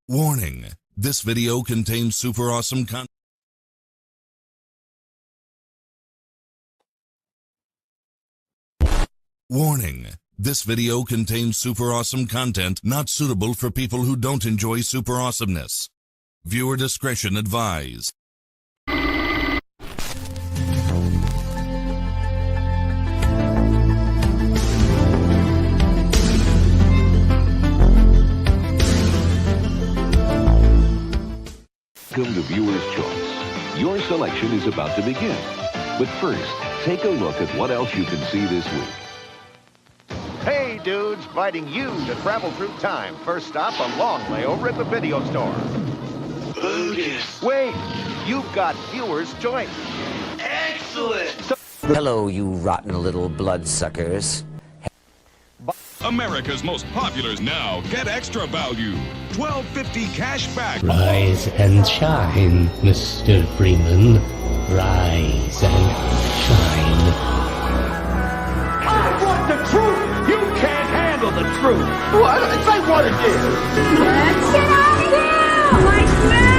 Warning, this video contains super awesome content. Warning, this video contains super awesome content not suitable for people who don't enjoy super awesomeness. Viewer discretion advised. Welcome to Viewer's Choice. Your selection is about to begin. But first, take a look at what else you can see this week. Hey, dudes, inviting you to travel through time. First stop, a long layover at the video store. Bogus. Wait, you've got Viewer's Choice. Excellent. Hello, you rotten little bloodsuckers. America's most populars now get extra value. $12.50 cash back. Rise and shine, Mr. Freeman. Rise and shine. I want the truth. You can't handle the truth. What? Say what it is. Let's get out of here! Like now!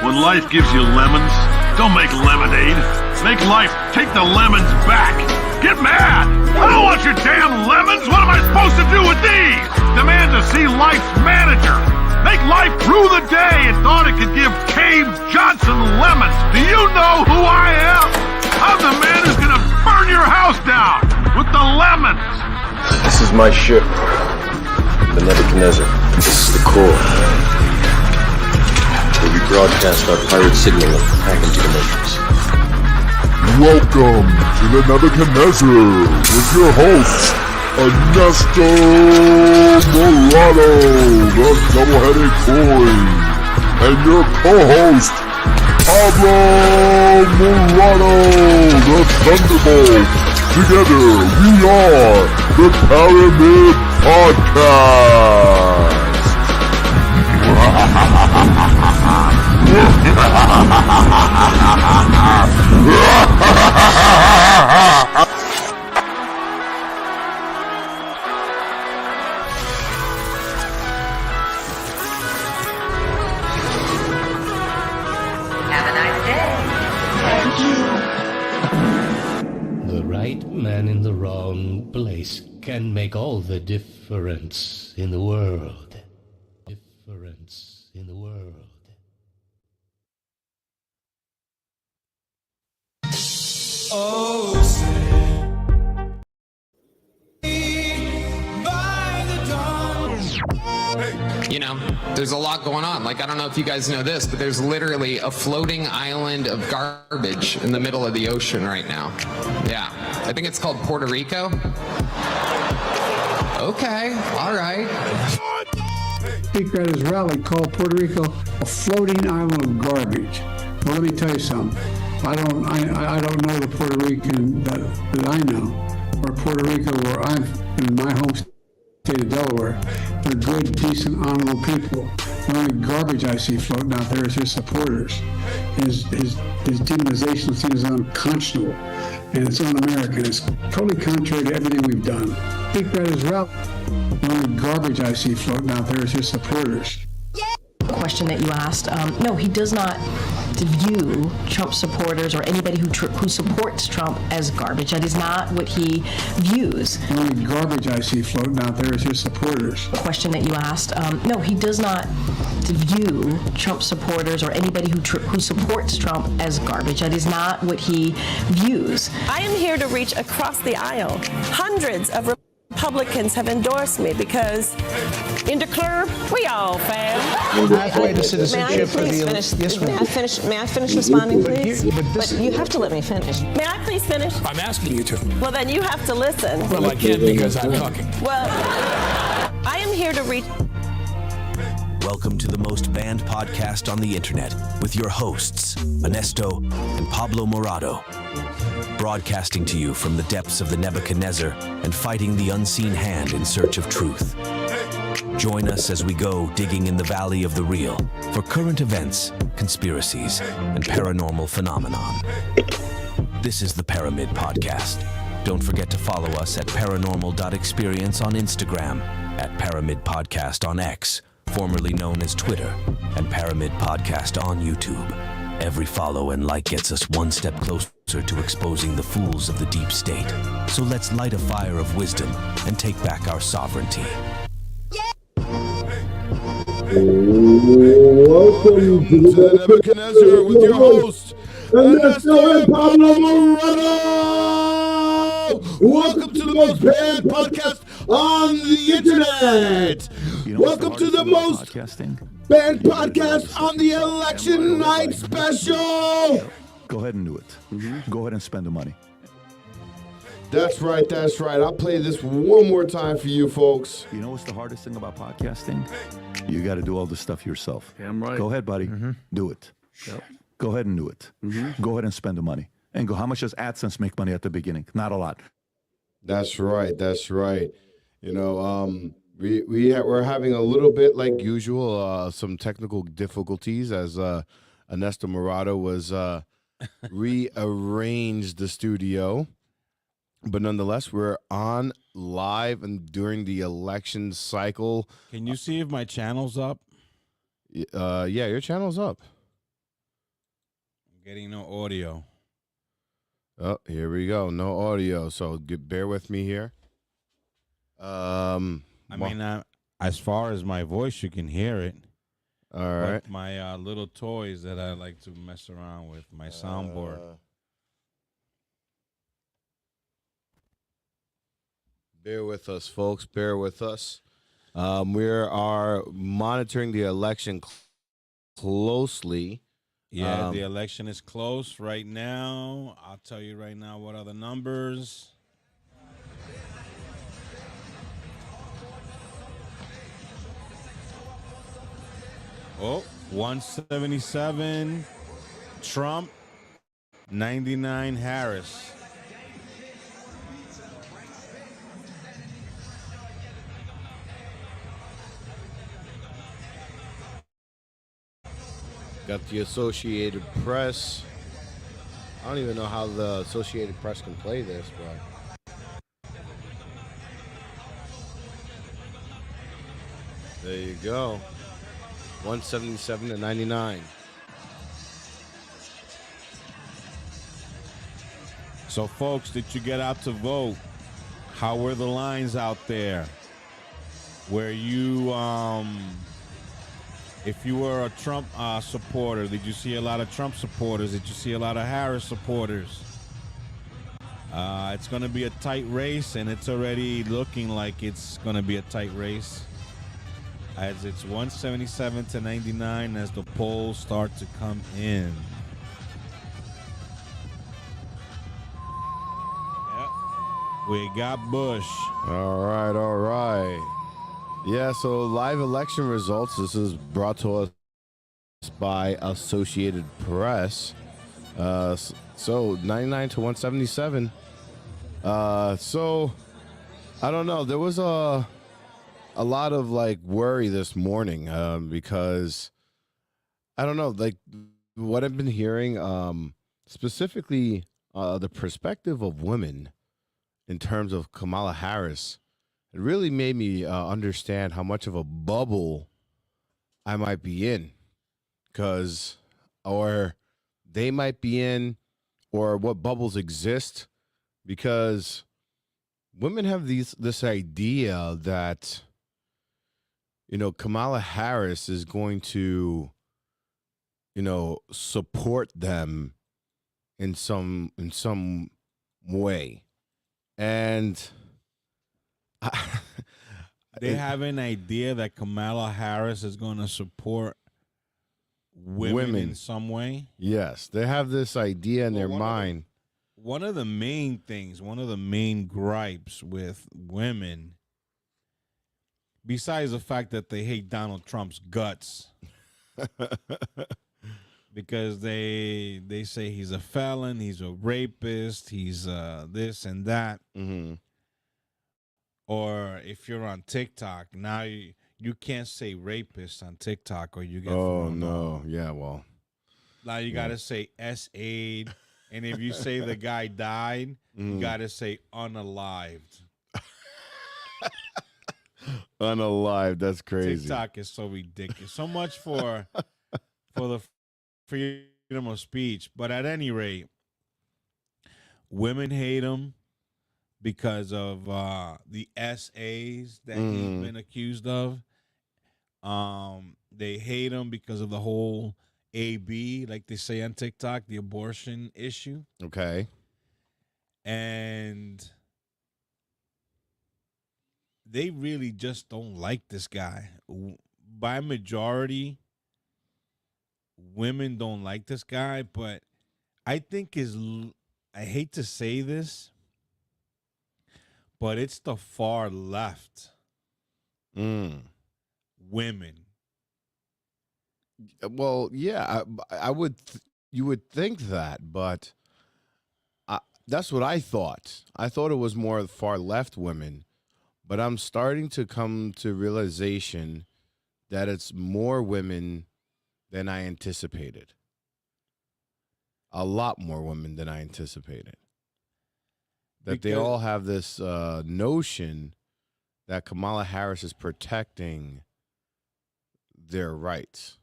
When life gives you lemons, don't make lemonade. Make life take the lemons back. Get mad! I don't want your damn lemons! What am I supposed to do with these? Demand to see life's manager. Make life rue the day it thought it could give Cave Johnson lemons. Do you know who I am? I'm the man who's gonna burn your house down with the lemons. This is my ship, the Nebuchadnezzar. This is the core. We broadcast our pirate signal back into the Matrix. Welcome to the Nebuchadnezzar with your hosts, Anesto, Morado, the double-headed coin, and your co-host, Pablo, Morado, the Thunderbolt. Together, we are the Paramid Podcast. Have a nice day. Thank you. The right man in the wrong place can make all the difference in the world. Difference in the world. Oh, say, by the dawn. You know, there's a lot going on. Like, I don't know if you guys know this, but there's literally a floating island of garbage in the middle of the ocean right now. Yeah, I think it's called Puerto Rico. Okay, all right. Speaker at his rally called Puerto Rico a floating island of garbage. Well, let me tell you something. I don't know the Puerto Rican that I know, or Puerto Rico where I'm in my home state of Delaware. They're good, decent, honorable people. The only garbage I see floating out there is his supporters. His demonization seems unconscionable, and it's un-American. It's totally contrary to everything we've done. Speaker at his rally, the only garbage I see floating out there is his supporters. Question that you asked, no, he does not view Trump supporters or anybody who supports Trump as garbage. That is not what he views. The only garbage I see floating out there is his supporters. Question that you asked, no, he does not view Trump supporters or anybody who supports Trump as garbage. That is not what he views. I am here to reach across the aisle. Hundreds of Republicans have endorsed me because in the club, we all fam. Pathway to citizenship for the yes, May I finish responding, please? But you have to let me finish. May I please finish? I'm asking you to. Well, then you have to listen. Well, I can't because I'm talking. Well, I am here to reach. Welcome to the most banned podcast on the internet with your hosts, Anesto and Pablo Morado. Broadcasting to you from the depths of the Nebuchadnezzar and fighting the unseen hand in search of truth. Join us as we go digging in the valley of the real for current events, conspiracies, and paranormal phenomenon. This is the Paramid Podcast. Don't forget to follow us at paranormal.experience on Instagram, at Paramid Podcast on X, formerly known as Twitter, and Paramid Podcast on YouTube. Every follow and like gets us one step closer to exposing the fools of the deep state. So let's light a fire of wisdom and take back our sovereignty. Welcome to the Nebuchadnezzar with your host, Anesto and Pablo Morado. Welcome to the most banned podcast on the internet. Welcome to the most banned podcast on the election night special. Go ahead and do it. Go ahead and spend the money. That's right, that's right. I'll play this one more time for you folks. You know what's the hardest thing about podcasting? You got to do all the stuff yourself. Damn right. Go ahead, buddy. Do it. Yep. Go ahead and do it. Go ahead and spend the money. And go, how much does AdSense make money at the beginning? Not a lot. That's right, that's right. You know, we're having a little bit, like usual, some technical difficulties as Anesto Morado was rearranged the studio. But nonetheless, we're on live and during the election cycle. Can you see if my channel's up? Yeah, your channel's up. I'm getting no audio. Oh, here we go. No audio. So bear with me here. I mean, as far as my voice, you can hear it. All right. But my little toys that I like to mess around with, my soundboard. Bear with us, folks. Bear with us. We are monitoring the election closely. Yeah, the election is close right now. I'll tell you right now what are the numbers. Oh, 177 Trump, 99 Harris. Got the Associated Press. I don't even know how the Associated Press can play this, but there you go. 177 to 99. So, folks, did you get out to vote? How were the lines out there? Were you, if you were a Trump supporter, did you see a lot of Trump supporters? Did you see a lot of Harris supporters? It's going to be a tight race, and it's already looking like it's going to be a tight race, as it's 177 to 99 as the polls start to come in. Yep. We got Bush. All right, all right. Yeah, so live election results. This is brought to us by Associated Press. So 99 to 177. So I don't know. There was a lot of like worry this morning because I don't know, like what I've been hearing, specifically the perspective of women in terms of Kamala Harris. It really made me understand how much of a bubble I might be in, or they might be in, or what bubbles exist, because women have this idea that, you know, Kamala Harris is going to, you know, support them in some way, and they have an idea that Kamala Harris is going to support women in some way. Yes, they have this idea in their mind. One of the main things, one of the main gripes with women, besides the fact that they hate Donald Trump's guts, because they say he's a felon, he's a rapist, he's this and that. Mm-hmm. Or if you're on TikTok, now you you can't say rapist on TikTok or you get Oh thrown no, off. yeah, well. Now you gotta say S.A.'d, and if you say the guy died, you gotta say unalived. Unalive, that's crazy. TikTok is so ridiculous. So much for the freedom of speech, but at any rate, women hate him because of the SAs that he's been accused of. They hate him because of the whole AB, like they say on TikTok, the abortion issue. Okay. And they really just don't like this guy. By majority, women don't like this guy, but I think I hate to say this, but it's the far left women. Well, yeah, I would. You would think that, but that's what I thought. I thought it was more far left women, but I'm starting to come to realization that it's more women than I anticipated. A lot more women than I anticipated. That they all have this notion that Kamala Harris is protecting their rights.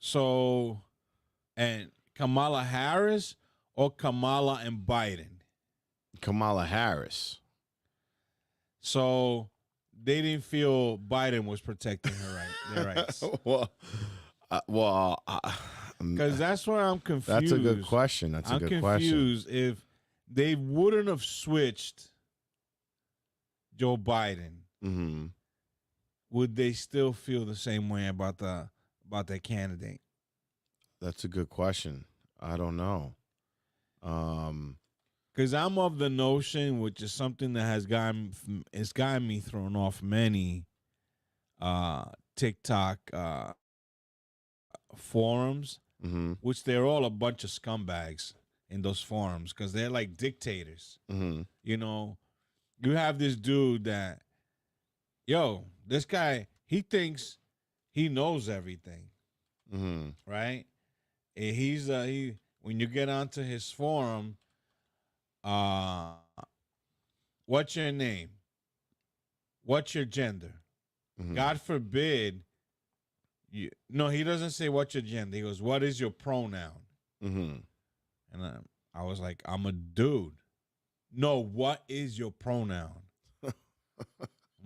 So, and Kamala Harris or Kamala and Biden? Kamala Harris. So they didn't feel Biden was protecting their rights. Because that's where I'm confused. That's a good question. I'm confused if they wouldn't have switched Joe Biden. Would they still feel the same way about their candidate? That's a good question. I don't know. Because I'm of the notion, which is something that has gotten me thrown off many TikTok forums, which they're all a bunch of scumbags in those forums because they're like dictators. You know, you have this dude that, this guy, he thinks he knows everything, right? And he's when you get onto his forum, what's your name? What's your gender? God forbid. No, he doesn't say what's your gender. He goes, what is your pronoun? And I was like, I'm a dude. No, what is your pronoun? I'm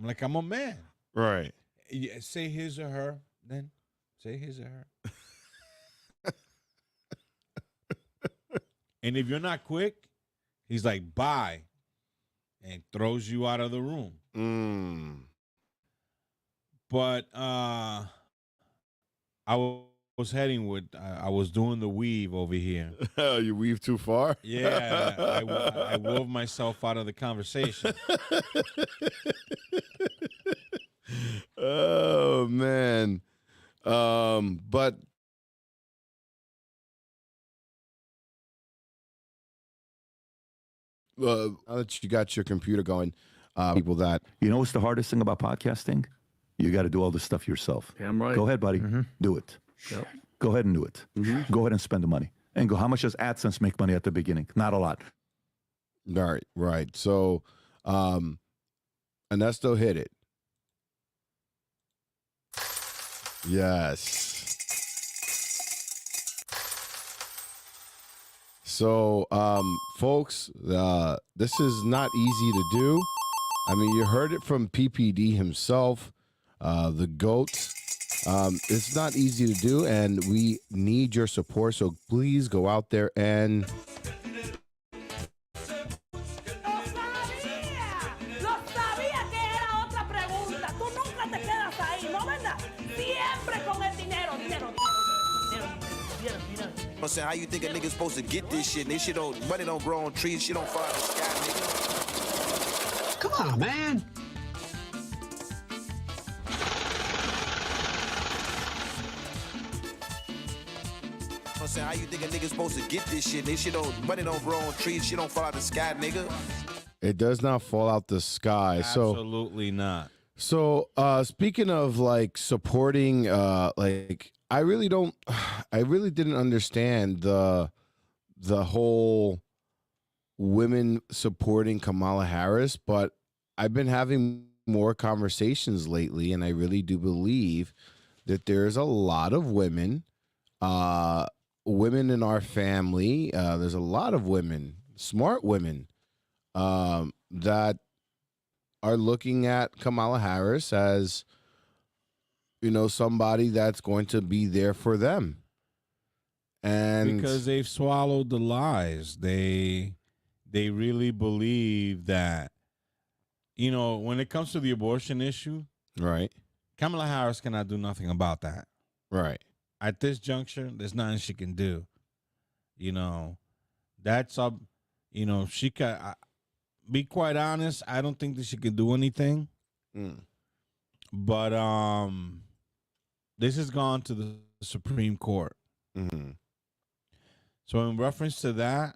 like, I'm a man. Right. Yeah, say his or her, then. Say his or her. And if you're not quick, he's like, bye, and throws you out of the room. But I was heading with, I was doing the weave over here. You weave too far? Yeah, I wove myself out of the conversation. Oh, man. But now that you got your computer going, people that... You know what's the hardest thing about podcasting? You got to do all this stuff yourself. Damn right. Go ahead, buddy. Do it. Yep. Go ahead and do it. Go ahead and spend the money. And go, how much does AdSense make money at the beginning? Not a lot. Right. So, Anesto hit it. Yes. So, folks, this is not easy to do. I mean, you heard it from PPD himself, the GOAT. It's not easy to do, and we need your support. So please go out there and... I'm saying, how you think a nigga's supposed to get this shit? This shit money don't grow on trees, shit don't fall out of the sky, nigga. Come on, man. I'm saying, how you think a nigga's supposed to get this shit? This shit money don't grow on trees, shit don't fall out of the sky, nigga. It does not fall out the sky. Absolutely not. So, speaking of like supporting, like I really don't, I really didn't understand the whole women supporting Kamala Harris, but I've been having more conversations lately, and I really do believe that there's a lot of women, women in our family. There's a lot of women, smart women, that are looking at Kamala Harris as, you know, somebody that's going to be there for them. And because they've swallowed the lies. They really believe that, you know, when it comes to the abortion issue, right, Kamala Harris cannot do nothing about that. right. At this juncture, there's nothing she can do. You know, that's up. You know, she can be quite honest. I don't think that she can do anything. But this has gone to the Supreme Court. So in reference to that,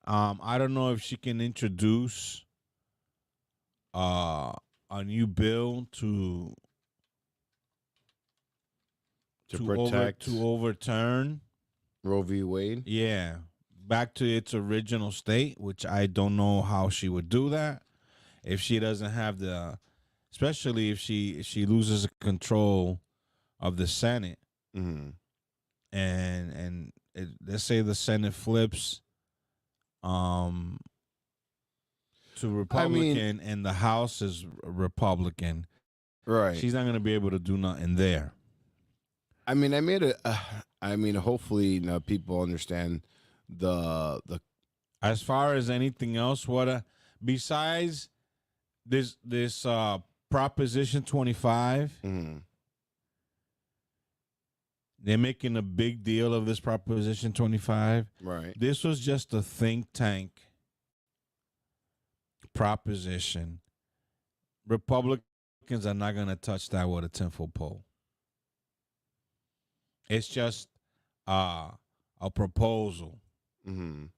I don't know if she can introduce a new bill to protect to overturn Roe v. Wade. Yeah, back to its original state, which I don't know how she would do that if she doesn't have the, especially if she loses control of the Senate, and let's say the Senate flips to Republican and the House is Republican, right? She's not going to be able to do nothing there. I mean, I made a. I mean, hopefully, you know, people understand the. As far as anything else, what besides this Proposition 25, they're making a big deal of this Proposition 25. Right. This was just a think tank proposition. Republicans are not going to touch that with a 10-foot pole. It's just a proposal. I'm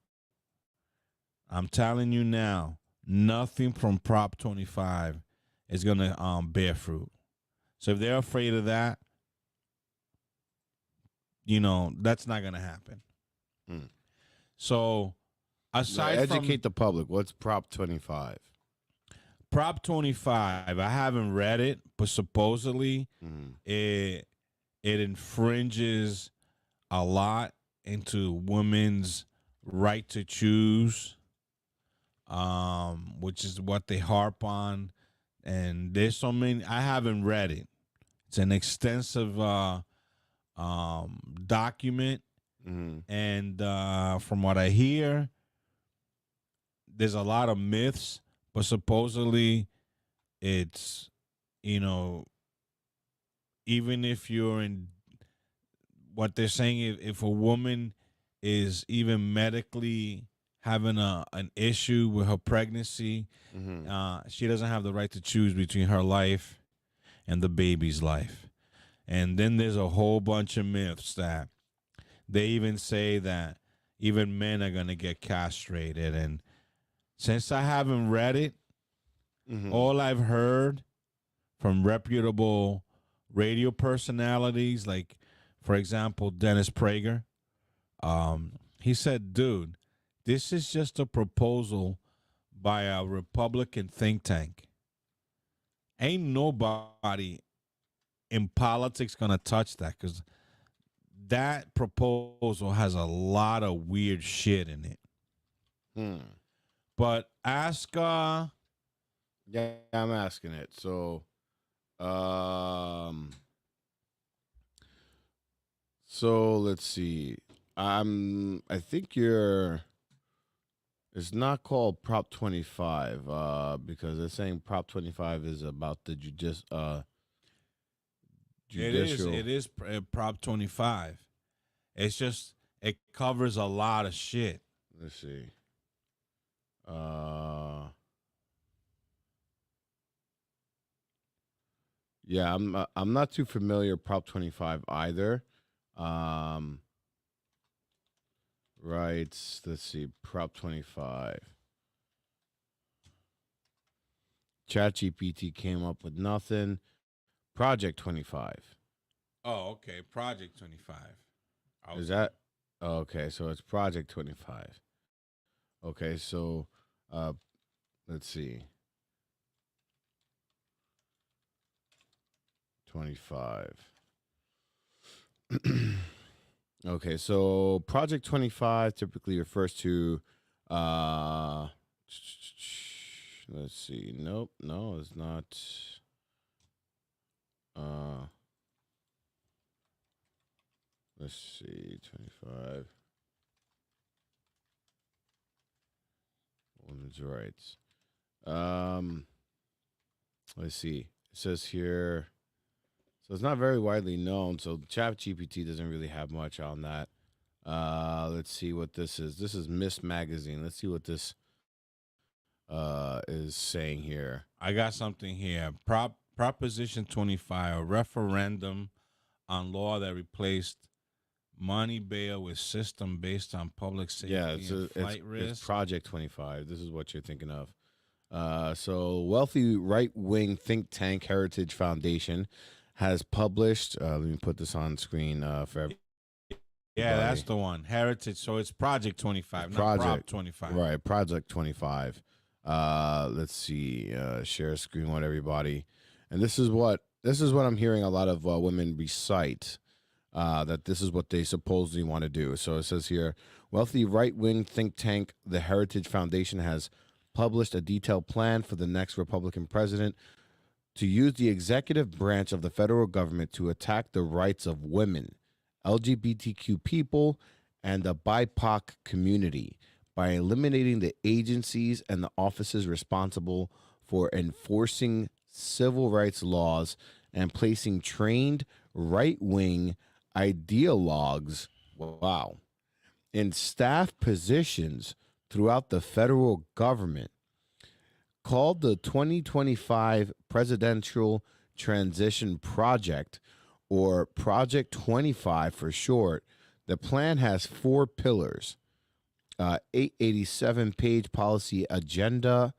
telling you now, nothing from Prop 25 is going to bear fruit. So if they're afraid of that, you know, that's not going to happen. So aside from educate the public, what's Prop 25? Prop 25, I haven't read it, but supposedly it infringes a lot into women's right to choose, which is what they harp on. And there's so many. I haven't read it. It's an extensive document, and from what I hear, there's a lot of myths. But supposedly, it's, you know, even if you're in what they're saying, if a woman is even medically having an issue with her pregnancy, she doesn't have the right to choose between her life and the baby's life. And then there's a whole bunch of myths that they even say that even men are going to get castrated. And since I haven't read it, all I've heard from reputable radio personalities, like, for example, Dennis Prager, he said, dude, this is just a proposal by a Republican think tank. Ain't nobody in politics going to touch that, because that proposal has a lot of weird shit in it. But ask... yeah, I'm asking it. So, so let's see. I think it's not called Prop 25 because they're saying Prop 25 is about the judicial. It is Prop 25. It's just, it covers a lot of shit. Let's see. Yeah, I'm not too familiar with Prop 25 either. Right. Let's see. Prop 25. ChatGPT came up with nothing. Project 25. Oh, okay. Project 25. Is that okay? So it's Project 25. Okay, so let's see. 25. Okay, so Project 25 typically refers to let's see. Nope, no, it's not. Let's see, 25. Women's rights. Let's see. It says here. So it's not very widely known. So ChatGPT doesn't really have much on that. Let's see what this is. This is Miss Magazine. Let's see what this is saying here. I got something here. Proposition 25, a referendum on law that replaced money bail with system based on public safety and flight risk. It's Project 25. This is what you're thinking of. So wealthy right-wing think tank Heritage Foundation has published, let me put this on screen for everybody. Yeah, that's the one. Heritage. So it's Project 25, not Prop 25. Right, Project 25. Let's see, share screen with everybody. And this is what I'm hearing a lot of women recite, that this is what they supposedly want to do. So it says here, wealthy right-wing think tank, the Heritage Foundation, has published a detailed plan for the next Republican president to use the executive branch of the federal government to attack the rights of women, LGBTQ people, and the BIPOC community by eliminating the agencies and the offices responsible for enforcing civil rights laws and placing trained right-wing ideologues, in staff positions throughout the federal government. Called the 2025 Presidential Transition Project, or Project 25 for short, the plan has 4 pillars: 887-page policy agenda,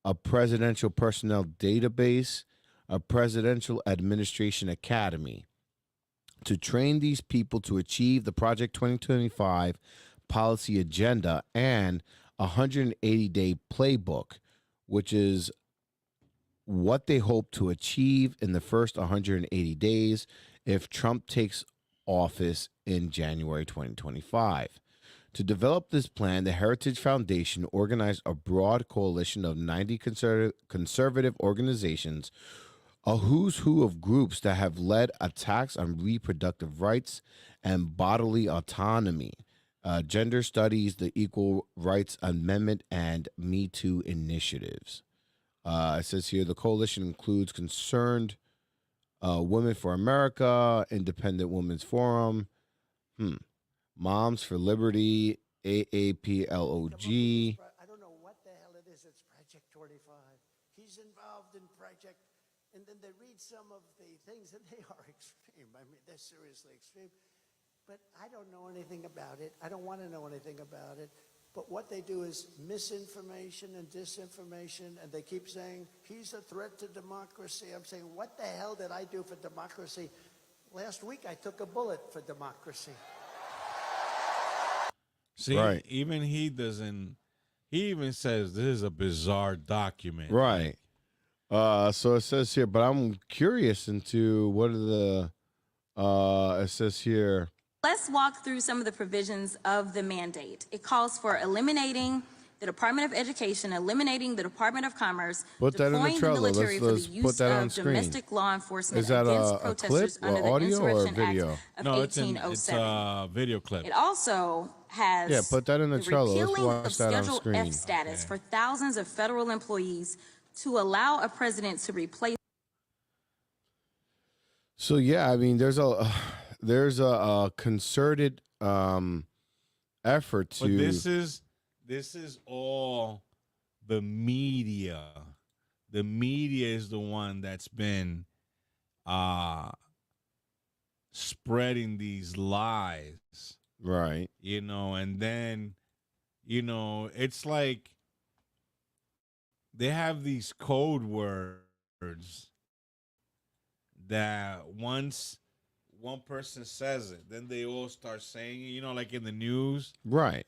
a presidential personnel database, a presidential administration academy. To train these people to achieve the Project 2025 policy agenda, and a 180-day playbook, which is what they hope to achieve in the first 180 days if Trump takes office in January 2025. To develop this plan, the Heritage Foundation organized a broad coalition of 90 conservative organizations, a who's who of groups that have led attacks on reproductive rights and bodily autonomy, gender studies, the Equal Rights Amendment, and Me Too initiatives. It says here the coalition includes Concerned Women for America, Independent Women's Forum, Moms for Liberty, AAPLOG. I don't know what the hell it is. It's Project 25. He's involved in Project, and then they read some of the things, and they are extreme. I mean, they're seriously extreme. But I don't know anything about it. I don't want to know anything about it. But what they do is misinformation and disinformation, and they keep saying, he's a threat to democracy. I'm saying, what the hell did I do for democracy? Last week, I took a bullet for democracy. See, even he doesn't, he even says this is a bizarre document. Right. So it says here, but I'm curious into what are the, it says here. Let's walk through some of the provisions of the mandate. It calls for eliminating the Department of Education, eliminating the Department of Commerce, Put that in the deploying the Trello. military for the Let's use put that on of screen. domestic law enforcement Is that against a protesters clip, under the audio, or Insurrection video? Act of No, 1807. it's a video clip. It also has Yeah, put that in the Trello. Let's repealing watch of that on Schedule screen. F status for thousands of federal employees to allow a president to replace. So yeah, I mean, there's a concerted effort to. But this is all the media. The media is the one that's been spreading these lies. Right. And then, it's like they have these code words that once one person says it, then they all start saying it, like in the news. Right.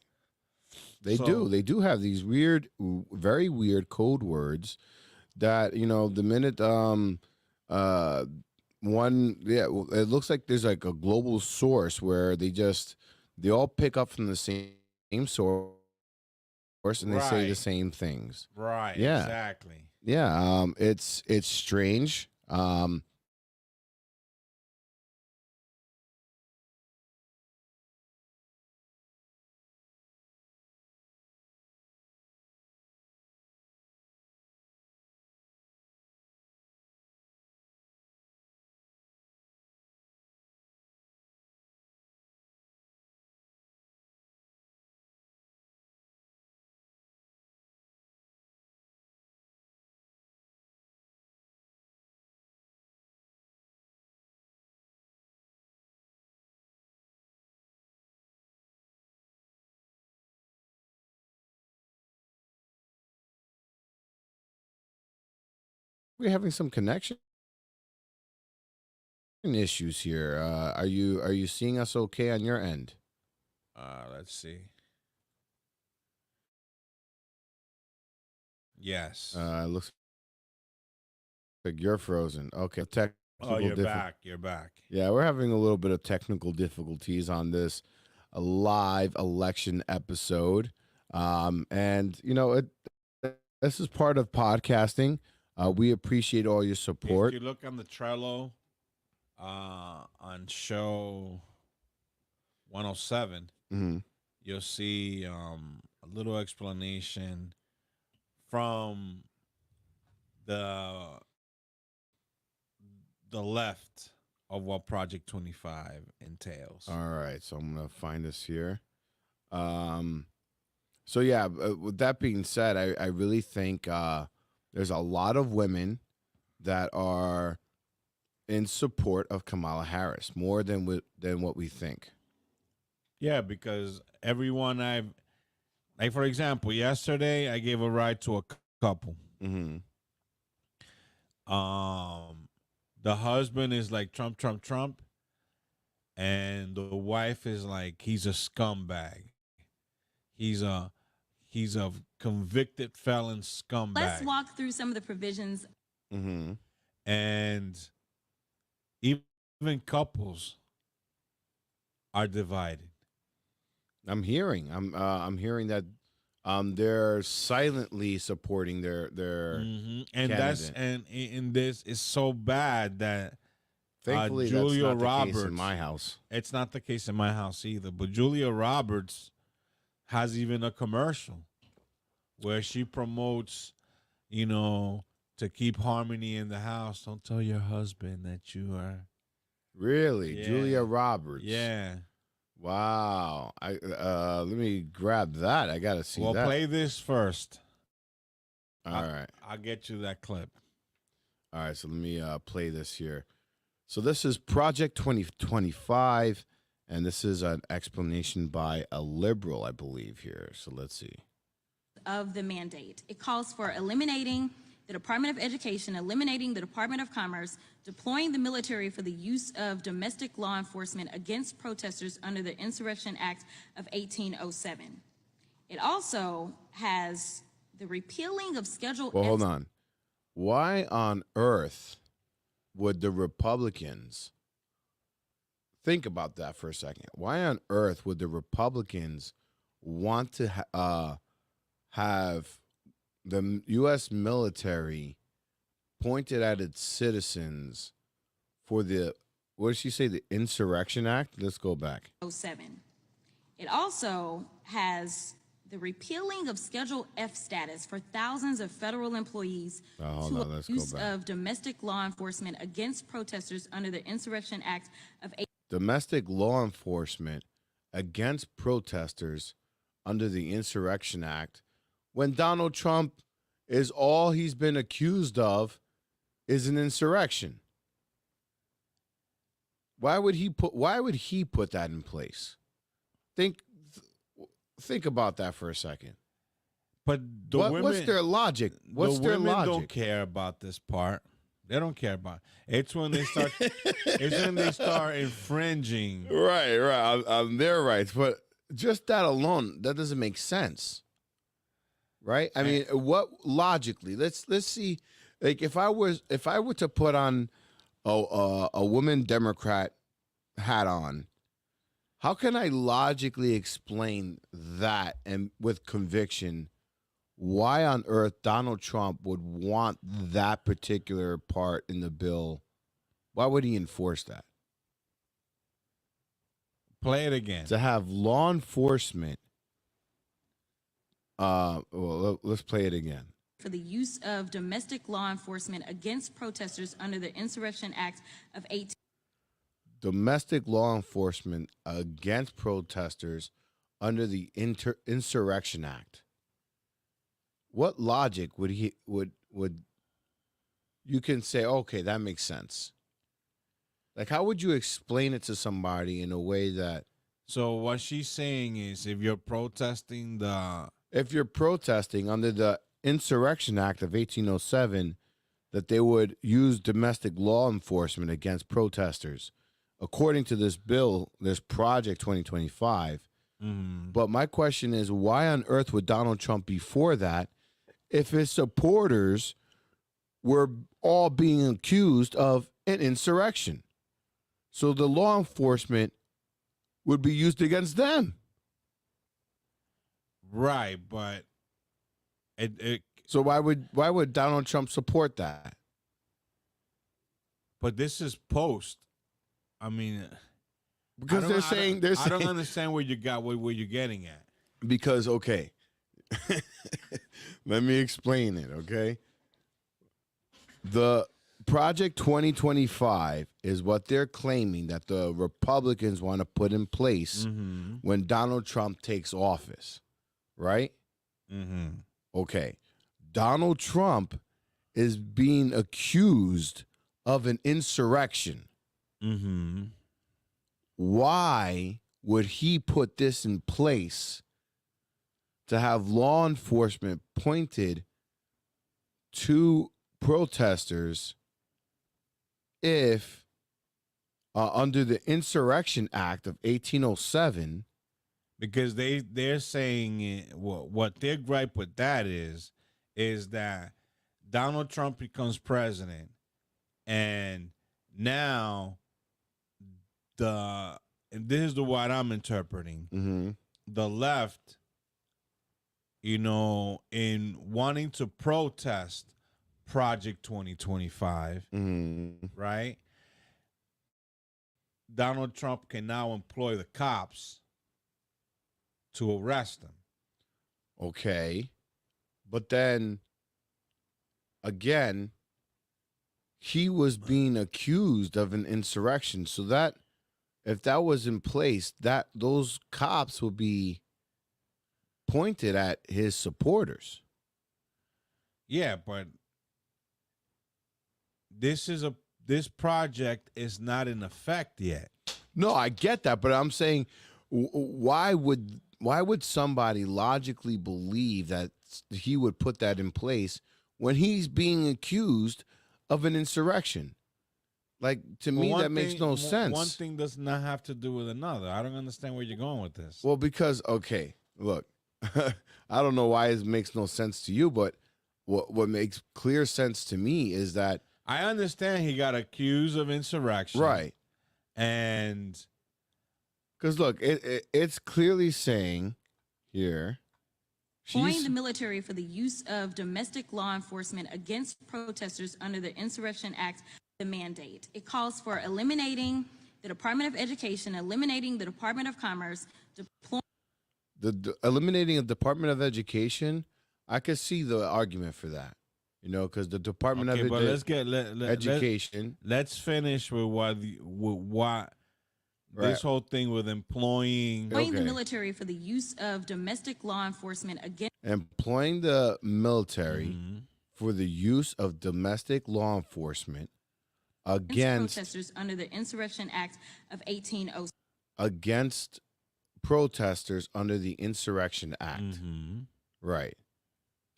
They do have these weird, very weird code words that, the minute it looks like there's like a global source where they all pick up from the same source and they say the same things. Right. Yeah. Exactly. Yeah. It's strange. We're having some connection issues here. Are you seeing us okay on your end? Let's see. Yes. Looks like you're frozen. Okay. Oh, you're back. You're back. Yeah, we're having a little bit of technical difficulties on this live election episode. And this is part of podcasting. We appreciate all your support. If you look on the Trello on show 107, you'll see a little explanation from the left of what Project 25 entails. All right, so I'm gonna find this here. So yeah, with that being said, I really think there's a lot of women that are in support of Kamala Harris more than what we think. Yeah, because everyone like for example, yesterday I gave a ride to a couple. The husband is like Trump, Trump, Trump, and the wife is like he's a scumbag. He's a convicted felon scumbag. Let's walk through some of the provisions. And even couples are divided. I'm hearing that they're silently supporting their and candidate. and this is so bad that Thankfully Julia that's not Roberts, the case in my house. It's not the case in my house either. But Julia Roberts has even a commercial where she promotes, to keep harmony in the house. Don't tell your husband that you are. Really, Yeah. Julia Roberts. Yeah. Wow. Let me grab that. I gotta see that. Well, play this first. All right. I'll get you that clip. All right, so let me play this here. So this is Project 2025, and this is an explanation by a liberal, I believe, here. So let's see. Of the mandate. It calls for eliminating the Department of Education, eliminating the Department of Commerce, deploying the military for the use of domestic law enforcement against protesters under the Insurrection Act of 1807. It also has the repealing of Schedule Well, F. hold on. Why on earth would the Republicans think about that for a second? Why on earth would the Republicans want to have the U.S. military pointed at its citizens for the, what did she say, the Insurrection Act? Let's go back. 07. It also has the repealing of Schedule F status for thousands of federal employees Hold on, let's go use back. of domestic law enforcement against protesters under the Insurrection Act of Domestic law enforcement against protesters under the Insurrection Act, when Donald Trump is all he's been accused of is an insurrection. Why would he put that in place? Think about that for a second. But the women, what's their logic? What's their women logic? Don't care about this part. They don't care about it. It's when they start. It's when they start infringing. Right, on their rights. But just that alone, that doesn't make sense, right? I mean, what logically? Let's see. Like, if I were to put on a woman Democrat hat on, how can I logically explain that and with conviction? Why on earth Donald Trump would want that particular part in the bill? Why would he enforce that? Play it again. To have law enforcement. Well, let's play it again. For the use of domestic law enforcement against protesters under the Insurrection Act of 18. Domestic law enforcement against protesters under the Insurrection Act. What logic would you can say, okay, that makes sense? Like, how would you explain it to somebody in a way that? So what she's saying is, if you're protesting under the Insurrection Act of 1807, that they would use domestic law enforcement against protesters, according to this bill, this Project 2025. But my question is, why on earth would Donald Trump, before that, if his supporters were all being accused of an insurrection? So the law enforcement would be used against them. Right, but so why would Donald Trump support that? But this is post. I mean, because they're saying I don't understand where you're getting at. Because, okay, let me explain it, okay? The Project 2025 is what they're claiming that the Republicans want to put in place when Donald Trump takes office, right? Okay. Donald Trump is being accused of an insurrection. Why would he put this in place to have law enforcement pointed to protesters if under the Insurrection Act of 1807? Because they're saying what their gripe with that is that Donald Trump becomes president, and now and this is what I'm interpreting, the left, in wanting to protest Project 2025, right? Donald Trump can now employ the cops to arrest them. Okay. But then, again, he was being accused of an insurrection. So that, if that was in place, that those cops would be pointed at his supporters. Yeah, but this project is not in effect yet. No, I get that, but I'm saying, why would somebody logically believe that he would put that in place when he's being accused of an insurrection? Like, to me, that makes no sense. One thing does not have to do with another. I don't understand where you're going with this. Well, because, okay, look, I don't know why it makes no sense to you, but what makes clear sense to me is that I understand he got accused of insurrection. Right. And because, look, it's clearly saying here, Deploying the military for the use of domestic law enforcement against protesters under the Insurrection Act, the mandate. It calls for eliminating the Department of Education, eliminating the Department of Commerce, eliminating a Department of Education. I could see the argument for that, because the Department of Education. Let's finish with what this whole thing with employing the military for the use of domestic law enforcement against employing the military for the use of domestic law enforcement against protesters under the Insurrection Act of 1807. Against protesters under the Insurrection Act. Right.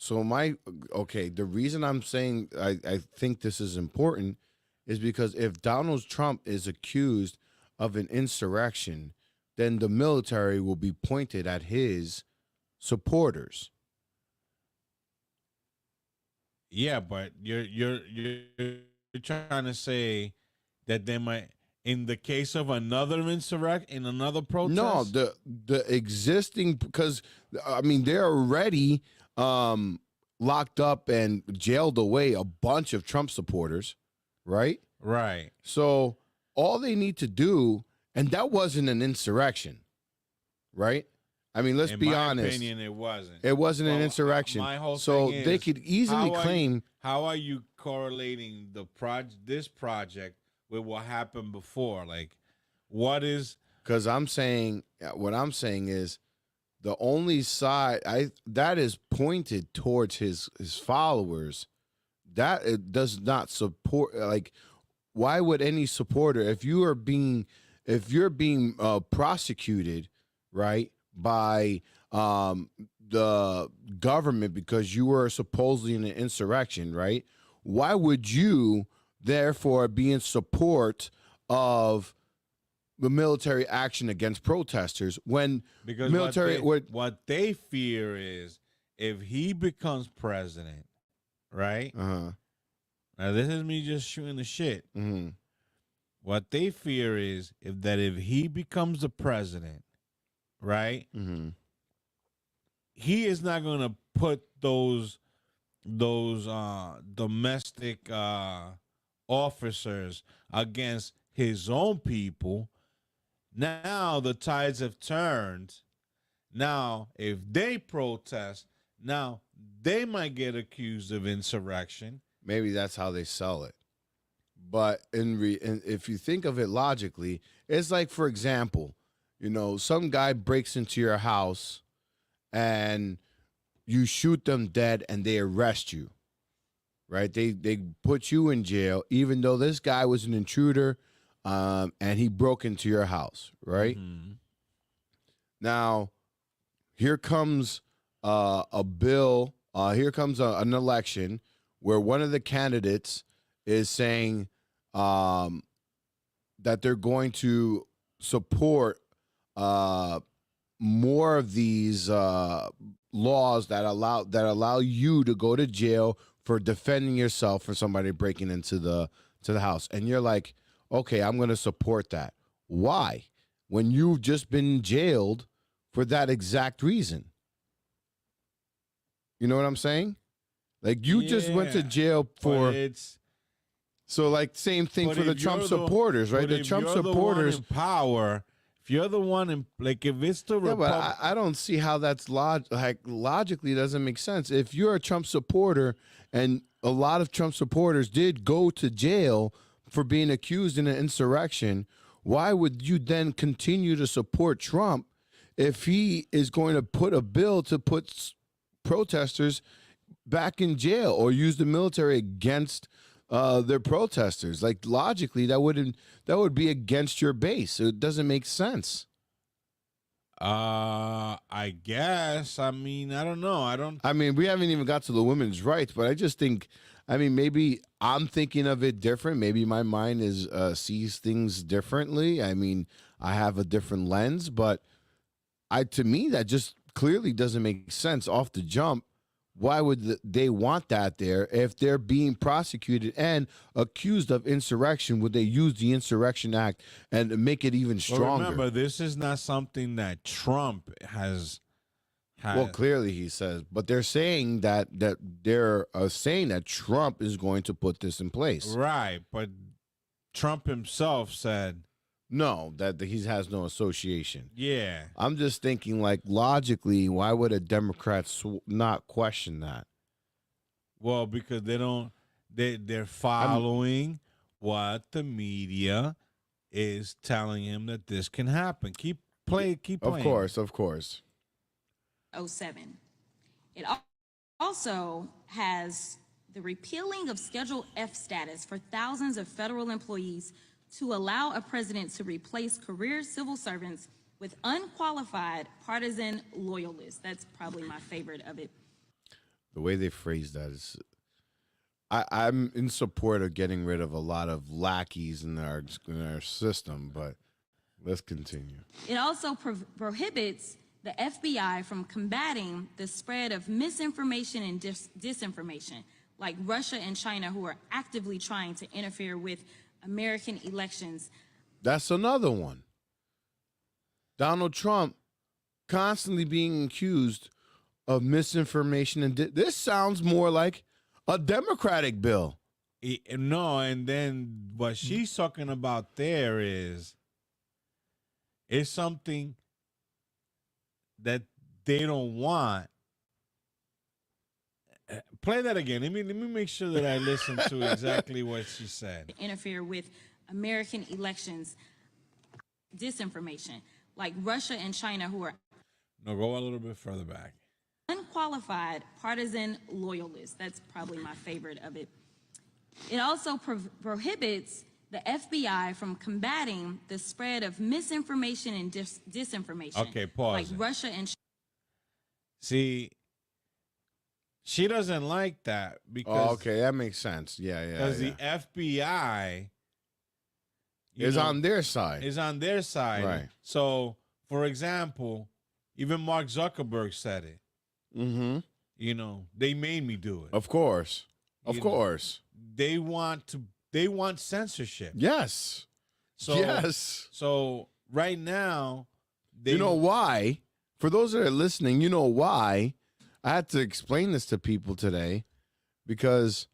So the reason I'm saying I think this is important is because if Donald Trump is accused of an insurrection, then the military will be pointed at his supporters. Yeah, but you're trying to say that they might, in the case of another insurrection, in another protest. No, the existing, because I mean they're already locked up and jailed away a bunch of Trump supporters, right? Right. So all they need to do, and that wasn't an insurrection, right? I mean, let's be honest. In my opinion, it wasn't. It wasn't an insurrection. My whole so thing they is, could easily claim. How are you correlating this project with what happened before? Like, what is? Because what I'm saying is, the only side that is pointed towards his followers, that it does not support. Like, why would any supporter, if you're being prosecuted, right, by the government because you were supposedly in an insurrection, right? Why would you therefore be in support of the military action against protesters when because military what they fear is if he becomes president, right? Uh-huh. Now this is me just shooting the shit. Mm-hmm. What they fear is if he becomes the president, right? Mm-hmm. He is not going to put those domestic officers against his own people. Now the tides have turned. Now, if they protest, now they might get accused of insurrection. Maybe that's how they sell it. But if you think of it logically, it's like, for example, some guy breaks into your house and you shoot them dead and they arrest you, right? They put you in jail, even though this guy was an intruder and he broke into your house, right? Mm-hmm. Now, here comes a bill, here comes an election where one of the candidates is saying that they're going to support more of these laws that allow you to go to jail for defending yourself for somebody breaking into the house, and you're like, okay, I'm going to support that. Why? When you've just been jailed for that exact reason. You know what I'm saying? Like, you just went to jail for. So, like, same thing for the Trump supporters, right? The Trump supporters in power. If you're the one in, like, if it's the but I don't see how that's logically doesn't make sense. If you're a Trump supporter, and a lot of Trump supporters did go to jail for being accused in an insurrection, why would you then continue to support Trump if he is going to put a bill to put protesters back in jail or use the military against their protesters? Like, logically, that would be against your base. So it doesn't make sense. I guess. I mean, I don't know. I mean, we haven't even got to the women's rights, but I just think, I mean, maybe I'm thinking of it different. Maybe my mind sees things differently. I mean, I have a different lens, but to me, that just clearly doesn't make sense off the jump. Why would they want that there if they're being prosecuted and accused of insurrection? Would they use the Insurrection Act and make it even stronger? Well, remember, this is not something that Trump has. Well, clearly he says, but they're saying that they're saying that Trump is going to put this in place, right? But Trump himself said no, that he has no association. Yeah, I'm just thinking, like, logically, why would a Democrat not question that? Well, because they don't. They're following what the media is telling him that this can happen. Keep playing. Of course. 07. It also has the repealing of Schedule F status for thousands of federal employees to allow a president to replace career civil servants with unqualified partisan loyalists. That's probably my favorite of it. The way they phrase that is, I'm in support of getting rid of a lot of lackeys in our system, but let's continue. It also prohibits the FBI from combating the spread of misinformation and disinformation, like Russia and China, who are actively trying to interfere with American elections. That's another one. Donald Trump constantly being accused of misinformation, and this sounds more like a Democratic bill. No, and then what she's talking about there is something that they don't want. Play that again. Let me make sure that I listen to exactly what she said. Interfere with American elections, disinformation, like Russia and China, who are No, go a little bit further back. unqualified partisan loyalists. That's probably my favorite of it. It also prohibits the FBI from combating the spread of misinformation and disinformation. Okay, pause. Like Russia and See, she doesn't like that because okay, that makes sense. Yeah. Because the FBI is on their side. Is on their side. Right. So, for example, even Mark Zuckerberg said it. Mm-hmm. You know, they made me do it. Of course. Of course. They want censorship. Yes. So, yes. So right now, you know why? For those that are listening, you know why I had to explain this to people today, because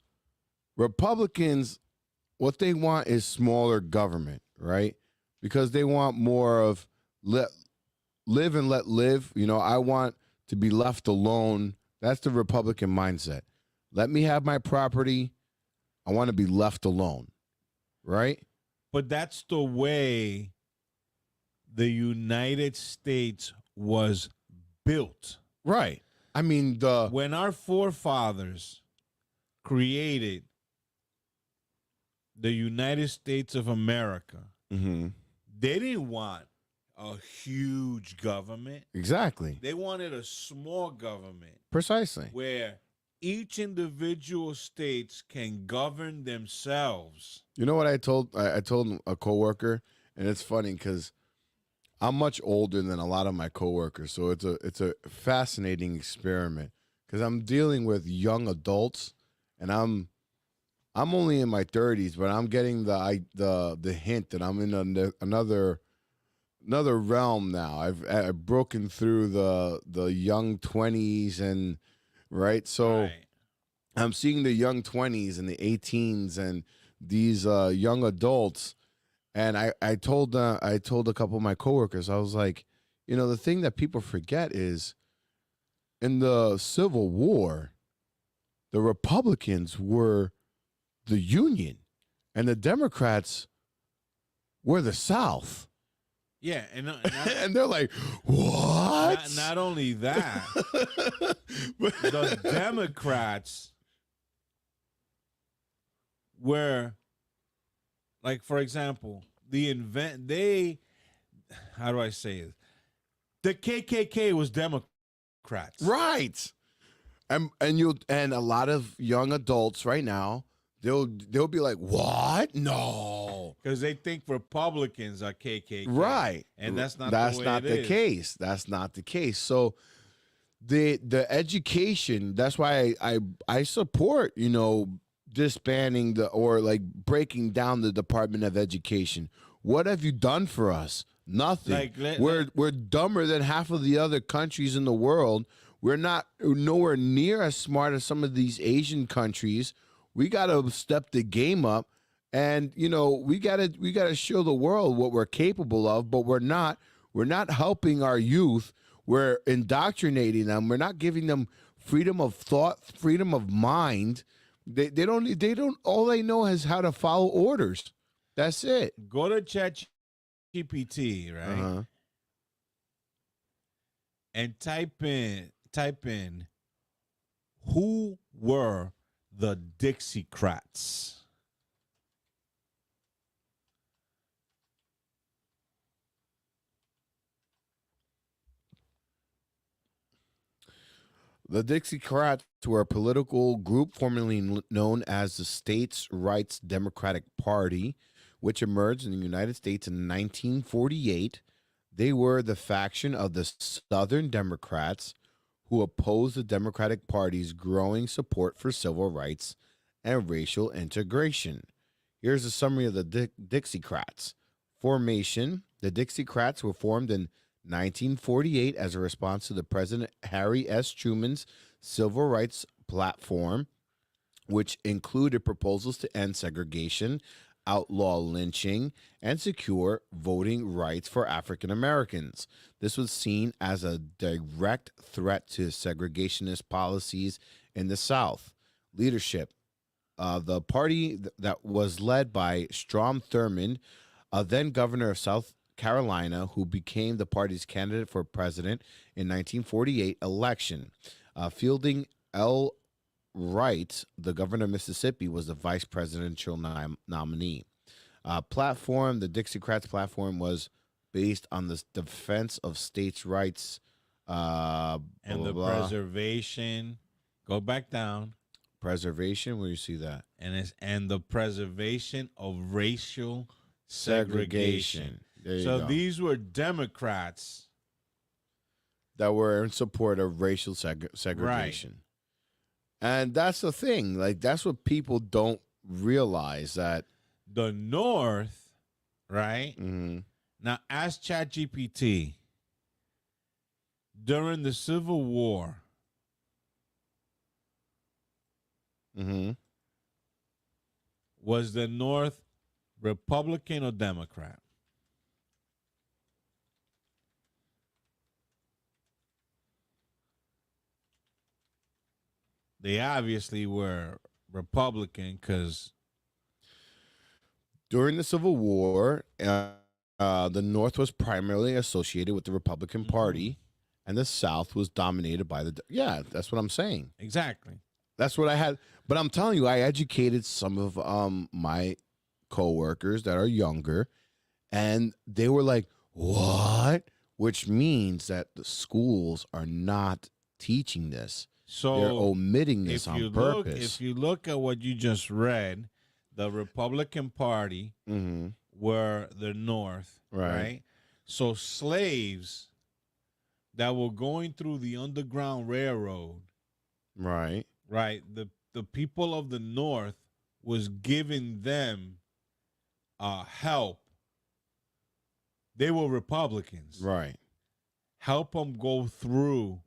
Republicans, what they want is smaller government, right? Because they want more of live and let live. You know, I want to be left alone. That's the Republican mindset. Let me have my property. I want to be left alone, right? But that's the way the United States was built. Right. I mean, when our forefathers created the United States of America, they didn't want a huge government. Exactly. They wanted a small government. Precisely. Where each individual states can govern themselves. You know what I told I told a coworker, and it's funny because I'm much older than a lot of my coworkers, so it's a fascinating experiment because I'm dealing with young adults, and I'm only in my 30s, but I'm getting the hint that I'm in another realm now. I've broken through the young 20s and right, so I'm seeing the young 20s and the 18s and these young adults. And I told a couple of my coworkers, I was like, you know, the thing that people forget is in the Civil War, the Republicans were the Union and the Democrats were the South. Yeah, and and they're like, what? Not only that, the Democrats were, like, for example, how do I say it? The KKK was Democrats. Right. And a lot of young adults right now, they'll be like, "What? No." Because they think Republicans are KKK. Right. And that's not the case. That's not the case. So the education, that's why I support, you know, disbanding or breaking down the Department of Education. What have you done for us? Nothing. We're dumber than half of the other countries in the world. We're nowhere near as smart as some of these Asian countries. We got to step the game up, and you know we got to show the world what we're capable of. But we're not helping our youth. We're indoctrinating them. We're not giving them freedom of thought, freedom of mind. They don't. All they know is how to follow orders. That's it. Go to ChatGPT, right? And type in who were the Dixiecrats. The Dixiecrats were a political group formerly known as the States Rights Democratic Party, which emerged in the United States in 1948. They were the faction of the Southern Democrats who opposed the Democratic Party's growing support for civil rights and racial integration. Here's a summary of the Dixiecrats. Formation: the Dixiecrats were formed in 1948 as a response to the President Harry S. Truman's civil rights platform, which included proposals to end segregation, outlaw lynching, and secure voting rights for African Americans. This was seen as a direct threat to segregationist policies in the South. Leadership: the party that was led by Strom Thurmond, a then governor of South Carolina, who became the party's candidate for president in 1948 election. Fielding L. Wright, the governor of Mississippi, was the vice presidential nominee. Platform: the Dixiecrats platform was based on the defense of states' rights and the preservation. Go back down. Preservation. Where do you see that? And the preservation of racial segregation. So these were Democrats that were in support of racial segregation. Right. And that's the thing. Like, that's what people don't realize, that the North, right? Mm-hmm. Now, ask ChatGPT, during the Civil War, mm-hmm. was the North Republican or Democrat? They obviously were Republican, because during the Civil War, the North was primarily associated with the Republican Party, and the South was dominated by the... Yeah, that's what I'm saying. Exactly. That's what I had. But I'm telling you, I educated some of my coworkers that are younger, and they were like, what? Which means that the schools are not teaching this. So they're omitting this on purpose. If you look at what you just read, the Republican Party were the North, right? So slaves that were going through the Underground Railroad, right? The people of the North was giving them help. They were Republicans, right? Help them go through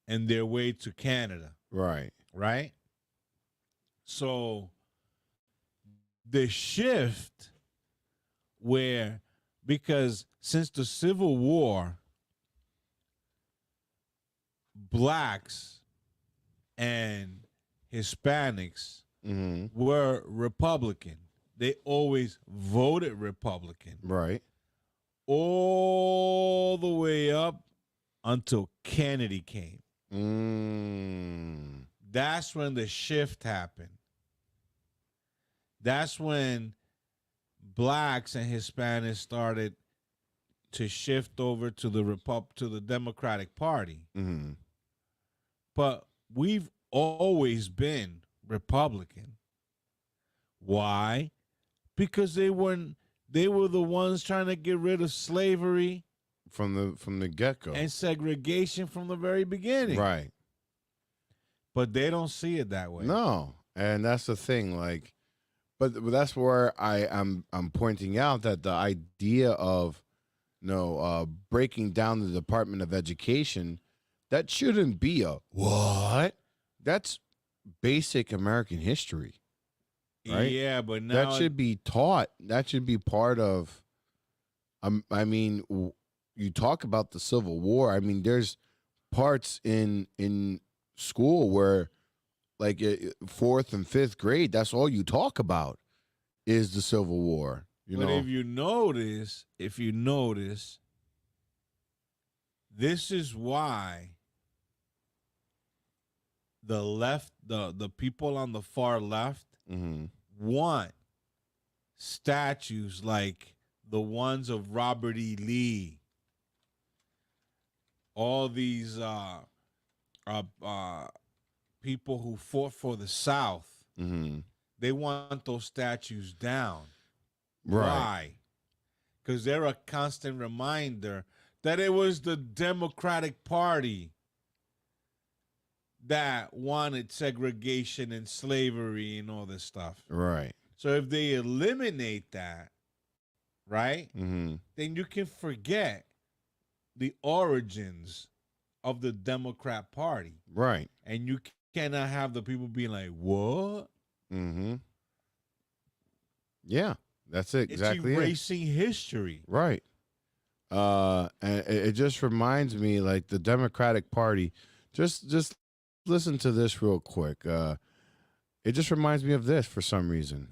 and their way to Canada. Right? So the shift where, because since the Civil War, blacks and Hispanics were Republican. They always voted Republican. Right. All the way up until Kennedy came. That's when the shift happened. That's when blacks and Hispanics started to shift over to the Democratic Party. But we've always been Republican. Why? Because they were the ones trying to get rid of slavery from the get-go and segregation from the very beginning. Right. But they don't see it that way. No. And that's the thing, like, but that's where I'm pointing out that the idea of breaking down the Department of Education, that shouldn't be a what? That's basic American history. Right? Yeah, but now that should be taught. That should be part of I mean, you talk about the Civil War. I mean, there's parts in school where, like, 4th and 5th grade, that's all you talk about is the Civil War. But if you notice, this is why the left, the people on the far left want statues like the ones of Robert E. Lee. All these people who fought for the South, Mm-hmm. they want those statues down. Right. Why? Because they're a constant reminder that it was the Democratic Party that wanted segregation and slavery and all this stuff. Right. So if they eliminate that, right, Mm-hmm. then you can forget the origins of the Democrat Party. Right. And you cannot have the people being like, what? Mm-hmm. Yeah, that's it. Exactly. It's erasing history. Right. And it just reminds me, like, the Democratic Party. Just listen to this real quick. It just reminds me of this for some reason.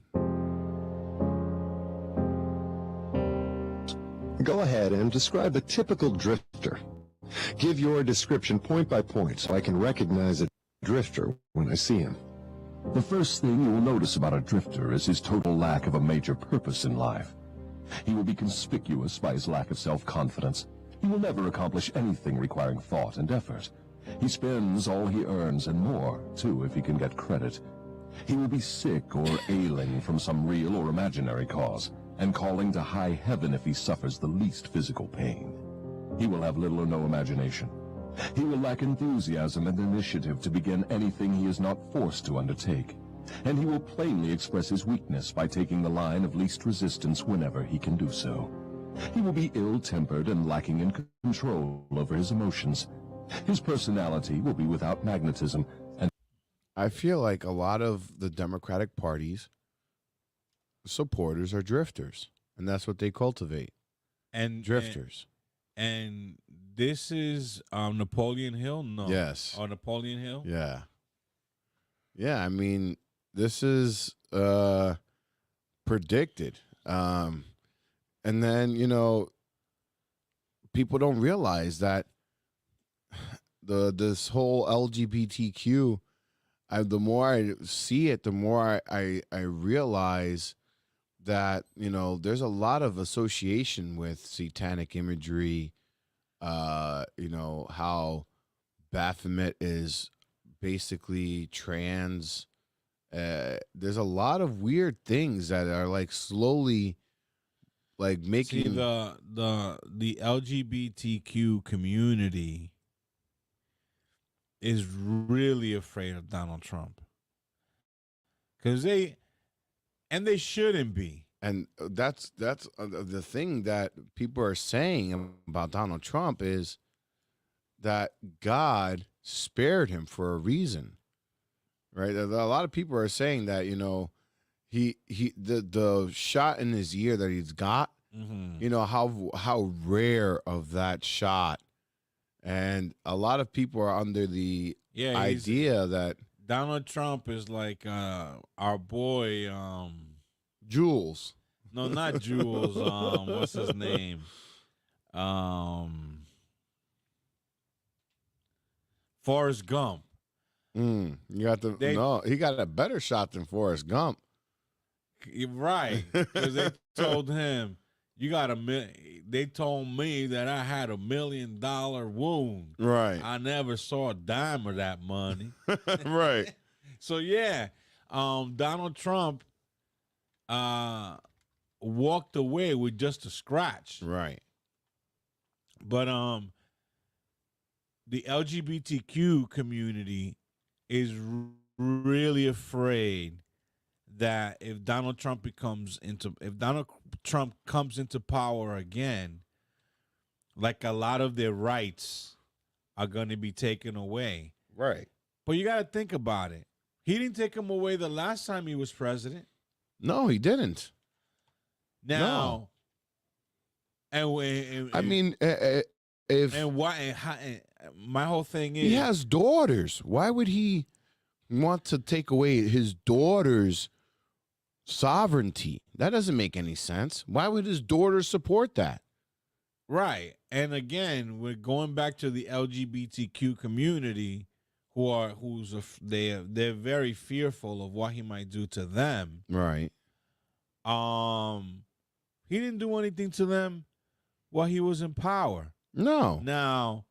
Go ahead and describe a typical drifter. Give your description point by point so I can recognize a drifter when I see him. The first thing you will notice about a drifter is his total lack of a major purpose in life. He will be conspicuous by his lack of self-confidence. He will never accomplish anything requiring thought and effort. He spends all he earns and more, too, if he can get credit. He will be sick or ailing from some real or imaginary cause, and calling to high heaven if he suffers the least physical pain. He will have little or no imagination. He will lack enthusiasm and initiative to begin anything he is not forced to undertake. And he will plainly express his weakness by taking the line of least resistance whenever he can do so. He will be ill-tempered and lacking in control over his emotions. His personality will be without magnetism. And I feel like a lot of the Democratic Party's supporters are drifters, and that's what they cultivate. And drifters. And this is Napoleon Hill? No. Yes. Oh, Napoleon Hill? Yeah. Yeah, I mean, this is predicted. And then, you know, people don't realize that this whole LGBTQ, the more I see it, the more I realize that, you know, there's a lot of association with satanic imagery. You know, how Baphomet is basically trans. There's a lot of weird things that are like slowly like making the LGBTQ community is really afraid of Donald Trump. Because they shouldn't be. And that's the thing that people are saying about Donald Trump is that God spared him for a reason, right? A lot of people are saying that, you know, the shot in his ear that he's got, you know, how rare of that shot, and a lot of people are under the idea that Donald Trump is like our boy. Jules. No, not Jules. What's his name? Forrest Gump. You got no, he got a better shot than Forrest Gump. Right. Because they told him, you got they told me that I had $1 million wound. Right. I never saw a dime of that money. Right. So yeah, Donald Trump walked away with just a scratch. Right. But the LGBTQ community is really afraid that if Donald Trump comes into power again, like a lot of their rights are going to be taken away. Right. But you got to think about it. He didn't take them away the last time he was president. No, he didn't. Now, no. I mean, if and why? And how, and my whole thing is he has daughters. Why would he want to take away his daughter's sovereignty? That doesn't make any sense. Why would his daughters support that? Right. And again, we're going back to the LGBTQ community, they're very fearful of what he might do to them. Right. He didn't do anything to them while he was in power. No. Now,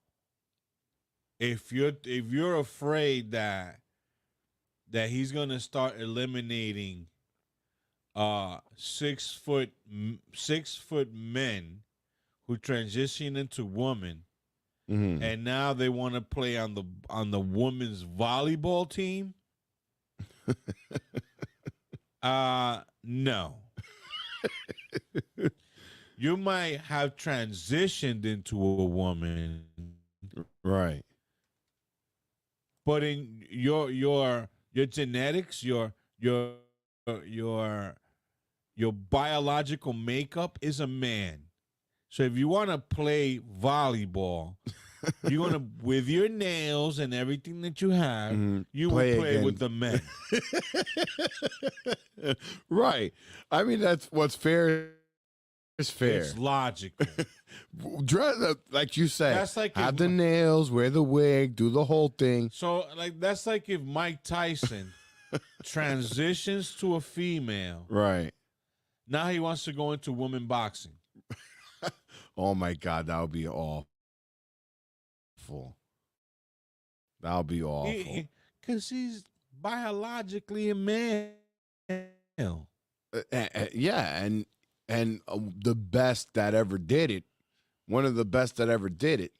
if you're afraid that he's gonna start eliminating 6 foot men who transition into women, and now they want to play on the women's volleyball team. No. You might have transitioned into a woman, right? But in your genetics, your biological makeup is a man. So if you want to play volleyball, you're gonna with your nails and everything that you have, you will play with the men. Right. I mean, that's what's fair is fair. It's logical. Dress like you say. That's like have the nails, wear the wig, do the whole thing. So that's like if Mike Tyson transitions to a female. Right. Now he wants to go into women boxing. Oh my God, that would be awful. That would be awful. Because he's biologically a male. Yeah, and the best that ever did it, one of the best that ever did it,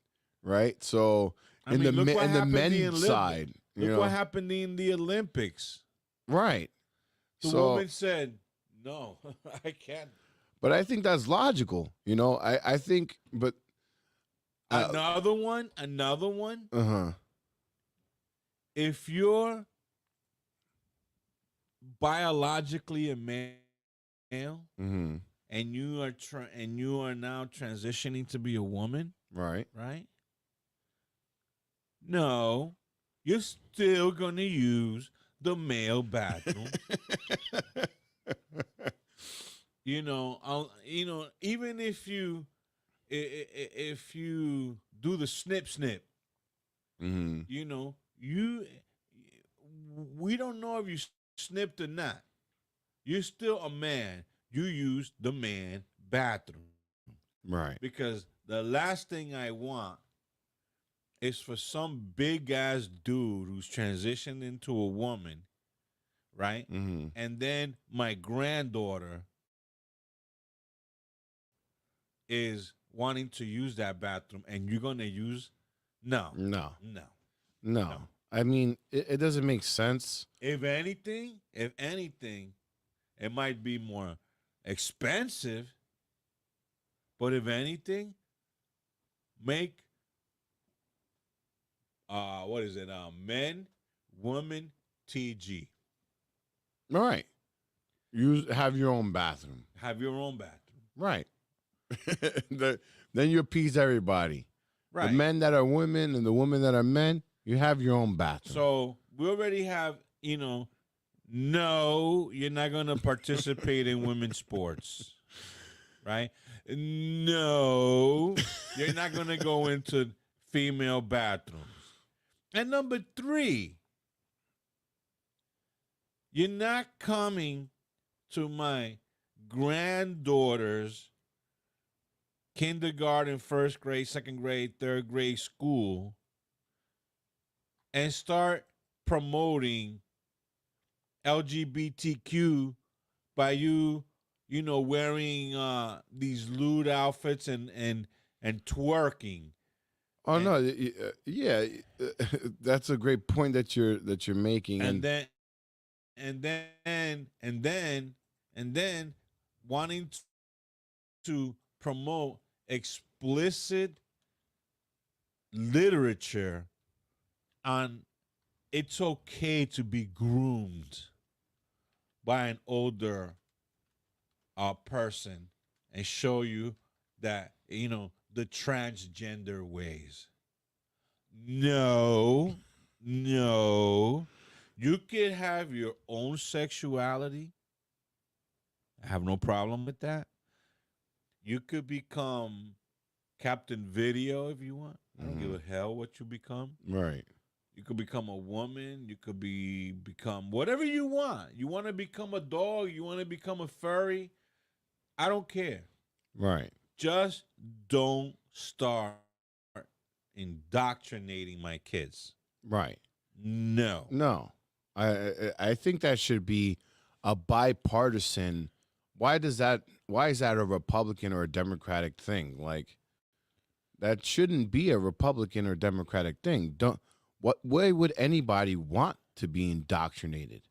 right? So in the men's side, look what happened in the Olympics, right? The woman said, "No, I can't." But I think that's logical, I think, but another one. If you're biologically a male, and you are now transitioning to be a woman, right? No, you're still gonna use the male bathroom. Even if you do the snip, we don't know if you snipped or not. You're still a man. You use the man bathroom. Right. Because the last thing I want is for some big ass dude who's transitioned into a woman, right? And then my granddaughter is wanting to use that bathroom, and you're gonna use no. I mean, it doesn't make sense. If anything, it might be more expensive, but if anything, make men, woman, TG. All right. You have your own bathroom. Have your own bathroom. Right. Then you appease everybody. Right. The men that are women and the women that are men, you have your own bathroom. So we already have, no, you're not going to participate in women's sports, right? No, you're not going to go into female bathrooms. And number 3, you're not coming to my granddaughter's kindergarten, first grade, second grade, third grade school and start promoting LGBTQ by you wearing these lewd outfits and twerking. Oh no, yeah, that's a great point that you're making. And then wanting to promote explicit literature on it's okay to be groomed by an older person and show you that, the transgender ways. No. You can have your own sexuality. I have no problem with that. You could become Captain Video if you want. I don't give a hell what you become. Right. You could become a woman. You could become whatever you want. You want to become a dog. You want to become a furry. I don't care. Right. Just don't start indoctrinating my kids. Right. No. No. I think that should be a bipartisan. Why is that a Republican or a Democratic thing? Like, that shouldn't be a Republican or Democratic thing. What way would anybody want to be indoctrinated?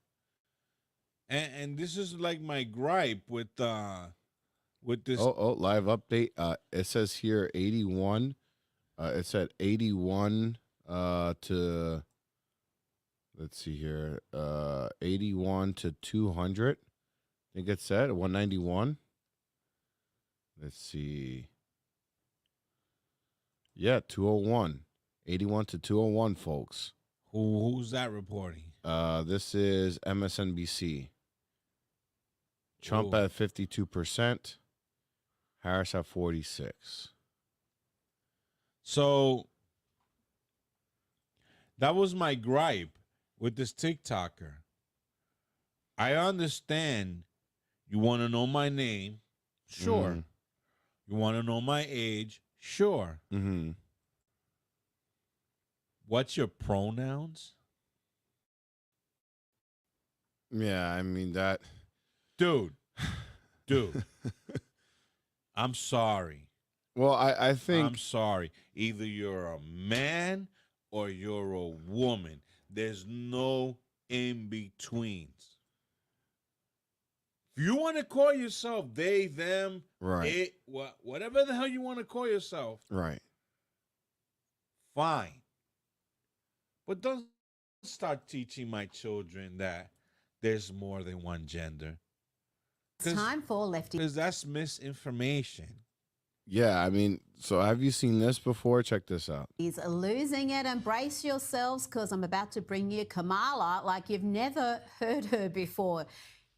And this is like my gripe with this. Oh, live update. It says here 81. It said 81 to, let's see here, 81 to 200. I think it said 191. Let's see. Yeah, 201. 81 to 201, folks. Who's that reporting? This is MSNBC. Trump at 52%. Harris at 46. So that was my gripe with this TikToker. I understand you want to know my name. Sure. Mm-hmm. You want to know my age. Sure. Mm-hmm. What's your pronouns? Yeah, I mean that. Dude. I'm sorry. Well, I think. I'm sorry. Either you're a man or you're a woman. There's no in-betweens. If you want to call yourself they, them, right, it, whatever the hell you want to call yourself, right, fine. But don't start teaching my children that there's more than one gender. It's time for Lefty. Because that's misinformation. Yeah, I mean, so have you seen this before? Check this out. He's losing it. Embrace yourselves, because I'm about to bring you Kamala like you've never heard her before.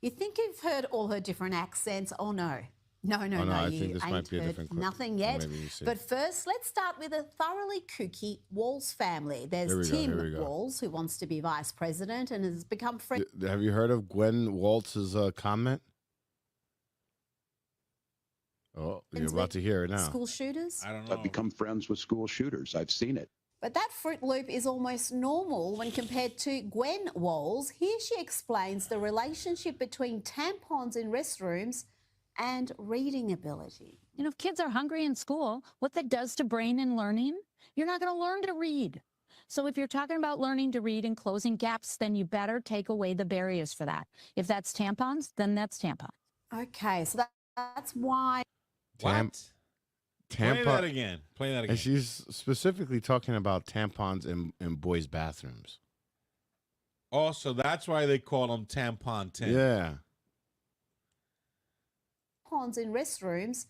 You think you've heard all her different accents? Oh, no. No, I you think this ain't might be a heard different clip. nothing yet. But first, let's start with a thoroughly kooky Walls family. There's Tim Walls, who wants to be vice president and has become friends. Have you heard of Gwen Waltz's comment? Oh, you're about to hear it now. School shooters? I don't know. I've become friends with school shooters. I've seen it. But that Fruit Loop is almost normal when compared to Gwen Walls. Here she explains the relationship between tampons in restrooms and reading ability. You know, if kids are hungry in school, what that does to brain and learning, you're not going to learn to read. So if you're talking about learning to read and closing gaps, then you better take away the barriers for that. If that's tampons, then that's tampons. Okay, so that's why... What? Play that again. And she's specifically talking about tampons in boys' bathrooms. Oh, so that's why they call them tampon Tim. Yeah. Tampons in restrooms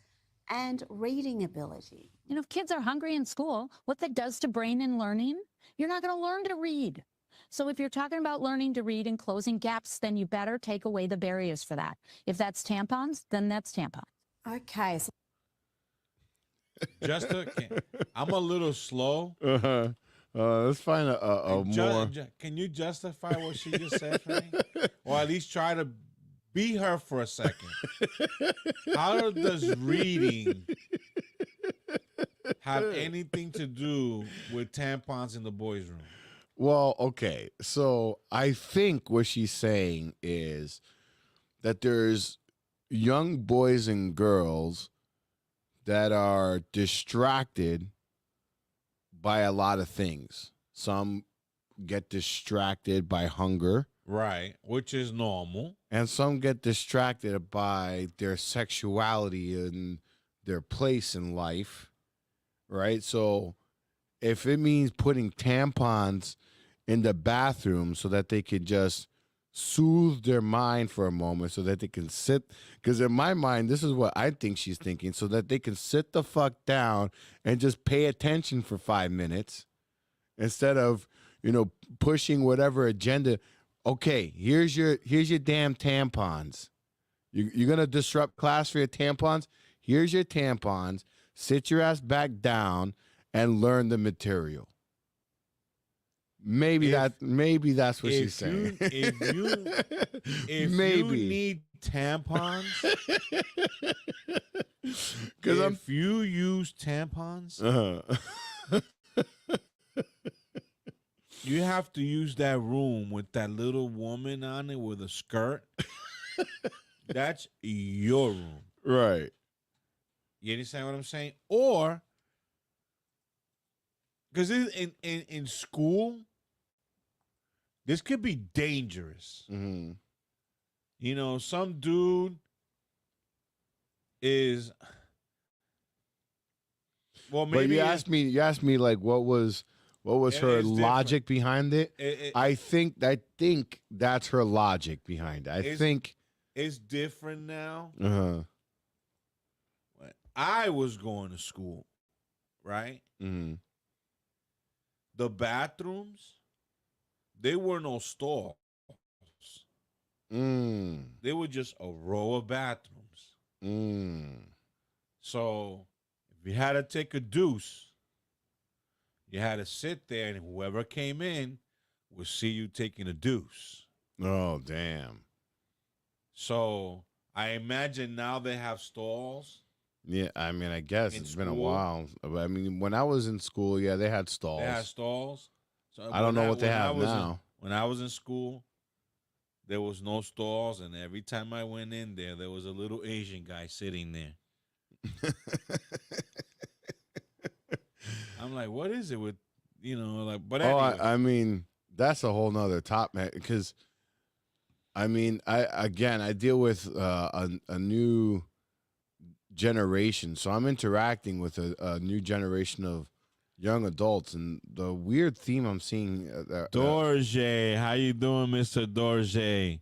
and reading ability. You know, if kids are hungry in school, what that does to brain and learning, you're not going to learn to read. So if you're talking about learning to read and closing gaps, then you better take away the barriers for that. If that's tampons, then that's tampons. Okay. So I'm a little slow. Let's find a more... Can you justify what she just said for me? Or at least try to be her for a second. How does reading have anything to do with tampons in the boys' room? Well, okay. So I think what she's saying is that there's young boys and girls that are distracted by a lot of things. Some get distracted by hunger. Right, which is normal. And some get distracted by their sexuality and their place in life, right? So if it means putting tampons in the bathroom so that they could just soothe their mind for a moment, so that they can sit, because in my mind, this is what I think she's thinking, so that they can sit the fuck down and just pay attention for 5 minutes instead of, pushing whatever agenda. Okay, here's your damn tampons. You're going to disrupt class for your tampons? Here's your tampons. Sit your ass back down and learn the material. Maybe that's what she's saying. If you need tampons, if you use tampons, You have to use that room with that little woman on it with a skirt. That's your room. Right. You understand what I'm saying? Or, because in school, this could be dangerous. Mm-hmm. You know, some dude is, well, maybe But you asked me like what was her it's logic behind it? I think that's her logic behind it. I think it's different now. uh-huh. When I was going to school, right? Mm-hmm. The bathrooms, they were no stalls. They were just a row of bathrooms. So if you had to take a deuce, you had to sit there, and whoever came in would see you taking a deuce. Oh, damn. So I imagine now they have stalls. Yeah, I mean, I guess In it's been a school? while. I mean, when I was in school, yeah, they had stalls. They had stalls. So I don't know what they when have was in- now. when I was in school, there was no stalls, and every time I went in there, there was a little Asian guy sitting there. I'm like, what is it with, but anyway. I mean, that's a whole nother topic because, I mean, I deal with a new generation, so I'm interacting with a new generation of young adults, and the weird theme I'm seeing. Dorje, how you doing, Mr. Dorje?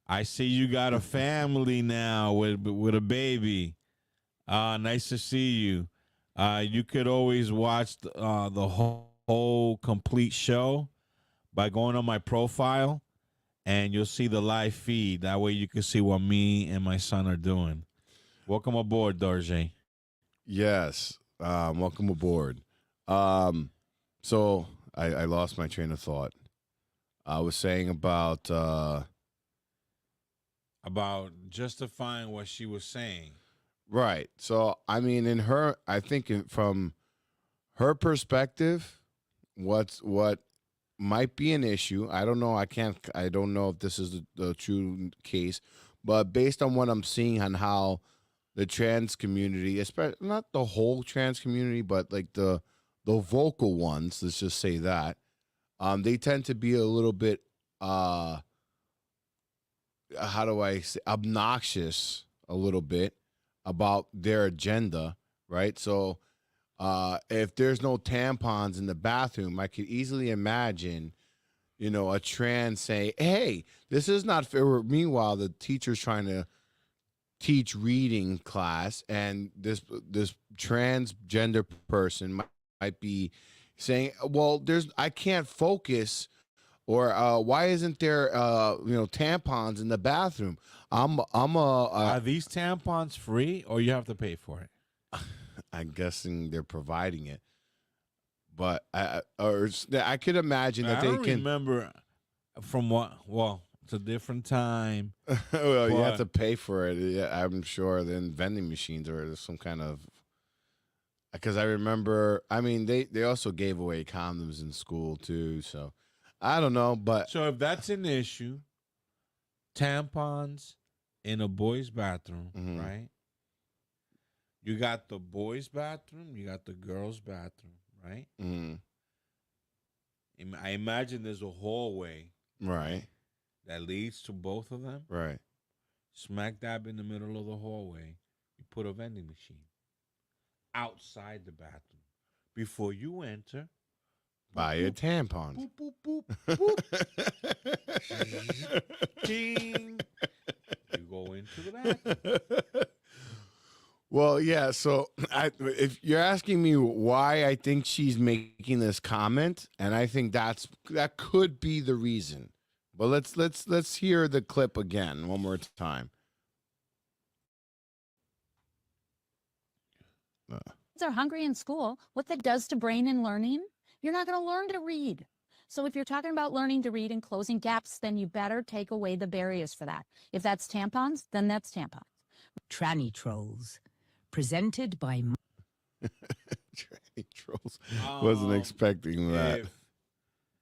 I see you got a family now with a baby. Nice to see you. You could always watch the whole complete show by going on my profile, and you'll see the live feed. That way you can see what me and my son are doing. Welcome aboard, Dorje. Yes, welcome aboard. So I lost my train of thought. I was saying about justifying what she was saying. Right. So I mean, I think from her perspective, what might be an issue. I don't know. I don't know if this is the true case, but based on what I'm seeing on how the trans community, especially not the whole trans community, but like the vocal ones, let's just say that, they tend to be a little bit how do I say, obnoxious a little bit about their agenda, right? So if there's no tampons in the bathroom, I could easily imagine, a trans saying, hey, this is not fair. Meanwhile, the teacher's trying to teach reading class, and this transgender person might be saying, well, I can't focus, or why isn't there tampons in the bathroom? Are these tampons free, or you have to pay for it? I'm guessing they're providing it, but I could imagine that I don't remember from what. Well, it's a different time. Well, you have to pay for it. Yeah, I'm sure. Then vending machines or some kind of. Because I remember, I mean, they also gave away condoms in school too. So I don't know, but so if that's an issue, tampons in a boy's bathroom, right? You got the boys' bathroom, you got the girls' bathroom, right? I imagine there's a hallway, right, that leads to both of them. Right. Smack dab in the middle of the hallway, you put a vending machine outside the bathroom. Before you enter, buy a tampon. Boop, boop, boop, boop. Ding. You go into the bathroom. Well, yeah. So, if you're asking me why I think she's making this comment, and I think that could be the reason. But let's hear the clip again one more time. Kids are hungry in school. What that does to brain and learning, you're not going to learn to read. So if you're talking about learning to read and closing gaps, then you better take away the barriers for that. If that's tampons, then that's tampons. Tranny Trolls, presented by Hey, trolls. Wasn't expecting that.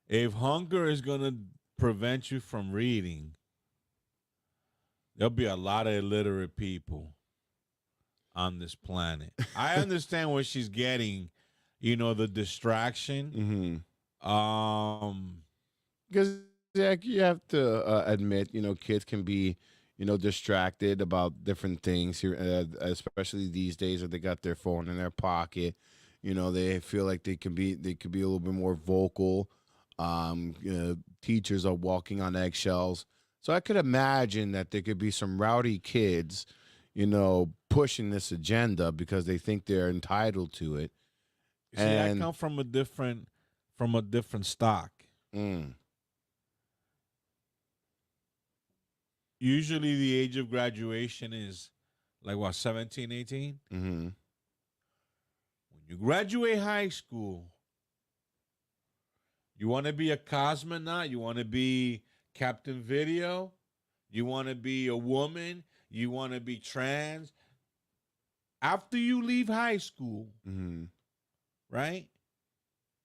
If hunger is gonna prevent you from reading, there'll be a lot of illiterate people on this planet. I understand what she's getting, the distraction. Because Zach, you have to admit, kids can be, distracted about different things here, especially these days that they got their phone in their pocket. They feel like they could be a little bit more vocal. Teachers are walking on eggshells. So I could imagine that there could be some rowdy kids, pushing this agenda because they think they're entitled to it. See, I come from a different stock. Usually the age of graduation is like, what, 17, 18? Mm-hmm. When you graduate high school, you want to be a cosmonaut, you want to be Captain Video, you want to be a woman, you want to be trans. After you leave high school, right,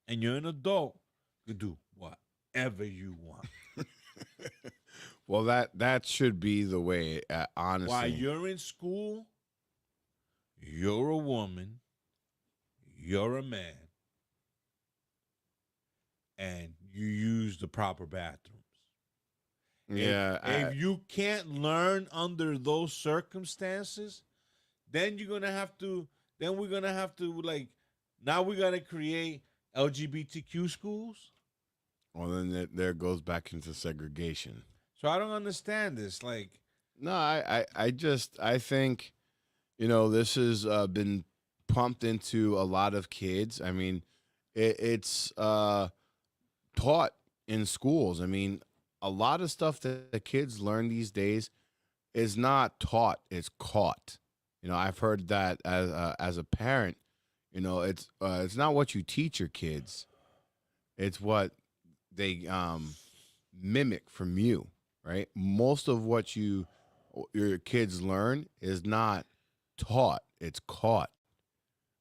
and you're an adult, you do whatever you want. Well, that should be the way, honestly. While you're in school, you're a woman, you're a man, and you use the proper bathrooms. Yeah. If you can't learn under those circumstances, then we're gonna have to now we gotta create LGBTQ schools. Well, then there goes back into segregation. So I don't understand this. No, I think, this has been pumped into a lot of kids. I mean, it's taught in schools. I mean, a lot of stuff that the kids learn these days is not taught; it's caught. I've heard that as a parent. It's not what you teach your kids; it's what they mimic from you. Right? Most of what your kids learn is not taught; it's caught.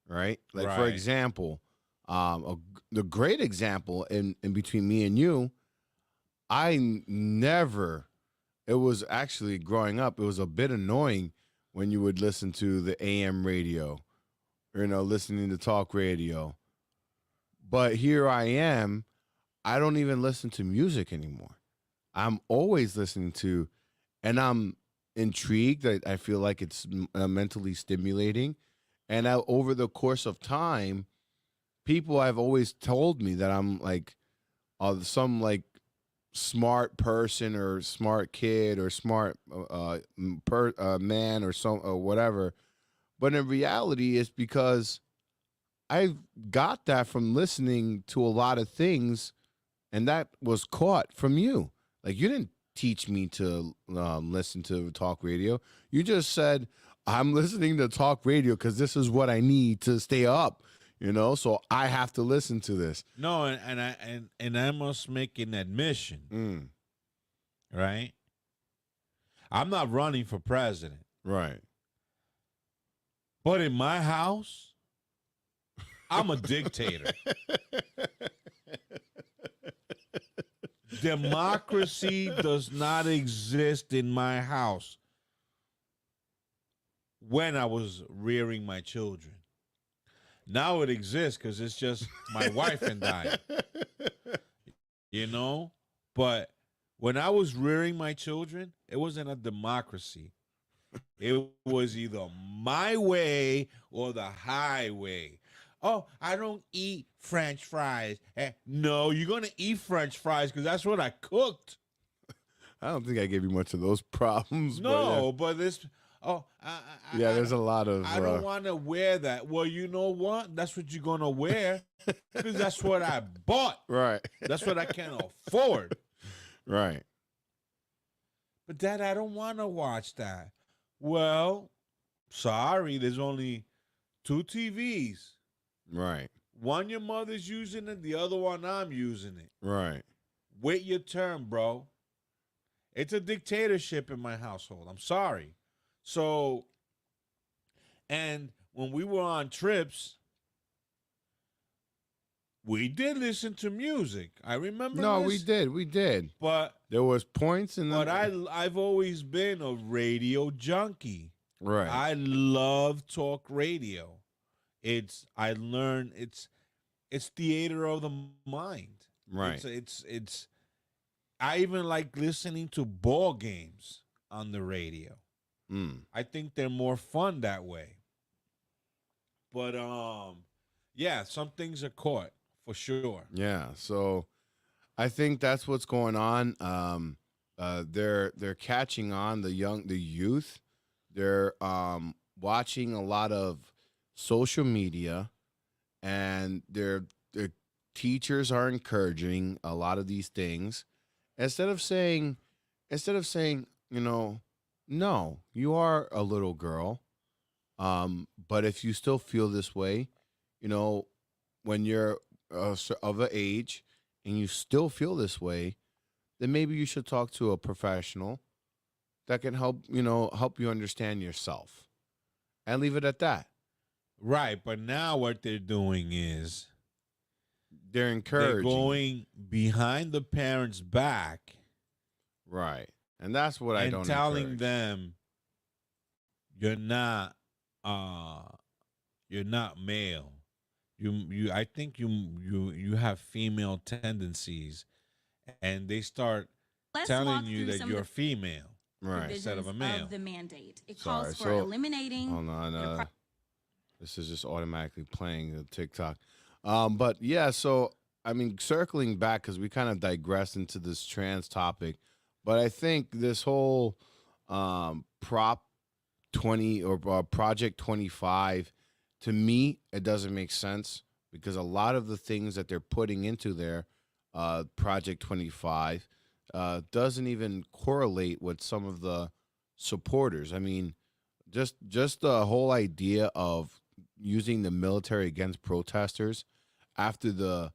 Right? Like, for example, the great example in between me and you, it was actually growing up, it was a bit annoying when you would listen to the AM radio, listening to talk radio. But here I am, I don't even listen to music anymore. I'm always listening to, and I'm intrigued. I feel like it's mentally stimulating. And over the course of time, people have always told me that I'm like some like smart person or smart kid or smart man or whatever. But in reality, it's because I got that from listening to a lot of things, and that was caught from you. Like, you didn't teach me to listen to talk radio. You just said, I'm listening to talk radio because this is what I need to stay up, so I have to listen to this. No, and I must make an admission, right? I'm not running for president. Right. But in my house, I'm a dictator. Democracy does not exist in my house when I was rearing my children. Now it exists because it's just my wife and I. But when I was rearing my children, it wasn't a democracy. It was either my way or the highway. Oh, I don't eat French fries. No, you're going to eat French fries because that's what I cooked. I don't think I gave you much of those problems. No, but this... Oh, there's a lot of... I don't want to wear that. Well, you know what? That's what you're going to wear because that's what I bought. Right. That's what I can afford. Right. But, Dad, I don't want to watch that. Well, sorry, there's only 2 TVs. Right. One your mother's using it, the other one I'm using it. Right. Wait your turn, bro. It's a dictatorship in my household. I'm sorry. So, and when we were on trips, we did listen to music. I remember. No, we did. But there was points in the. But I've always been a radio junkie. Right. I love talk radio. It's theater of the mind. Right. It's I even like listening to ball games on the radio. I think they're more fun that way. But yeah, some things are caught for sure. Yeah, so I think that's what's going on. They're catching on the youth. They're watching a lot of social media, and their teachers are encouraging a lot of these things instead of saying, no, you are a little girl, but if you still feel this way, when you're of an age and you still feel this way, then maybe you should talk to a professional that can help you understand yourself, and leave it at that. Right, but now what they're doing is they're encouraging. They're going behind the parents' back. Right. And that's what I don't and telling encourage. them you're not male. I think you have female tendencies, and they start telling you that you're female, right, instead of a male. Of the mandate. It calls for eliminating. Hold on. This is just automatically playing the TikTok. But yeah, so I mean, circling back, because we kind of digressed into this trans topic, but I think this whole Prop 20 or Project 25, to me, it doesn't make sense, because a lot of the things that they're putting into their Project 25 doesn't even correlate with some of the supporters. I mean, just the whole idea of using the military against protesters after the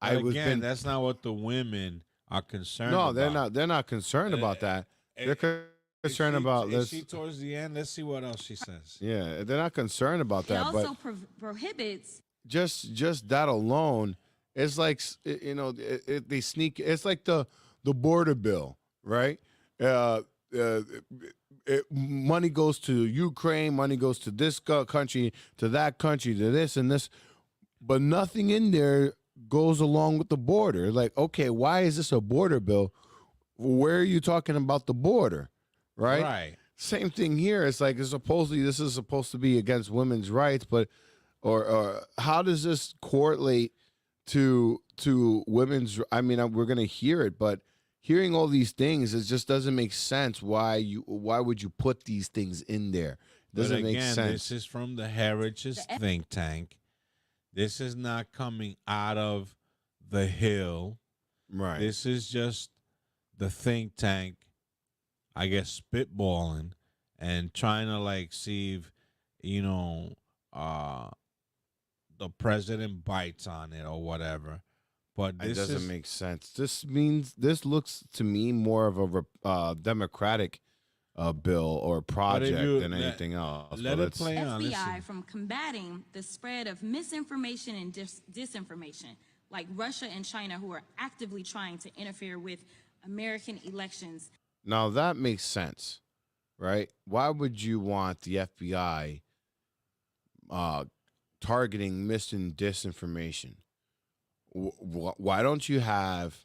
that's not what the women are concerned about. No, they're not concerned about that. They're concerned about this. She towards the end, let's see what else she says. Yeah, they're not concerned about that. It also prohibits just that alone. It's like, they sneak. It's like the border bill, right? Money goes to Ukraine, money goes to this country, to that country, to this and this, but nothing in there goes along with the border. Like, okay, why is this a border bill? Where are you talking about the border, right? Right. Same thing here. It's like this is supposed to be against women's rights, but or how does this correlate to women's? I mean, we're gonna hear it, but hearing all these things, it just doesn't make sense. Why would you put these things in there? It doesn't make sense. This is from the Heritage think tank. This is not coming out of the Hill. Right. This is just the think tank, I guess, spitballing and trying to see if, the president bites on it or whatever. But it doesn't make sense. This looks to me more of a Democratic bill or project than anything else. Let it play on. FBI from combating the spread of misinformation and disinformation, like Russia and China, who are actively trying to interfere with American elections. Now that makes sense, right? Why would you want the FBI targeting mis and disinformation? Why don't you have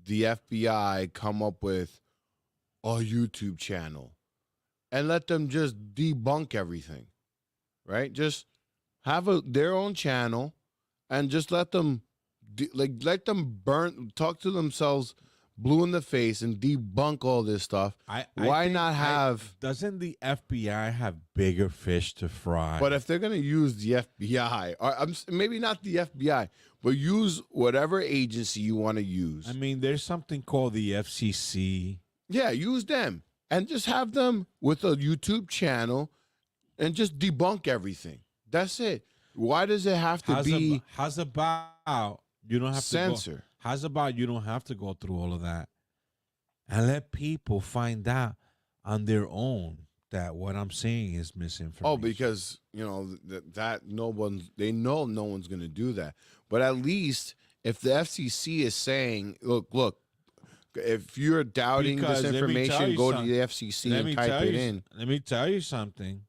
the FBI come up with a YouTube channel and let them just debunk everything, right? Just have their own channel and just let them talk to themselves blue in the face and debunk all this stuff. Doesn't the FBI have bigger fish to fry? But if they're going to use the FBI, or maybe not the FBI, but use whatever agency you want to use. I mean, there's something called the FCC. Yeah, use them and just have them with a YouTube channel and just debunk everything. That's it. Why does it have to be? How's about you don't have censor? To go, how's about you don't have to go through all of that and let people find out on their own that what I'm saying is misinformation. Oh, because they know no one's going to do that. But at least if the FCC is saying, look, if you're doubting Because this let me tell information, you go to something. the FCC Let and me type tell it you- in. Let me tell you something.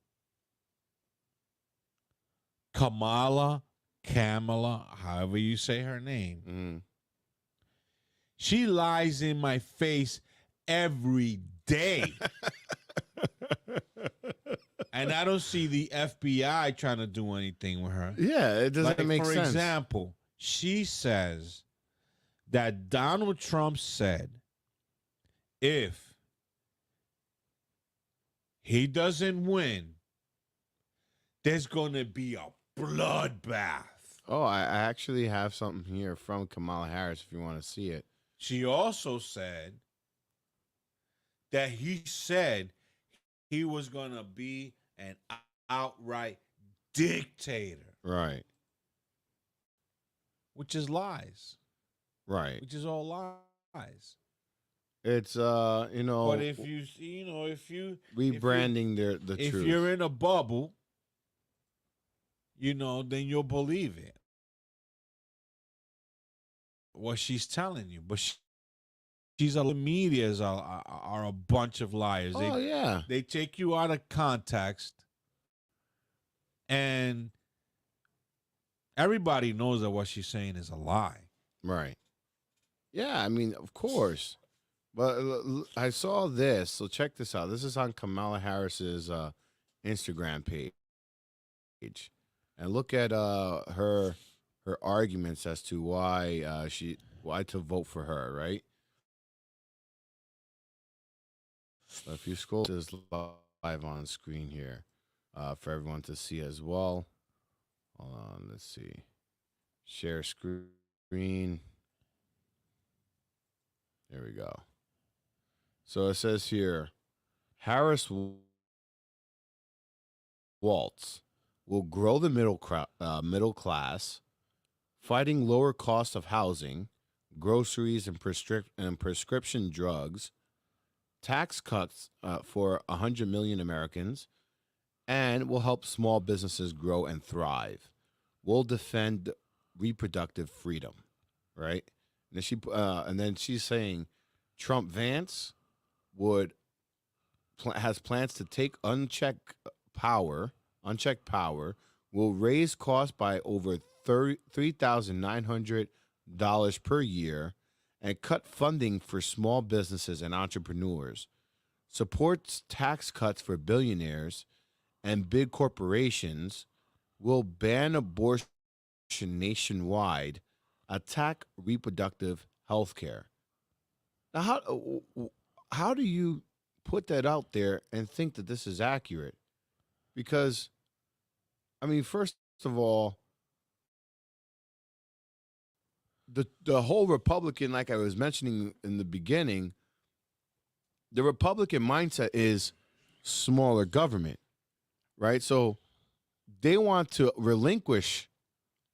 Kamala, however you say her name, she lies in my face every day. And I don't see the FBI trying to do anything with her. Yeah, it doesn't make for sense. For example, she says that Donald Trump said if he doesn't win, there's going to be a bloodbath. Oh, I actually have something here from Kamala Harris if you want to see it. She also said that he said he was going to be an outright dictator. Right. Which is lies. Right. Which is all lies. It's you know, but if you rebranding the if truth. you're in a bubble, then you'll believe it. What she's telling you, but the medias are a bunch of liars. Oh, yeah. They take you out of context, and everybody knows that what she's saying is a lie. Right. Yeah, I mean, of course. But I saw this, so check this out. This is on Kamala Harris's Instagram page. And look at her arguments as to why to vote for her, right? So if you scroll this live on screen here for everyone to see as well. Hold on, let's see. Share screen. There we go. So it says here, Harris Waltz will grow the middle class, fighting lower cost of housing, groceries, and prescription drugs, tax cuts for 100 million Americans, and will help small businesses grow and thrive. Will defend reproductive freedom, right? And then she's saying Trump Vance has plans to take unchecked power, will raise costs by over $3,900 per year, and cut funding for small businesses and entrepreneurs, supports tax cuts for billionaires and big corporations, will ban abortion nationwide, attack reproductive health care. Now, how do you put that out there and think that this is accurate? Because, I mean, first of all, the whole Republican, like I was mentioning in the beginning, the Republican mindset is smaller government, right? So they want to relinquish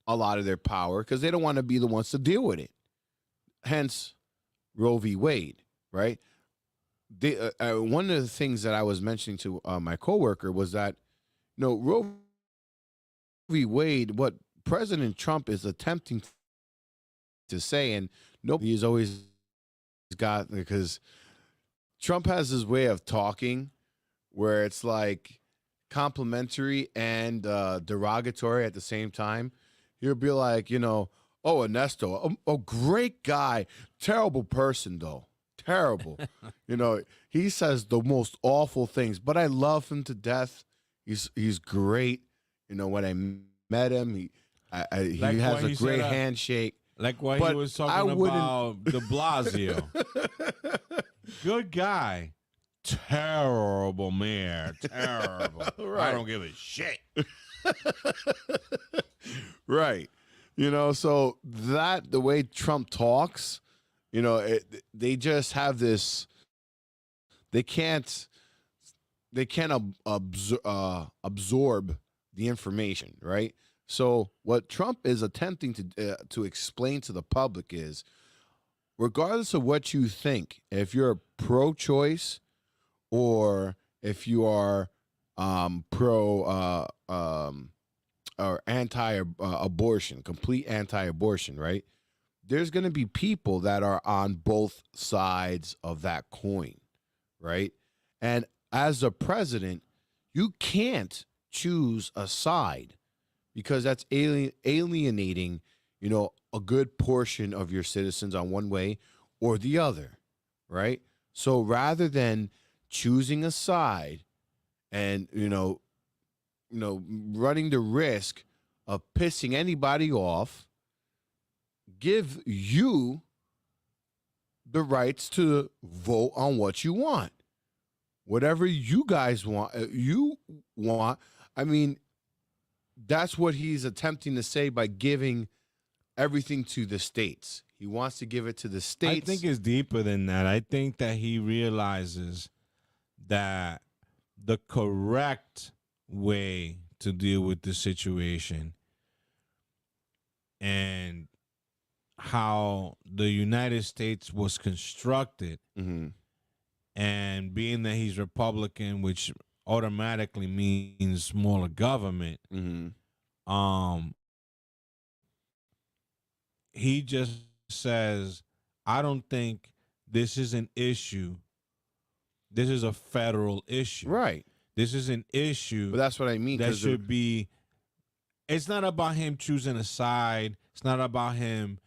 a lot of their power because they don't want to be the ones to deal with it. Hence, Roe v. Wade, right? One of the things that I was mentioning to my coworker was that, Roe v. Wade, what President Trump is attempting to say, and nobody has always got, because Trump has his way of talking where it's like complimentary and derogatory at the same time. He'll be like, oh, Anesto, a great guy, terrible person though, terrible. He says the most awful things, but I love him to death. He's great. When I met him, he has a great handshake. Like what he was talking about de Blasio. Good guy. Terrible mayor. Terrible. Right. I don't give a shit. Right. So that, the way Trump talks, they just have this, they can't absorb the information, right? So what Trump is attempting to explain to the public is, regardless of what you think, if you're pro-choice or if you are pro or anti-abortion, complete anti-abortion, right? There's going to be people that are on both sides of that coin, right? And as a president, you can't choose a side because that's alienating, a good portion of your citizens on one way or the other, right? So rather than choosing a side and, running the risk of pissing anybody off, give you the rights to vote on what you want. Whatever you guys want, I mean, that's what he's attempting to say by giving everything to the states. He wants to give it to the states. I think it's deeper than that. I think that he realizes that the correct way to deal with the situation and how the United States was constructed, and being that he's Republican, which automatically means smaller government, he just says, I don't think this is an issue. This is a federal issue. Right. This is an issue. But that's what I mean. That should be, it's not about him choosing a side. It's not about him,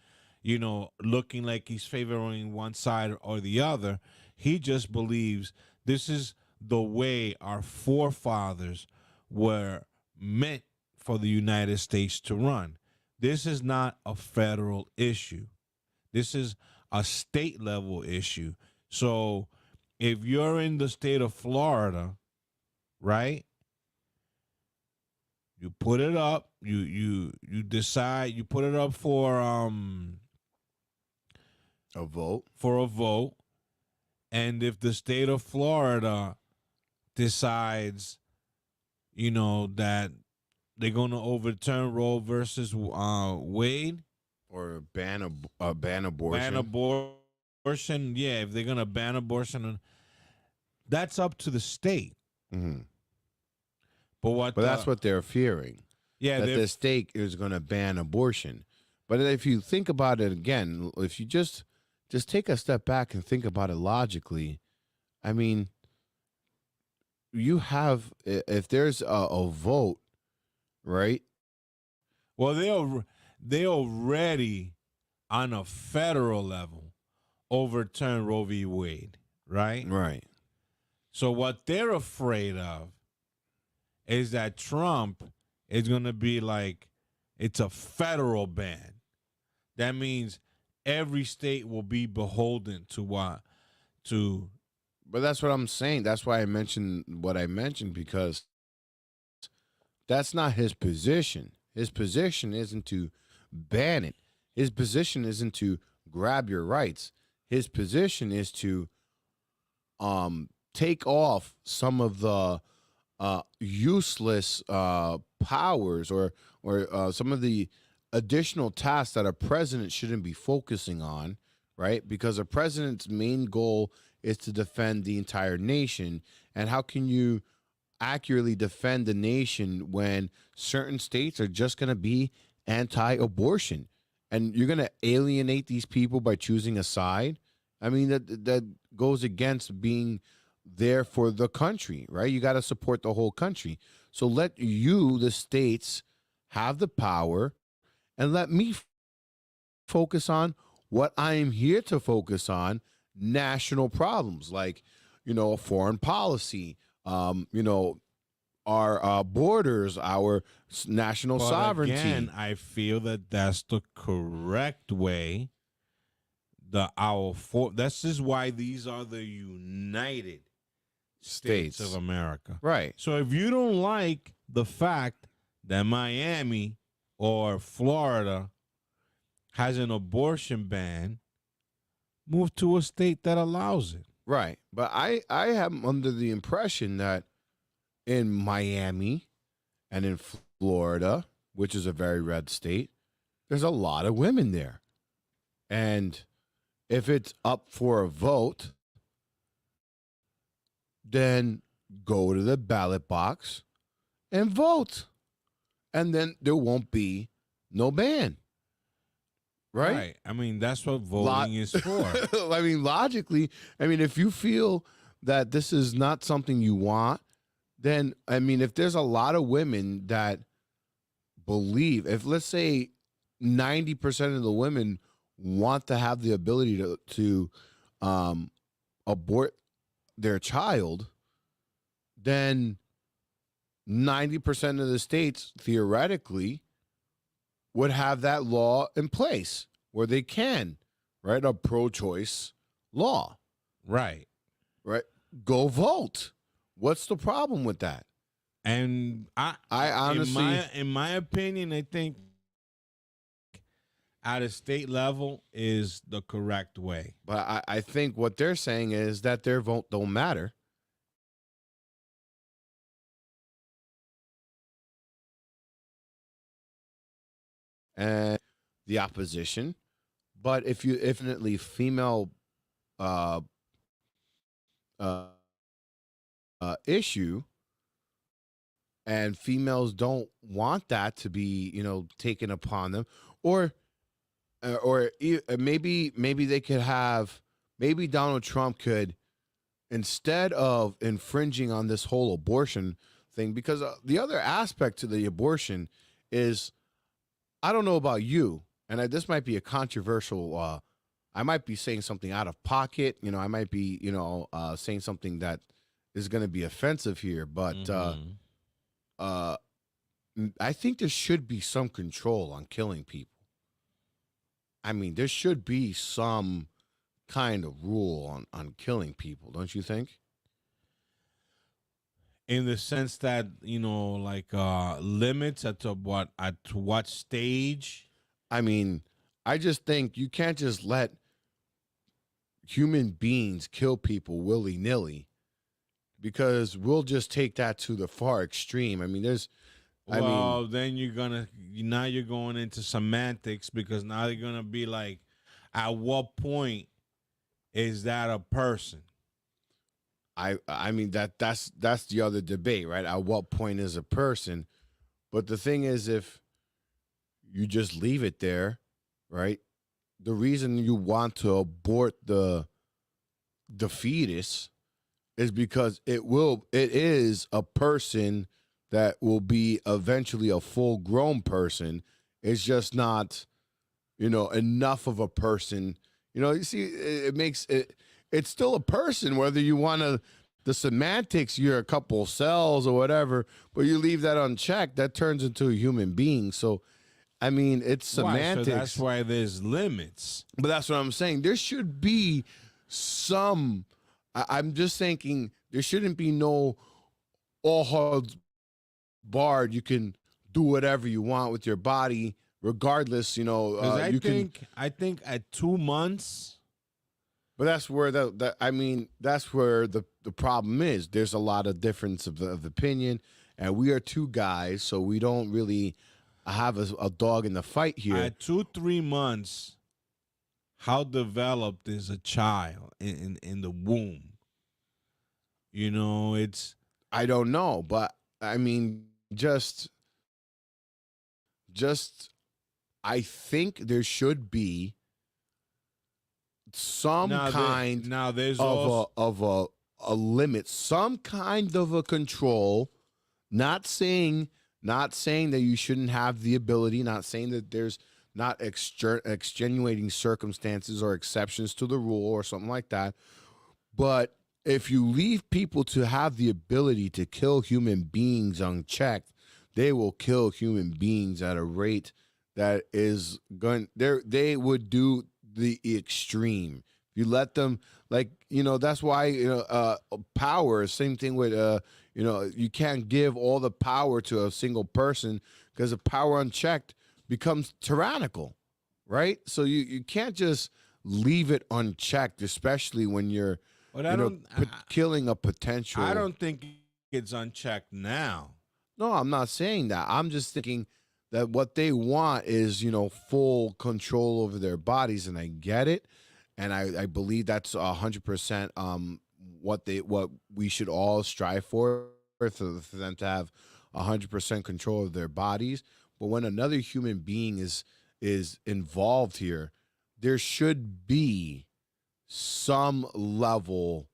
looking like he's favoring one side or the other. He just believes this is the way our forefathers were meant for the United States to run. This is not a federal issue. This is a state level issue. So if you're in the state of Florida, right, you put it up, you decide, you put it up for a vote. For a vote. And if the state of Florida decides, that they're going to overturn Roe versus Wade, or ban abortion. Ban abortion, yeah. If they're going to ban abortion, that's up to the state. But that's what they're fearing. Yeah, that the state is going to ban abortion. But if you think about it again, if you just take a step back and think about it logically, I mean, you have, if there's a vote, right? Well, they already on a federal level overturned Roe v. Wade, right? Right. So what they're afraid of is that Trump is going to be like, it's a federal ban. That means every state will be beholden to what? But that's what I'm saying. That's why I mentioned what I mentioned, because that's not his position. His position isn't to ban it. His position isn't to grab your rights. His position is to take off some of the useless powers or some of the additional tasks that a president shouldn't be focusing on, right? Because a president's main goal is to defend the entire nation. And how can you accurately defend the nation when certain states are just going to be anti-abortion? And you're going to alienate these people by choosing a side? I mean, that goes against being there for the country, right? You got to support the whole country. So let you, the states, have the power, and let me focus on what I am here to focus on, national problems like, foreign policy, our borders, our national sovereignty. Again, I feel that that's the correct way. This is why these are the United States of America. Right. So if you don't like the fact that Miami or Florida has an abortion ban, move to a state that allows it. Right. But I am under the impression that in Miami and in Florida, which is a very red state, there's a lot of women there. And if it's up for a vote, then go to the ballot box and vote. and then there won't be no ban. Right? I mean, that's what voting is for. I mean, logically, I mean, if you feel that this is not something you want, then, I mean, if there's a lot of women that believe, if let's say 90% of the women want to have the ability to abort their child, then 90% of the states theoretically would have that law in place where they can, right? A pro-choice law. Right. Right. Go vote. What's the problem with that? And I honestly, in my opinion, I think at a state level is the correct way. But I think what they're saying is that their vote don't matter. And the opposition. But if you infinitely female issue, and females don't want that to be, taken upon them, or maybe they could have, maybe Donald Trump could, instead of infringing on this whole abortion thing, because the other aspect to the abortion is, I don't know about you, and this might be a controversial, I might be saying something out of pocket, I might be, saying something that is going to be offensive here, but I think there should be some control on killing people. I mean, there should be some kind of rule on killing people, don't you think? In the sense that, like limits at what stage? I mean, I just think you can't just let human beings kill people willy-nilly, because we'll just take that to the far extreme. I mean, then you're going into semantics, because now they're gonna be like, at what point is that a person? I mean, that's the other debate, right? At what point is a person? But the thing is, if you just leave it there, right? The reason you want to abort the fetus is because it is a person that will be eventually a full-grown person. It's just not, enough of a person. You see, it makes it. It's still a person, whether you want the semantics, you're a couple cells or whatever, but you leave that unchecked, that turns into a human being. So, I mean, it's semantics. So that's why there's limits. But that's what I'm saying. There should be some. I'm just thinking there shouldn't be no all holds barred. You can do whatever you want with your body, regardless. I think at 2 months. But that's where that's where the problem is. There's a lot of difference of opinion, and we are two guys, so we don't really have a dog in the fight here. At 2-3 months, how developed is a child in the womb? It's, I don't know, but I mean, just I think there should be some kind of a limit, some kind of a control. Not saying that you shouldn't have the ability, not saying that there's not extenuating circumstances or exceptions to the rule or something like that. But if you leave people to have the ability to kill human beings unchecked, they will kill human beings at a rate that is going. They would do the extreme. You let them, that's why power. Same thing with you can't give all the power to a single person, because the power unchecked becomes tyrannical, right? So you can't just leave it unchecked, especially when you're killing a potential. I don't think it's unchecked now. No, I'm not saying that. I'm just thinking that what they want is, full control over their bodies, and I get it, and I believe that's 100% what we should all strive for them to have 100% control of their bodies. But when another human being is involved here, there should be some level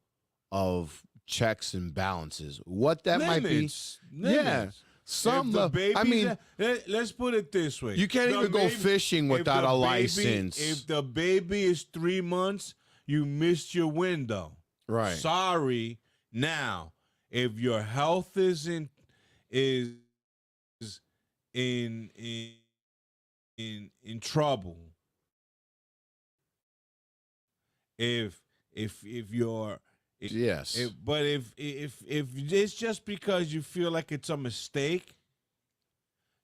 of checks and balances. What that might be, yeah, some. I mean, let's put it this way: you can't even go fishing without a license. If the baby is 3 months, you missed your window. Right. Sorry. Now, if your health is in trouble, if you're yes, but if it's just because you feel like it's a mistake,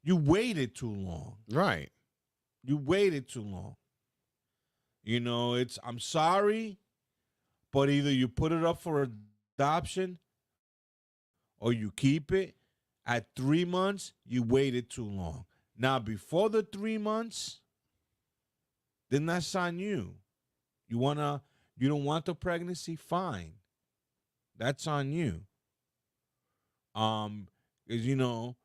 you waited too long. Right. You waited too long. You know, I'm sorry, but either you put it up for adoption or you keep it. At 3 months, you waited too long. Now, before the 3 months, then that's on you. You don't want the pregnancy? Fine. That's on you. Because, you know,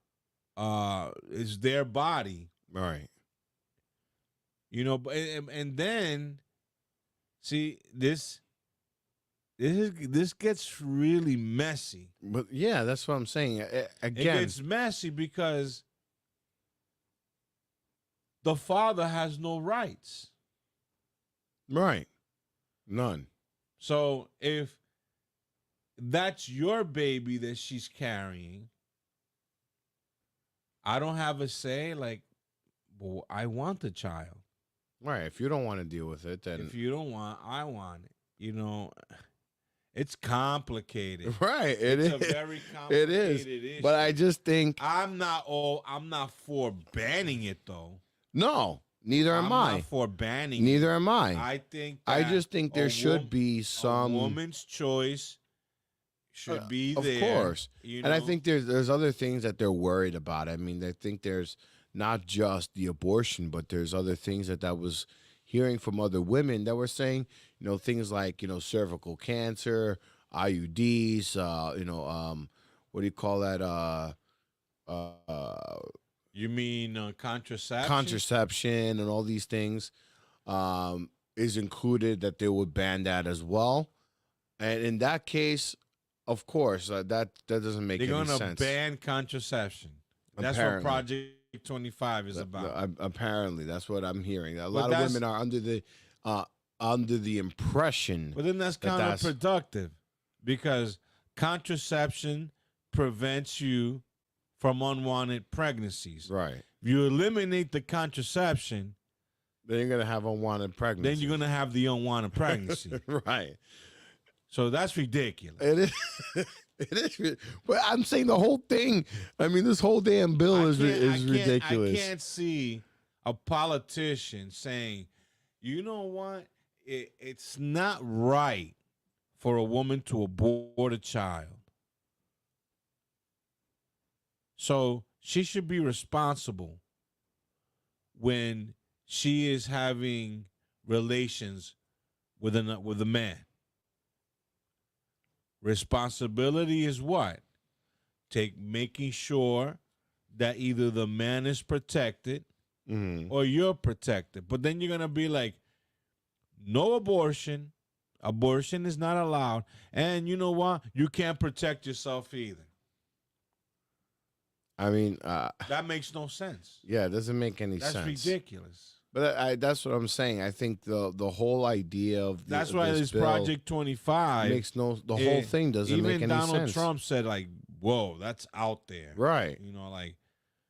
it's their body. Right. You know, and then, see, this gets really messy. But yeah, that's what I'm saying. Again, it gets messy because the father has no rights. Right. None. So if that's your baby that she's carrying, I don't have a say. Like, well, I want the child. Right. If you don't want to deal with it, then if you don't want, I want it. You know, it's complicated. Right. It's a very complicated issue. But I just think I'm not for banning it though. No, neither am I. I'm not for banning Neither it. am I. I just think there should be some a woman's choice should be there. Of course. You And I know? think there's other things that they're worried about. I mean, I think there's not just the abortion, but there's other things that I was hearing from other women that were saying, you know, things like, you know, cervical cancer, IUDs, you know, what do you call that? You mean contraception? Contraception and all these things is included, that they would ban that as well. And in that case, of course, that doesn't make any sense. They're going to ban contraception. That's what Project 25 is about. Apparently, that's what I'm hearing. A lot of women are under the impression. But then that's counterproductive because contraception prevents you from unwanted pregnancies. Right. If you eliminate the contraception, then you're going to have unwanted pregnancy. Then you're going to have the unwanted pregnancy. Right. So that's ridiculous. It is. It is. But I'm saying the whole thing. I mean, this whole damn bill is ridiculous. I can't see a politician saying, you know what? It's not right for a woman to abort a child. So she should be responsible when she is having relations with a man. Responsibility is what? Making sure that either the man is protected or you're protected. But then you're going to be like, no abortion. Abortion is not allowed. And you know what? You can't protect yourself either. I mean, that makes no sense. Yeah, it doesn't make any sense. That's ridiculous. But that's what I'm saying. I think the whole idea of that's why this Project 25 makes the whole thing doesn't make any sense. Even Donald Trump said, like, "Whoa, that's out there." Right. You know, like.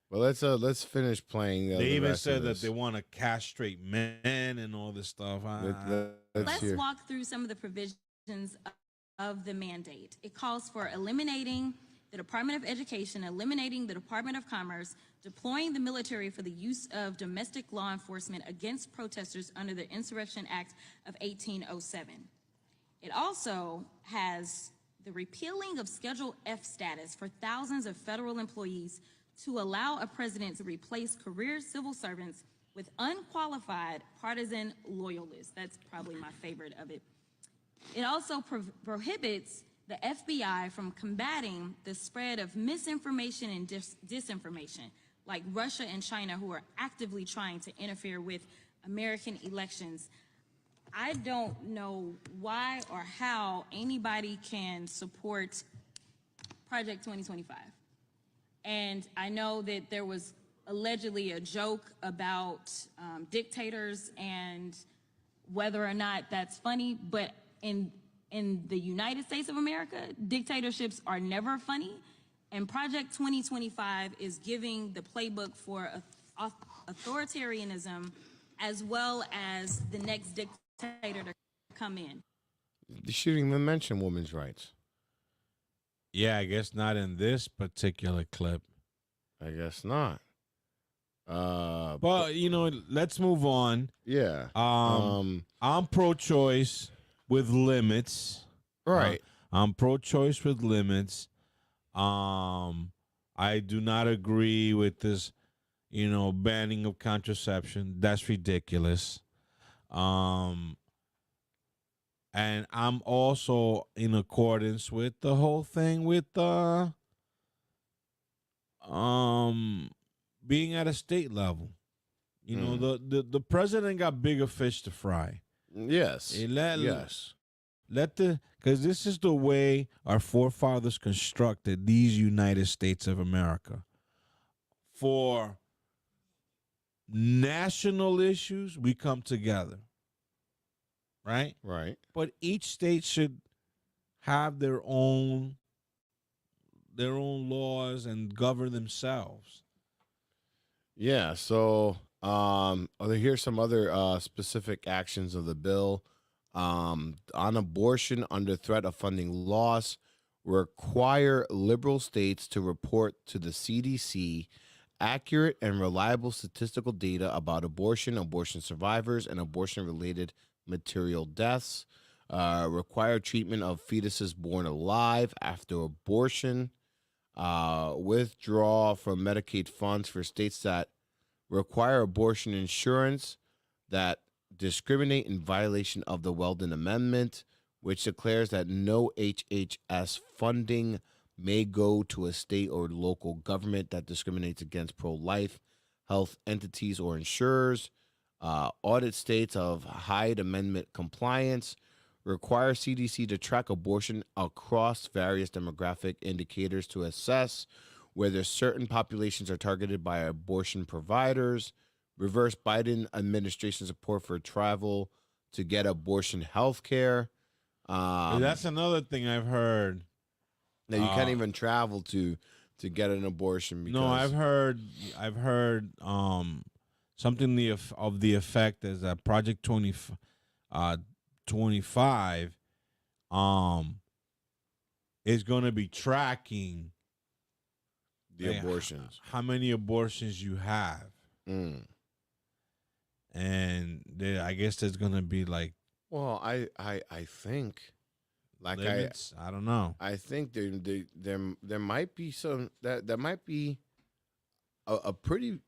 Well, let's finish playing. They even said that they want to castrate men and all this stuff. Let's walk through some of the provisions of the mandate. It calls for eliminating the Department of Education, eliminating the Department of Commerce, deploying the military for the use of domestic law enforcement against protesters under the Insurrection Act of 1807. It also has the repealing of Schedule F status for thousands of federal employees to allow a president to replace career civil servants with unqualified partisan loyalists. That's probably my favorite of it. It also prohibits the FBI from combating the spread of misinformation and disinformation, like Russia and China, who are actively trying to interfere with American elections. I don't know why or how anybody can support Project 2025. And I know that there was allegedly a joke about dictators and whether or not that's funny, but in the United States of America, dictatorships are never funny, and Project 2025 is giving the playbook for authoritarianism as well as the next dictator to come in. They shouldn't even mention women's rights. Yeah, I guess not in this particular clip. I guess not. But you know, let's move on. Yeah. I'm pro-choice with limits. Right. I'm pro-choice with limits. I do not agree with this, banning of contraception. That's ridiculous. And I'm also in accordance with the whole thing with being at a state level. The president got bigger fish to fry. Yes. Yes. Because this is the way our forefathers constructed these United States of America. For national issues, we come together. Right? Right. But each state should have their own laws and govern themselves. Yeah, so here's some other specific actions of the bill. On abortion under threat of funding loss, require liberal states to report to the CDC accurate and reliable statistical data about abortion, abortion survivors, and abortion-related material deaths. Require treatment of fetuses born alive after abortion. Withdraw from Medicaid funds for states that require abortion insurance that discriminate in violation of the Weldon Amendment, which declares that no HHS funding may go to a state or local government that discriminates against pro-life health entities or insurers. Audit states of Hyde Amendment compliance. Require CDC to track abortion across various demographic indicators to assess whether certain populations are targeted by abortion providers. Reverse Biden administration support for travel to get abortion health care. That's another thing I've heard. That you can't even travel to get an abortion. Because... No, I've heard something of the effect is that Project 25 is going to be tracking the abortions, how many abortions you have. And I guess there's going to be like, well, I think like limits. I don't know. I think there might be some that might be a pretty,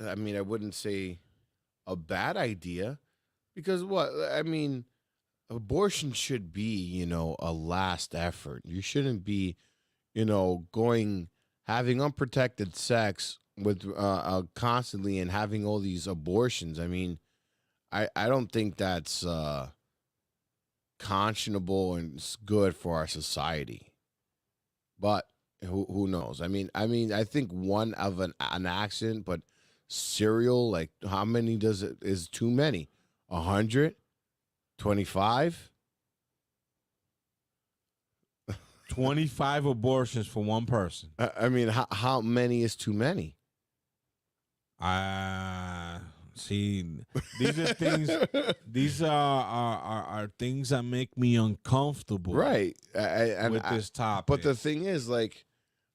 I mean, I wouldn't say a bad idea, because abortion should be, a last effort. You shouldn't be, having unprotected sex with constantly and having all these abortions. I mean, I don't think that's conscionable and it's good for our society. But who knows? I mean, I think one of an accident, but serial, like how many is too many? 100? 25? 25 abortions for one person. I mean, how many is too many? See, these are things. These are things that make me uncomfortable. Right. With this topic. But the thing is, like,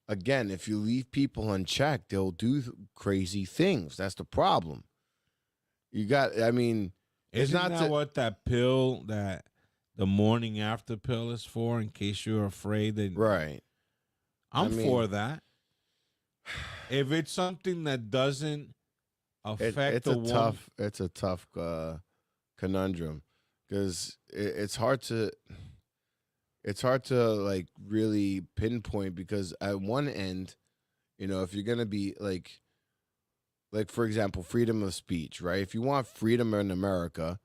again, if you leave people unchecked, they'll do crazy things. That's the problem. Isn't that what that pill, that the morning after pill is for, in case you're afraid that... Right. I'm for that. If it's something that doesn't affect the woman... It's a tough conundrum, because it's hard to... it's hard to like really pinpoint because at one end, if you're gonna be like for example, freedom of speech, right? If you want freedom in America,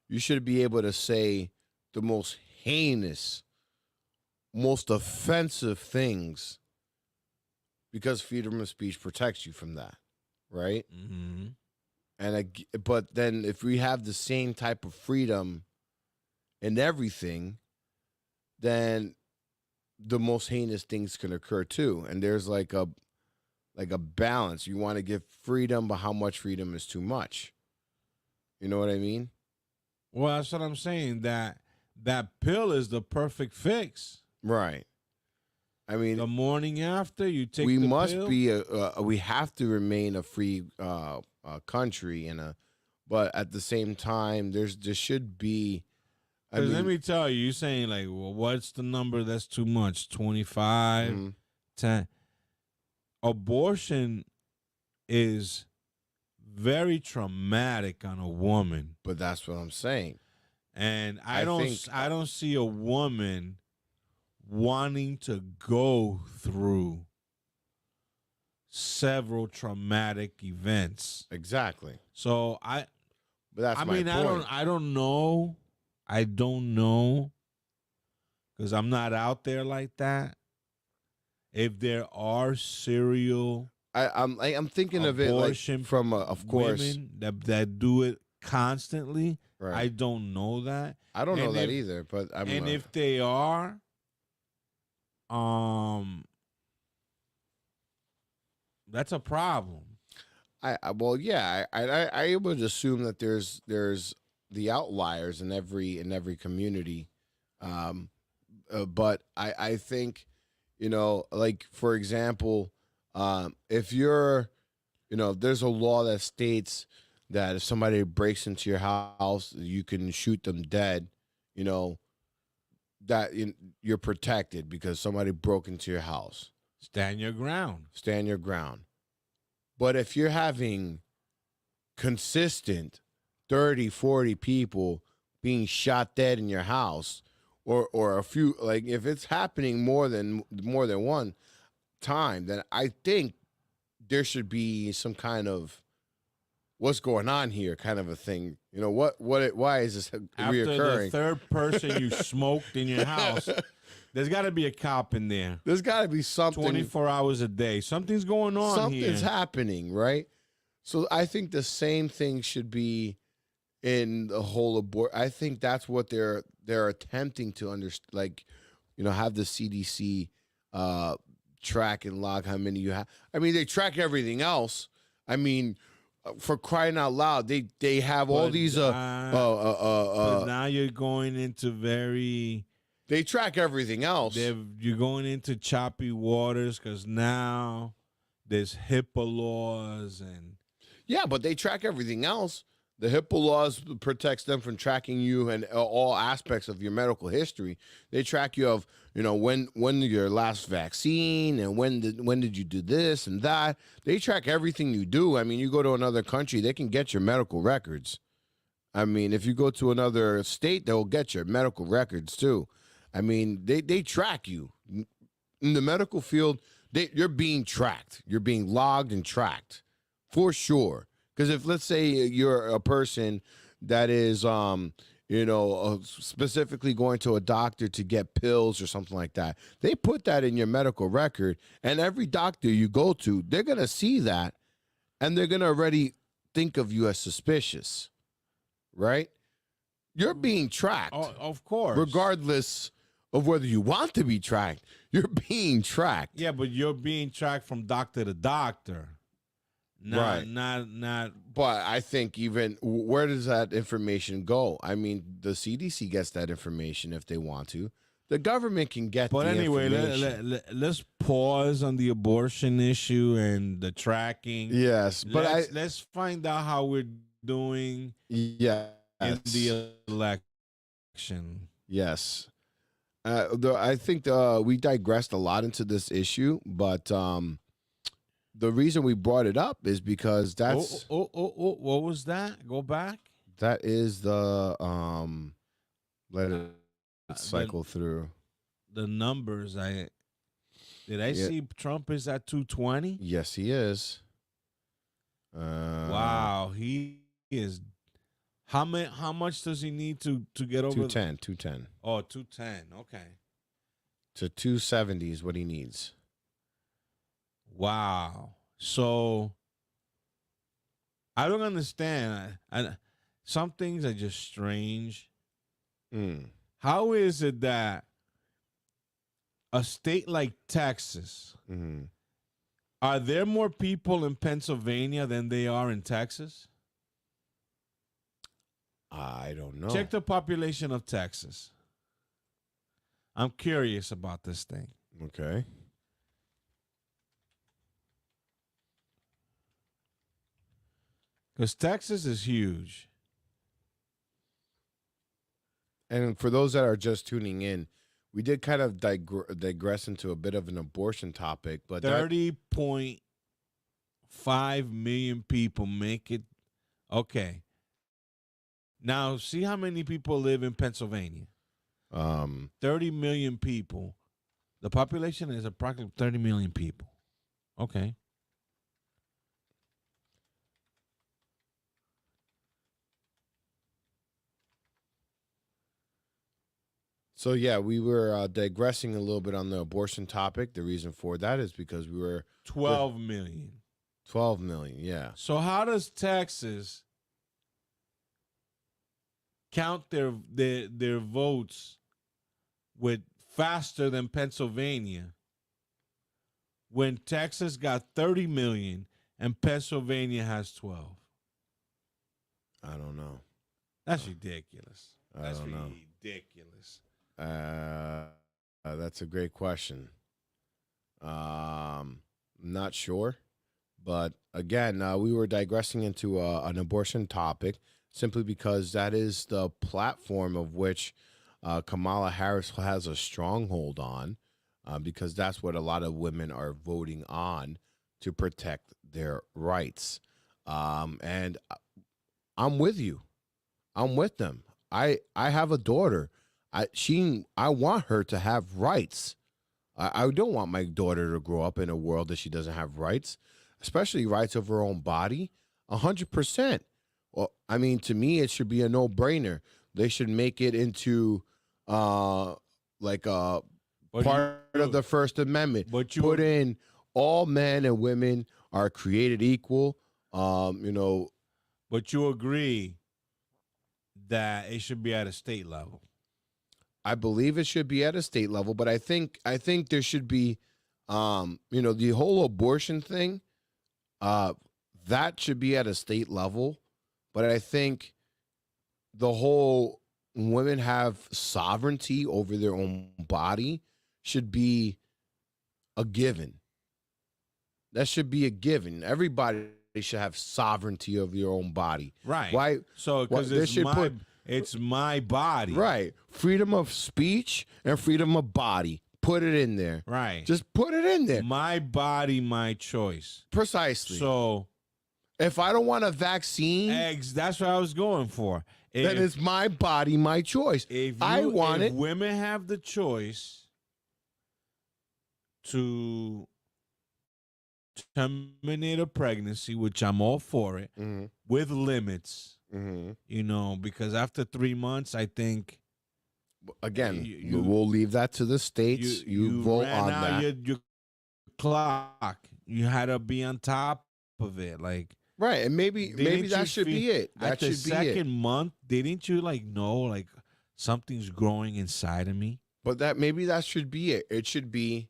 you should be able to say the most heinous, most offensive things because freedom of speech protects you from that, right? Mm-hmm. But then if we have the same type of freedom in everything, then the most heinous things can occur too. And there's like a balance. You want to give freedom, but how much freedom is too much? You know what I mean? Well, that's what I'm saying. That pill is the perfect fix. Right. I mean, the morning after you take. We the must pill. be we have to remain a free country but at the same time, there should be. Because let me tell you, you're saying like, well, what's the number that's too much? 25, 10. Abortion is very traumatic on a woman. But that's what I'm saying. And I don't see a woman wanting to go through several traumatic events. Exactly. So But that's my point. I don't know. I don't know, because I'm not out there like that. If there are serial, I'm thinking of it like from of course women that do it constantly. Right. I don't know that. I don't know that either. But if they are, that's a problem. I would assume that there's the outliers in every community, but I think like for example, if you're there's a law that states that if somebody breaks into your house, you can shoot them dead. That you're protected because somebody broke into your house. Stand your ground. Stand your ground. But if you're having consistent 30, 40 people being shot dead in your house, or a few, like if it's happening more than one time, then I think there should be some kind of what's going on here kind of a thing. Why is this reoccurring? After the third person you smoked in your house, there's got to be a cop in there. There's got to be something. 24 hours a day. Something's going on here. Something's happening, right? So I think the same thing should be in the whole abort. I think that's what they're attempting to understand, have the CDC track and log how many you have. I mean, they track everything else. I mean, for crying out loud, they have all these. But now you're going into very. They track everything else. You're going into choppy waters because now there's HIPAA laws and. Yeah, but they track everything else. The HIPAA laws protects them from tracking you and all aspects of your medical history. They track you of, when your last vaccine and when did you do this and that. They track everything you do. I mean, you go to another country, they can get your medical records. I mean, if you go to another state, they'll get your medical records too. I mean, they track you. In the medical field, you're being tracked. You're being logged and tracked for sure. Because if, let's say, you're a person that is, specifically going to a doctor to get pills or something like that, they put that in your medical record. And every doctor you go to, they're going to see that. And they're going to already think of you as suspicious. Right? You're being tracked. Oh, of course. Regardless of whether you want to be tracked, you're being tracked. Yeah, but you're being tracked from doctor to doctor. Not. But I think even where does that information go? I mean, the CDC gets that information if they want to. The government can get. But the anyway, information. let's pause on the abortion issue and the tracking. Yes, but let's find out how we're doing. Yes. In the election. Yes. I think we digressed a lot into this issue, but the reason we brought it up is because that's what was that? Go back. That is the let it cycle through. the numbers. Did I Yeah. see Trump is at 220? Yes, he is. Wow, he is. How much does he need to get over? 210, 210. Oh, 210. Okay. To 270 is what he needs. Wow. So I don't understand. Some things are just strange. How is it that a state like Texas, are there more people in Pennsylvania than they are in Texas? I don't know. Check the population of Texas. I'm curious about this thing. Okay. Because Texas is huge. And for those that are just tuning in, we did kind of digress into a bit of an abortion topic, but 30.5 million people make it. Okay. Now, see how many people live in Pennsylvania? 30 million people. The population is approximately 30 million people. Okay. So yeah, we were digressing a little bit on the abortion topic. The reason for that is because we were 12 million. 12 million, yeah. So how does Texas count their votes with faster than Pennsylvania when Texas got 30 million and Pennsylvania has 12? I don't know. That's ridiculous. That's ridiculous. That's a great question. Not sure, but again, we were digressing into an abortion topic simply because that is the platform of which Kamala Harris has a stronghold on, because that's what a lot of women are voting on to protect their rights. And I'm with you. I'm with them. I have a daughter. I want her to have rights. I don't want my daughter to grow up in a world that she doesn't have rights, especially rights of her own body. 100%. Well, I mean, to me, it should be a no-brainer. They should make it into like a part of the First Amendment. But you put in all men and women are created equal. But you agree that it should be at a state level. I believe it should be at a state level, but I think there should be, the whole abortion thing, that should be at a state level. But I think the whole women have sovereignty over their own body should be a given. That should be a given. Everybody should have sovereignty over your own body. Right. Why? So because it's my body. Right. Freedom of speech and freedom of body. Put it in there. Right. Just put it in there. My body, my choice. Precisely. So if I don't want a vaccine, that's what I was going for. Then it's my body, my choice. If women have the choice to terminate a pregnancy, which I'm all for it, with limits, because after 3 months, I think. Again, we'll leave that to the states. You vote on that. Your clock. You had to be on top of it, like. Right, and maybe that should be it. That should be it. At the second month, didn't you know something's growing inside of me? But that should be it. It should be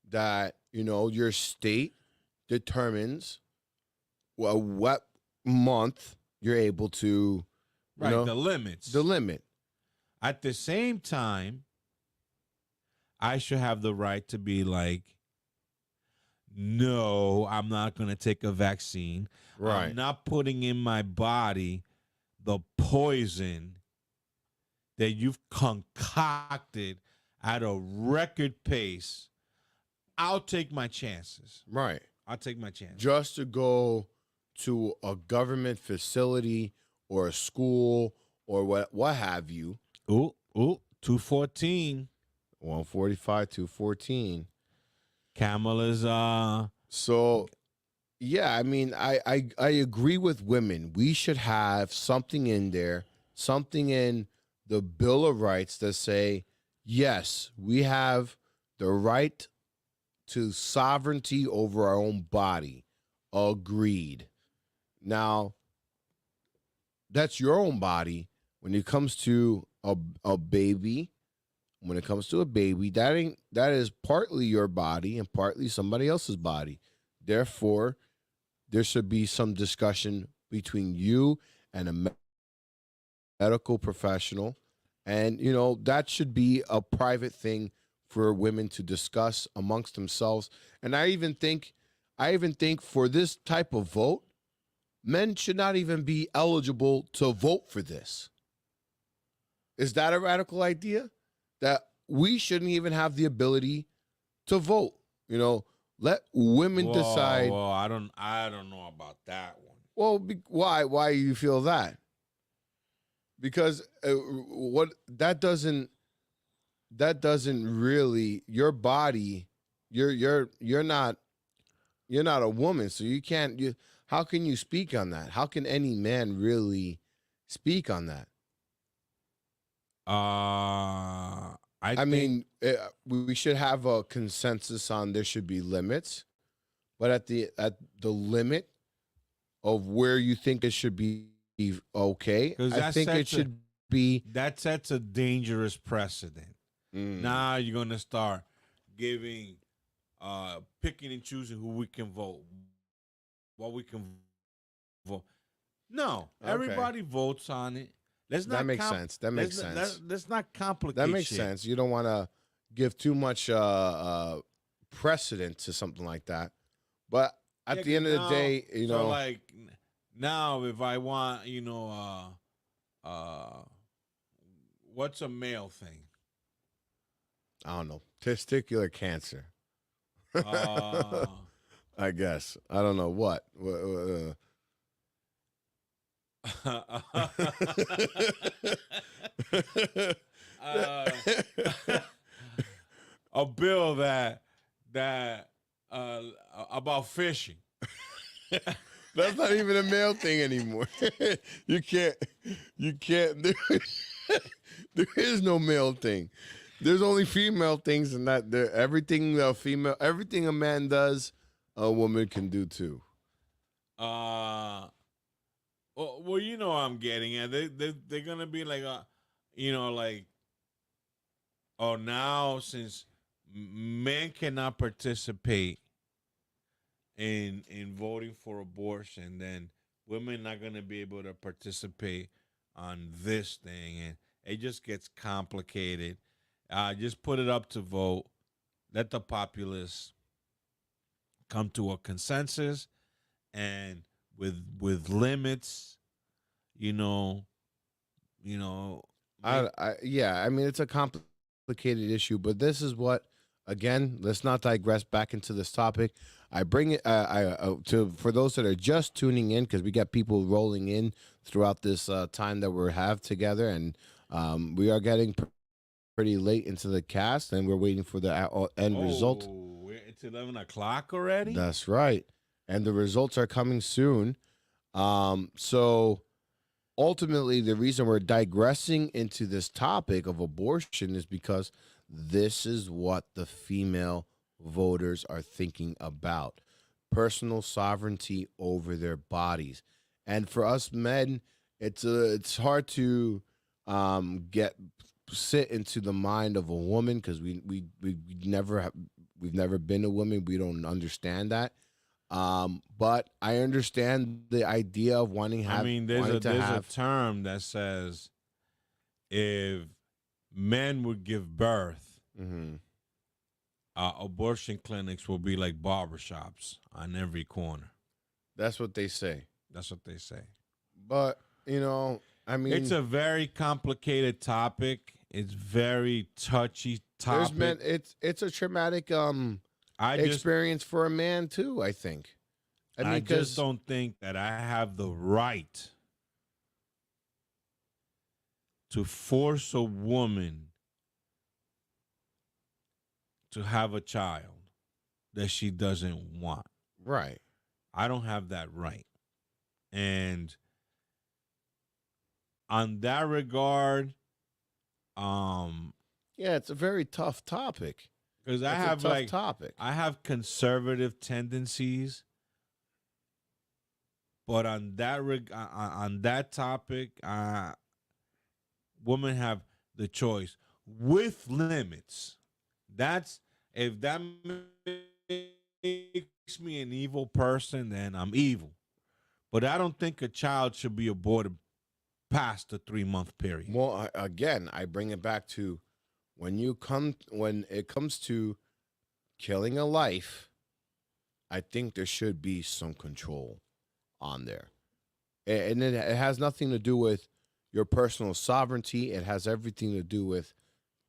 that your state determines what month you're able to, the limits. The limit. At the same time, I should have the right to be like, no, I'm not going to take a vaccine. Right. I'm not putting in my body the poison that you've concocted at a record pace. I'll take my chances. Right. I'll take my chances. Just to go to a government facility or a school or what have you. Ooh, 214. 145, 214. Kamala's So yeah, I mean, I agree with women. We should have something in there, something in the Bill of Rights that say, yes, we have the right to sovereignty over our own body. Agreed. Now, that's your own body. When it comes to a baby, when it comes to a baby, that is partly your body and partly somebody else's body. Therefore, there should be some discussion between you and a medical professional, and that should be a private thing for women to discuss amongst themselves. And I even think for this type of vote, men should not even be eligible to vote for this. Is that a radical idea? That we shouldn't even have the ability to vote? Let women decide. Well, I don't know about that one. Well, why you feel that? Because what that doesn't really, your body, you're not a woman, so you can't. How can you speak on that? How can any man really speak on that? I mean, we should have a consensus on there should be limits, but at the limit of where you think it should be okay, I think it should be. That sets a dangerous precedent. Now you're gonna start giving, picking and choosing who we can vote, what we can vote. No, everybody votes on it. That makes sense. That makes sense. Let's not complicate. That makes sense. You don't want to give too much precedent to something like that. But at the end of the day, So like now, if I want, what's a male thing? I don't know. Testicular cancer. I guess. I don't know what. A bill that about fishing. That's not even a male thing anymore. You can't. There is no male thing. There's only female things, and that everything a man does, a woman can do too. Well, I'm getting at. They're gonna be like, now since men cannot participate in voting for abortion, then women not gonna be able to participate on this thing, and it just gets complicated. Just put it up to vote. Let the populace come to a consensus, and with limits, I mean, it's a complicated issue, but this is what, again, let's not digress back into this topic. I bring it for those that are just tuning in, because we got people rolling in throughout this time that we have together, and we are getting pretty late into the cast, and we're waiting for the end result. It's 11 o'clock already? That's right. And the results are coming soon. So ultimately, the reason we're digressing into this topic of abortion is because this is what the female voters are thinking about: personal sovereignty over their bodies. And for us men, it's hard to sit into the mind of a woman, because we've never been a woman. We don't understand that. But I understand the idea of wanting to have. I mean, there's a term that says if men would give birth, abortion clinics will be like barbershops on every corner. That's what they say. That's what they say. But I mean, it's a very complicated topic. It's very touchy topic. It's a traumatic experience for a man too, I think. I just don't think that I have the right to force a woman to have a child that she doesn't want. Right. I don't have that right. And on that regard, yeah, it's a very tough topic. Because I It's have a tough like topic. I have conservative tendencies, but on that topic, women have the choice with limits. That's if that makes me an evil person, then I'm evil. But I don't think a child should be aborted past the 3-month period. Well, again, I bring it back to when it comes to killing a life, I think there should be some control on there. And it has nothing to do with your personal sovereignty. It has everything to do with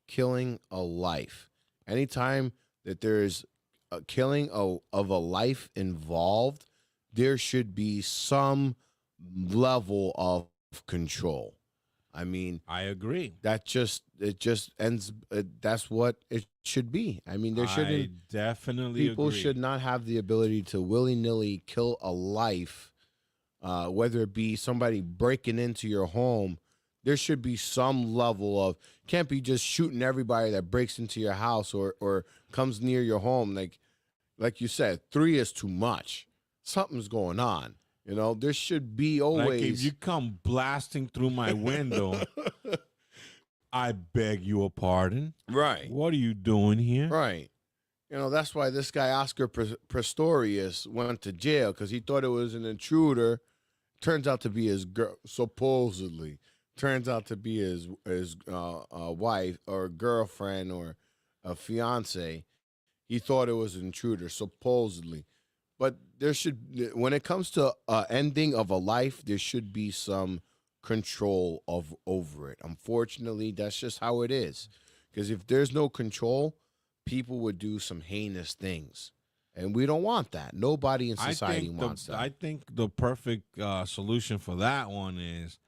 killing a life. Anytime that there's a killing of a life involved, there should be some level of control. I mean, I agree. It just ends. That's what it should be. I mean, there shouldn't. I definitely People agree. should not have the ability to willy-nilly kill a life, whether it be somebody breaking into your home. There should be some level of, can't be just shooting everybody that breaks into your house or comes near your home. Like you said, 3 is too much. Something's going on. You know, there should be always. Like if you come blasting through my window, I beg you a pardon. Right. What are you doing here? Right. You know, that's why this guy, Oscar Pistorius, went to jail, because he thought it was an intruder. Turns out to be his girl, supposedly. Turns out to be his wife or girlfriend or a fiance. He thought it was an intruder, supposedly. But there should, when it comes to ending of a life, there should be some control over it. Unfortunately, that's just how it is. Because if there's no control, people would do some heinous things. And we don't want that. Nobody in society wants that. I think the perfect solution for that one is,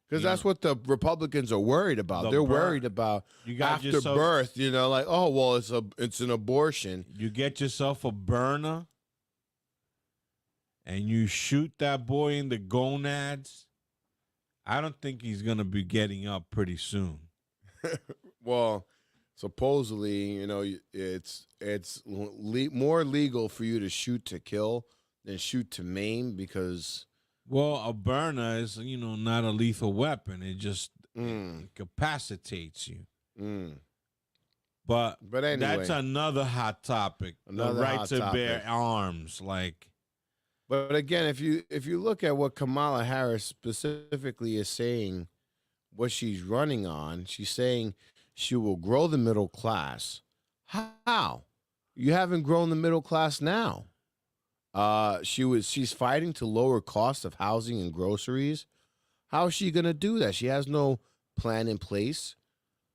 because that's what the Republicans are worried about. They're worried about after birth, you know, like, oh, well, it's an abortion. You get yourself a burner and you shoot that boy in the gonads. I don't think he's going to be getting up pretty soon. Well, supposedly, you know, it's more legal for you to shoot to kill than shoot to maim, because... Well, a burner is, you know, not a lethal weapon. It just incapacitates you. But anyway, that's another hot topic. The right to bear arms, like. But again, if you look at what Kamala Harris specifically is saying, what she's running on, she's saying she will grow the middle class. You haven't grown the middle class now. She's fighting to lower costs of housing and groceries. How is she gonna do that? She has no plan in place.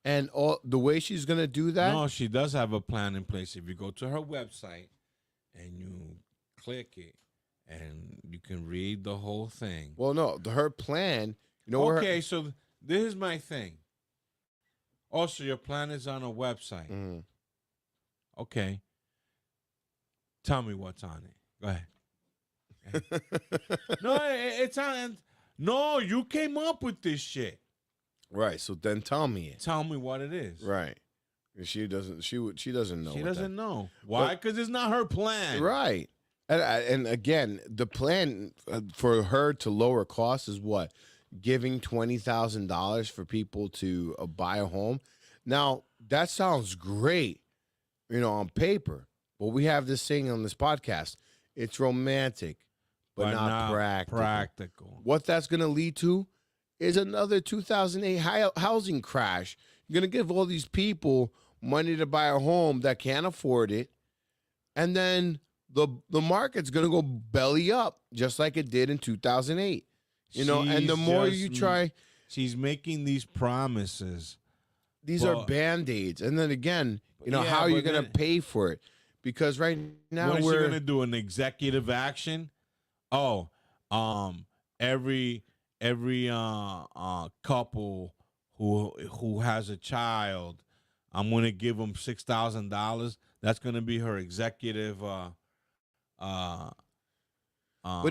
And the way she's gonna do that. No, she does have a plan in place. If you go to her website and you click it, and you can read the whole thing. Well, no, her plan. You know. Okay, so this is my thing. Also, your plan is on a website. Mm-hmm. Okay. Tell me what's on it. Go ahead. No, it's on. No, you came up with this shit. Right. So then tell me it. Tell me what it is. Right. She doesn't. She doesn't know. She doesn't know. Why? Because it's not her plan. Right. And again, the plan for her to lower costs is what? Giving $20,000 for people to buy a home. Now, that sounds great, you know, on paper. But we have this saying on this podcast. It's romantic, but not practical. What that's going to lead to is another 2008 housing crash. You're going to give all these people money to buy a home that can't afford it, and then the market's going to go belly up, just like it did in 2008. You know, and the more you try... She's making these promises. These are Band-Aids. And then again, you know, how are you going to pay for it? Because right now what is she going to do? An executive action? Oh, every couple who has a child I'm going to give him $6,000. That's going to be her executive. But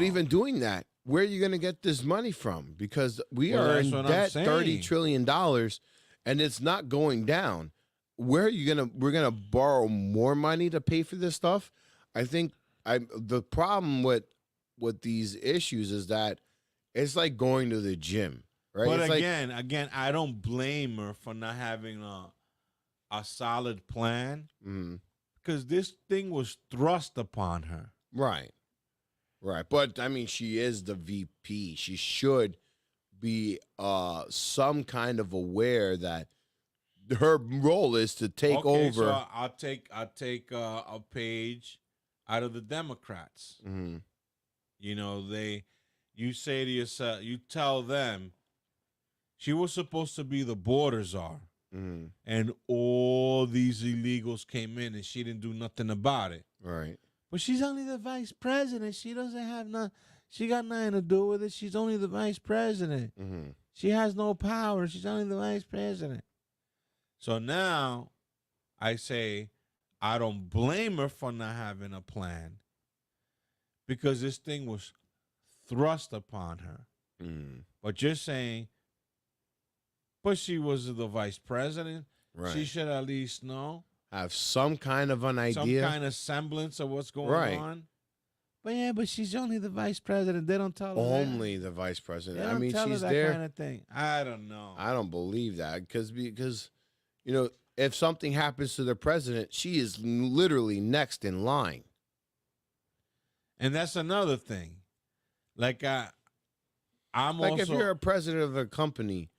even doing that, where are you going to get this money from? Because we are that's in what I'm debt saying. $30 trillion, and it's not going down. Where are you going to? We're going to borrow more money to pay for this stuff. I think the problem with these issues is that it's like going to the gym, right? But it's again, I don't blame her for not having a solid plan because this thing was thrust upon her. Right. But I mean, she is the VP. She should be some kind of aware that her role is to take over. So I'll take a page out of the Democrats. You know, you say to yourself, you tell them, she was supposed to be the border czar, and all these illegals came in, and she didn't do nothing about it. Right. But she's only the vice president. She doesn't have she got nothing to do with it. She's only the vice president. She has no power. She's only the vice president. So now I say I don't blame her for not having a plan because this thing was thrust upon her. But you're saying, but she was the vice president. Right. She should at least know. Have some kind of an idea. Some kind of semblance of what's going on. But she's only the vice president. They don't tell her Only the vice president. They don't tell she's her that there. kind of thing. I don't know. I don't believe that because you know, if something happens to the president, she is literally next in line. And that's another thing. Like I'm like also, if you're a president of a company,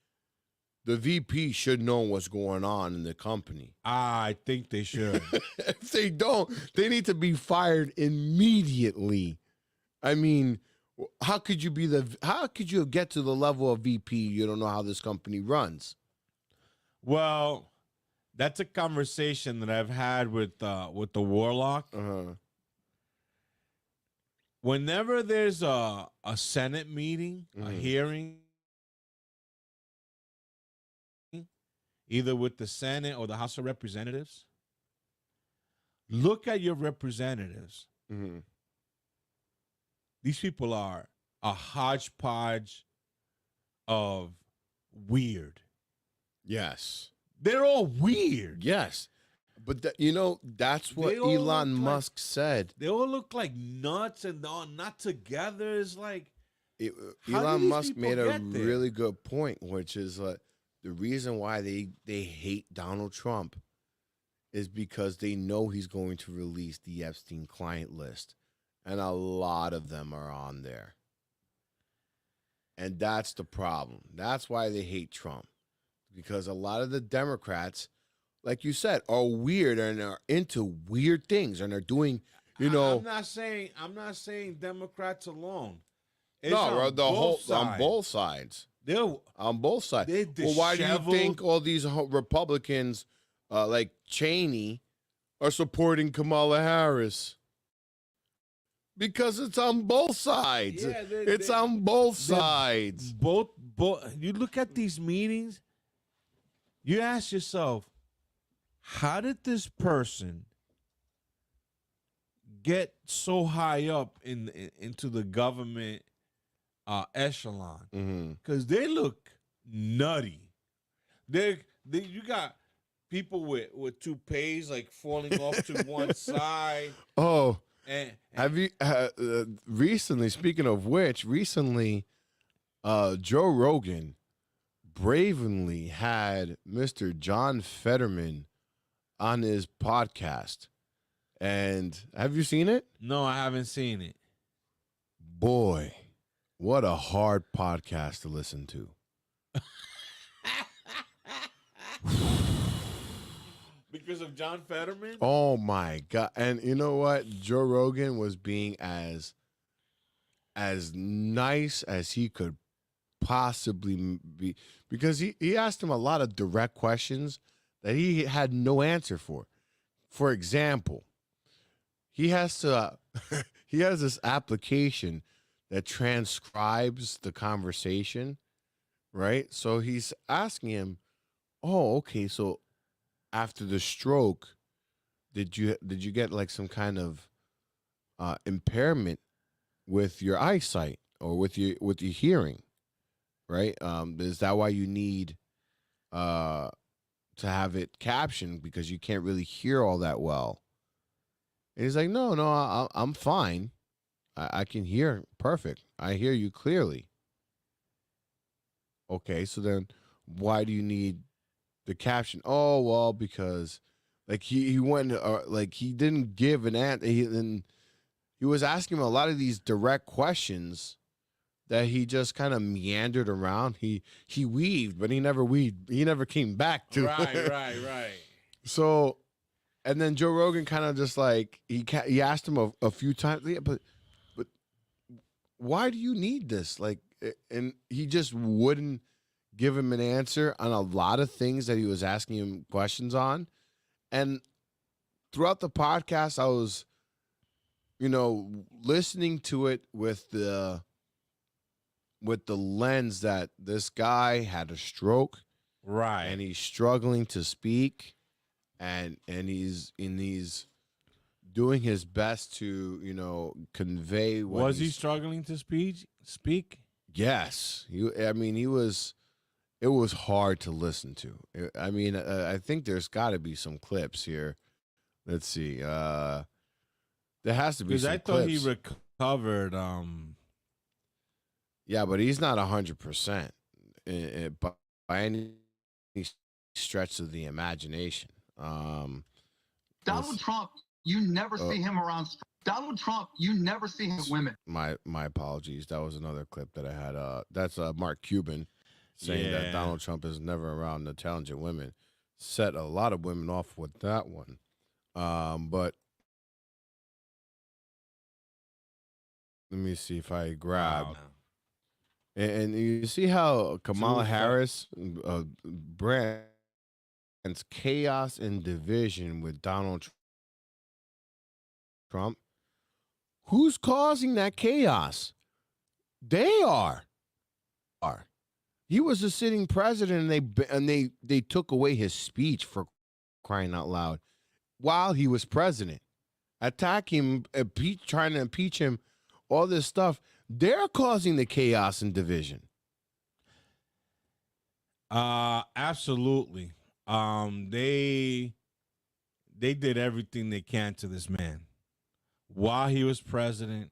the VP should know what's going on in the company. I think they should. If they don't, they need to be fired immediately. I mean, how could you get to the level of VP? You don't know how this company runs. Well, that's a conversation that I've had with the Warlock. Whenever there's a Senate meeting, a hearing, either with the Senate or the House of Representatives, look at your representatives. These people are a hodgepodge of weird. Yes. They're all weird. Yes. But that's what Elon Musk said. They all look like nuts and they're all not together. It's like Elon Musk made a really good point, which is the reason why they hate Donald Trump is because they know he's going to release the Epstein client list. And a lot of them are on there. And that's the problem. That's why they hate Trump. Because a lot of the Democrats, like you said, are weird and are into weird things and are doing, I'm not saying Democrats alone. It's on both sides. They're on both sides. Well, why do you think all these Republicans, like Cheney, are supporting Kamala Harris? Because it's on both sides. Yeah, it's on both sides. Both. You look at these meetings. You ask yourself, how did this person get so high up into the government echelon? Because they look nutty. You got people with toupees like falling off to one side. Oh, and have you recently? Speaking of which, Joe Rogan bravely had Mr. John Fetterman on his podcast. And have you seen it? No, I haven't seen it. Boy, what a hard podcast to listen to. Because of John Fetterman? Oh my God. And you know what? Joe Rogan was being as nice as he could possibly be, because he asked him a lot of direct questions that he had no answer for. For example, he has this application that transcribes the conversation, right? So he's asking him, oh, okay, so after the stroke, did you get like some kind of impairment with your eyesight or with your hearing, right? Is that why you need to have it captioned, because you can't really hear all that well? And he's like, no, I'm fine. I can hear perfect. I hear you clearly. Okay, so then why do you need the caption? Oh, well, because like he went like he didn't give an answer. He was asking him a lot of these direct questions that he just kind of meandered around. He weaved, but he never weaved. He never came back to Right. So, and then Joe Rogan kind of just like he asked him a few times, yeah, but why do you need this? Like, and he just wouldn't give him an answer on a lot of things that he was asking him questions on. And throughout the podcast, I was, listening to it with the lens that this guy had a stroke, right, and he's struggling to speak, and he's doing his best to convey what was he struggling to speak? Yes, he was. It was hard to listen to. I think there's got to be some clips here. Let's see. There has to be some Because I thought clips. he recovered. Yeah, but he's not 100% by any stretch of the imagination. Donald Trump, you never see him around. Donald Trump, you never see him with women. My apologies. That was another clip that I had. That's Mark Cuban saying that Donald Trump is never around intelligent women. Set a lot of women off with that one. But let me see if I grab. Wow. And you see how Kamala Harris brands chaos and division with Donald Trump. Who's causing that chaos? They are. He was a sitting president, and they took away his speech, for crying out loud, while he was president. Attack him, trying to impeach him, all this stuff. They're causing the chaos and division. Absolutely. They did everything they can to this man while he was president,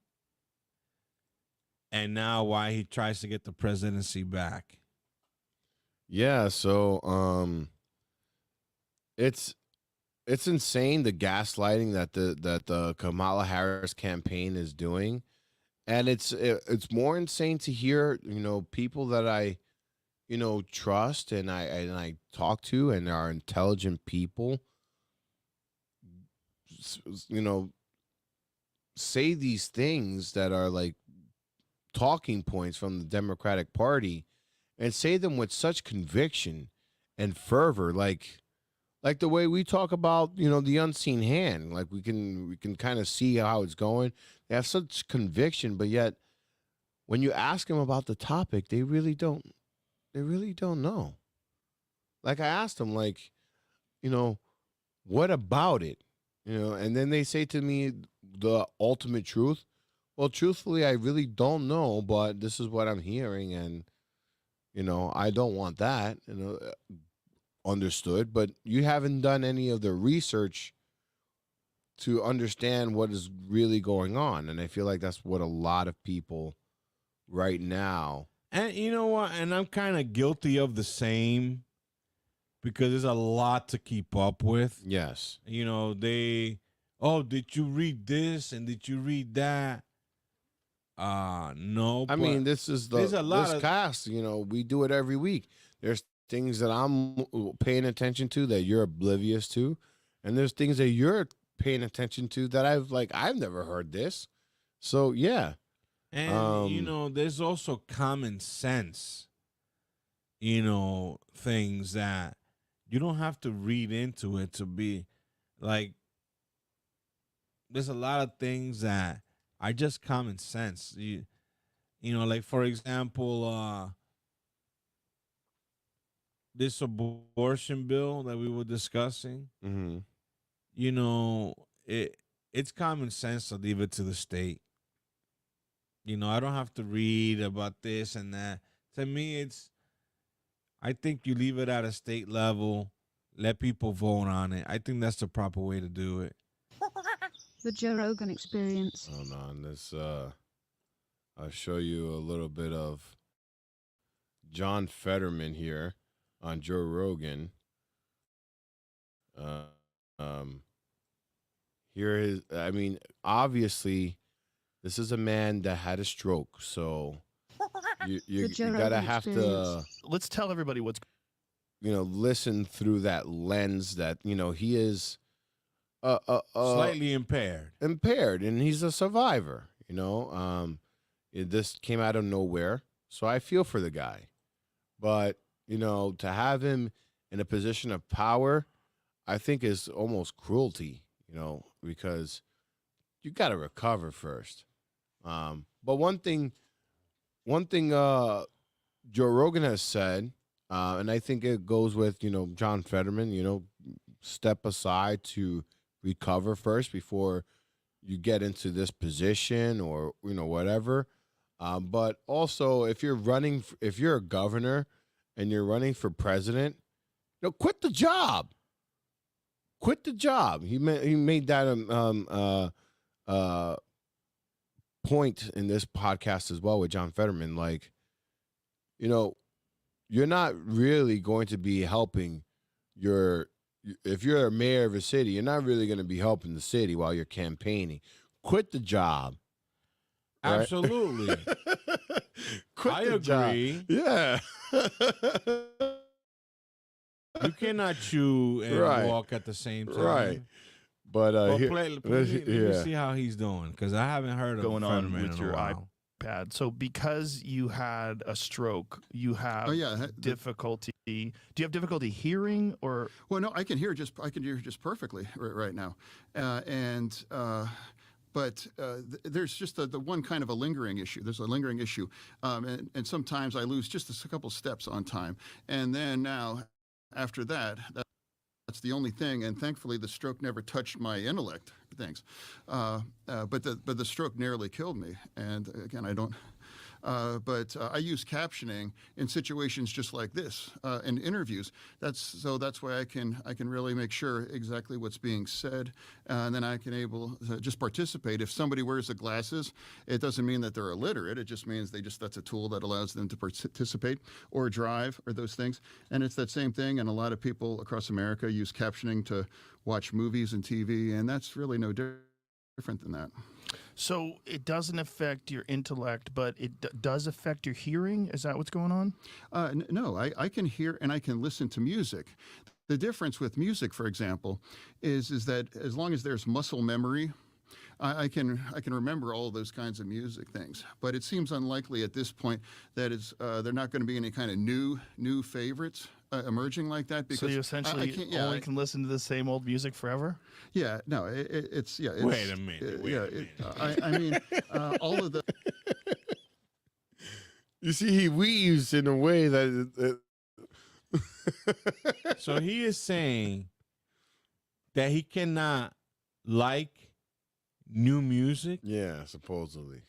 and now while he tries to get the presidency back. Yeah, so it's insane, the gaslighting that the Kamala Harris campaign is doing. And it's more insane to hear, people that I, trust and I talk to and are intelligent people, say these things that are like talking points from the Democratic Party, and say them with such conviction and fervor, like the way we talk about, the unseen hand. Like we can kind of see how it's going. They have such conviction, but yet when you ask them about the topic, they really don't know. Like I asked them, like, what about it? And then they say to me the ultimate truth. Well, truthfully, I really don't know, but this is what I'm hearing, and I don't want that. Understood, but you haven't done any of the research to understand what is really going on. And I feel like that's what a lot of people right now. And you know what? And I'm kind of guilty of the same, because there's a lot to keep up with. Yes. Did you read this and did you read that? No. I mean, this is there's a lot this of cast, we do it every week. There's things that I'm paying attention to that you're oblivious to, and there's things that you're paying attention to that I've never heard this. So yeah. And there's also common sense, things that you don't have to read into it to be like. There's a lot of things that are just common sense. You, like for example, this abortion bill that we were discussing, you know, it's common sense to leave it to the state. You know, I don't have to read about this and that. To me, I think you leave it at a state level, let people vote on it. I think that's the proper way to do it. The Joe Rogan Experience. Hold on, this I'll show you a little bit of John Fetterman here on Joe Rogan. Here is, I mean, obviously, this is a man that had a stroke, so you gotta have to. Let's tell everybody what's. Listen through that lens that he is slightly impaired, and he's a survivor. This came out of nowhere, so I feel for the guy. But to have him in a position of power, I think is almost cruelty. Because you got to recover first. But one thing Joe Rogan has said, and I think it goes with John Fetterman. Step aside to recover first before you get into this position or whatever. But also, if you're a governor and you're running for president, quit the job. Quit the job. He made that point in this podcast as well with John Fetterman. Like, you're not really going to be helping if you're a mayor of a city, you're not really going to be helping the city while you're campaigning. Quit the job. Right? Absolutely. I agree. Yeah. You cannot chew and walk at the same time. Right. But let me see how he's doing, because I haven't heard of going on with your while. iPad. So because you had a stroke, you have difficulty. Do you have difficulty hearing, or? Well, no, I can hear just perfectly right now, But there's just the one kind of a lingering issue. There's a lingering issue, and sometimes I lose just a couple steps on time, and then now. After that, that's the only thing, and thankfully the stroke never touched my intellect. Thanks, but the stroke nearly killed me. And again, I don't. But I use captioning in situations just like this, in interviews. That's why I can really make sure exactly what's being said, and then I can able to just participate. If somebody wears the glasses, it doesn't mean that they're illiterate. It just means that's a tool that allows them to participate or drive or those things. And it's that same thing. And a lot of people across America use captioning to watch movies and TV, and that's really no different than that. So it doesn't affect your intellect, but it does affect your hearing? Is that what's going on? No, I can hear and I can listen to music. The difference with music, for example, is that as long as there's muscle memory, I can remember all of those kinds of music things. But it seems unlikely at this point that there are not going to be any kind of new favorites emerging like that. Because so you essentially can listen to the same old music forever? Yeah, no, it's wait a minute. I mean, all of the. You see, he weaves in a way that. So he is saying that he cannot like new music? Yeah, supposedly.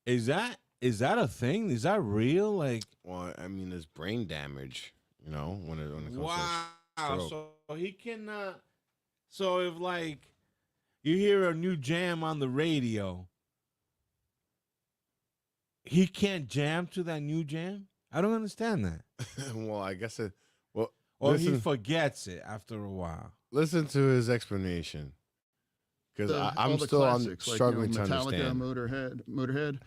Is that a thing? Is that real? Like, well, I mean, there's brain damage, when it comes wow. to stroke. So he cannot. So if like you hear a new jam on the radio, he can't jam to that new jam? I don't understand that. Well, I guess or he forgets it after a while. Listen to his explanation, because I'm still struggling to understand. Motorhead,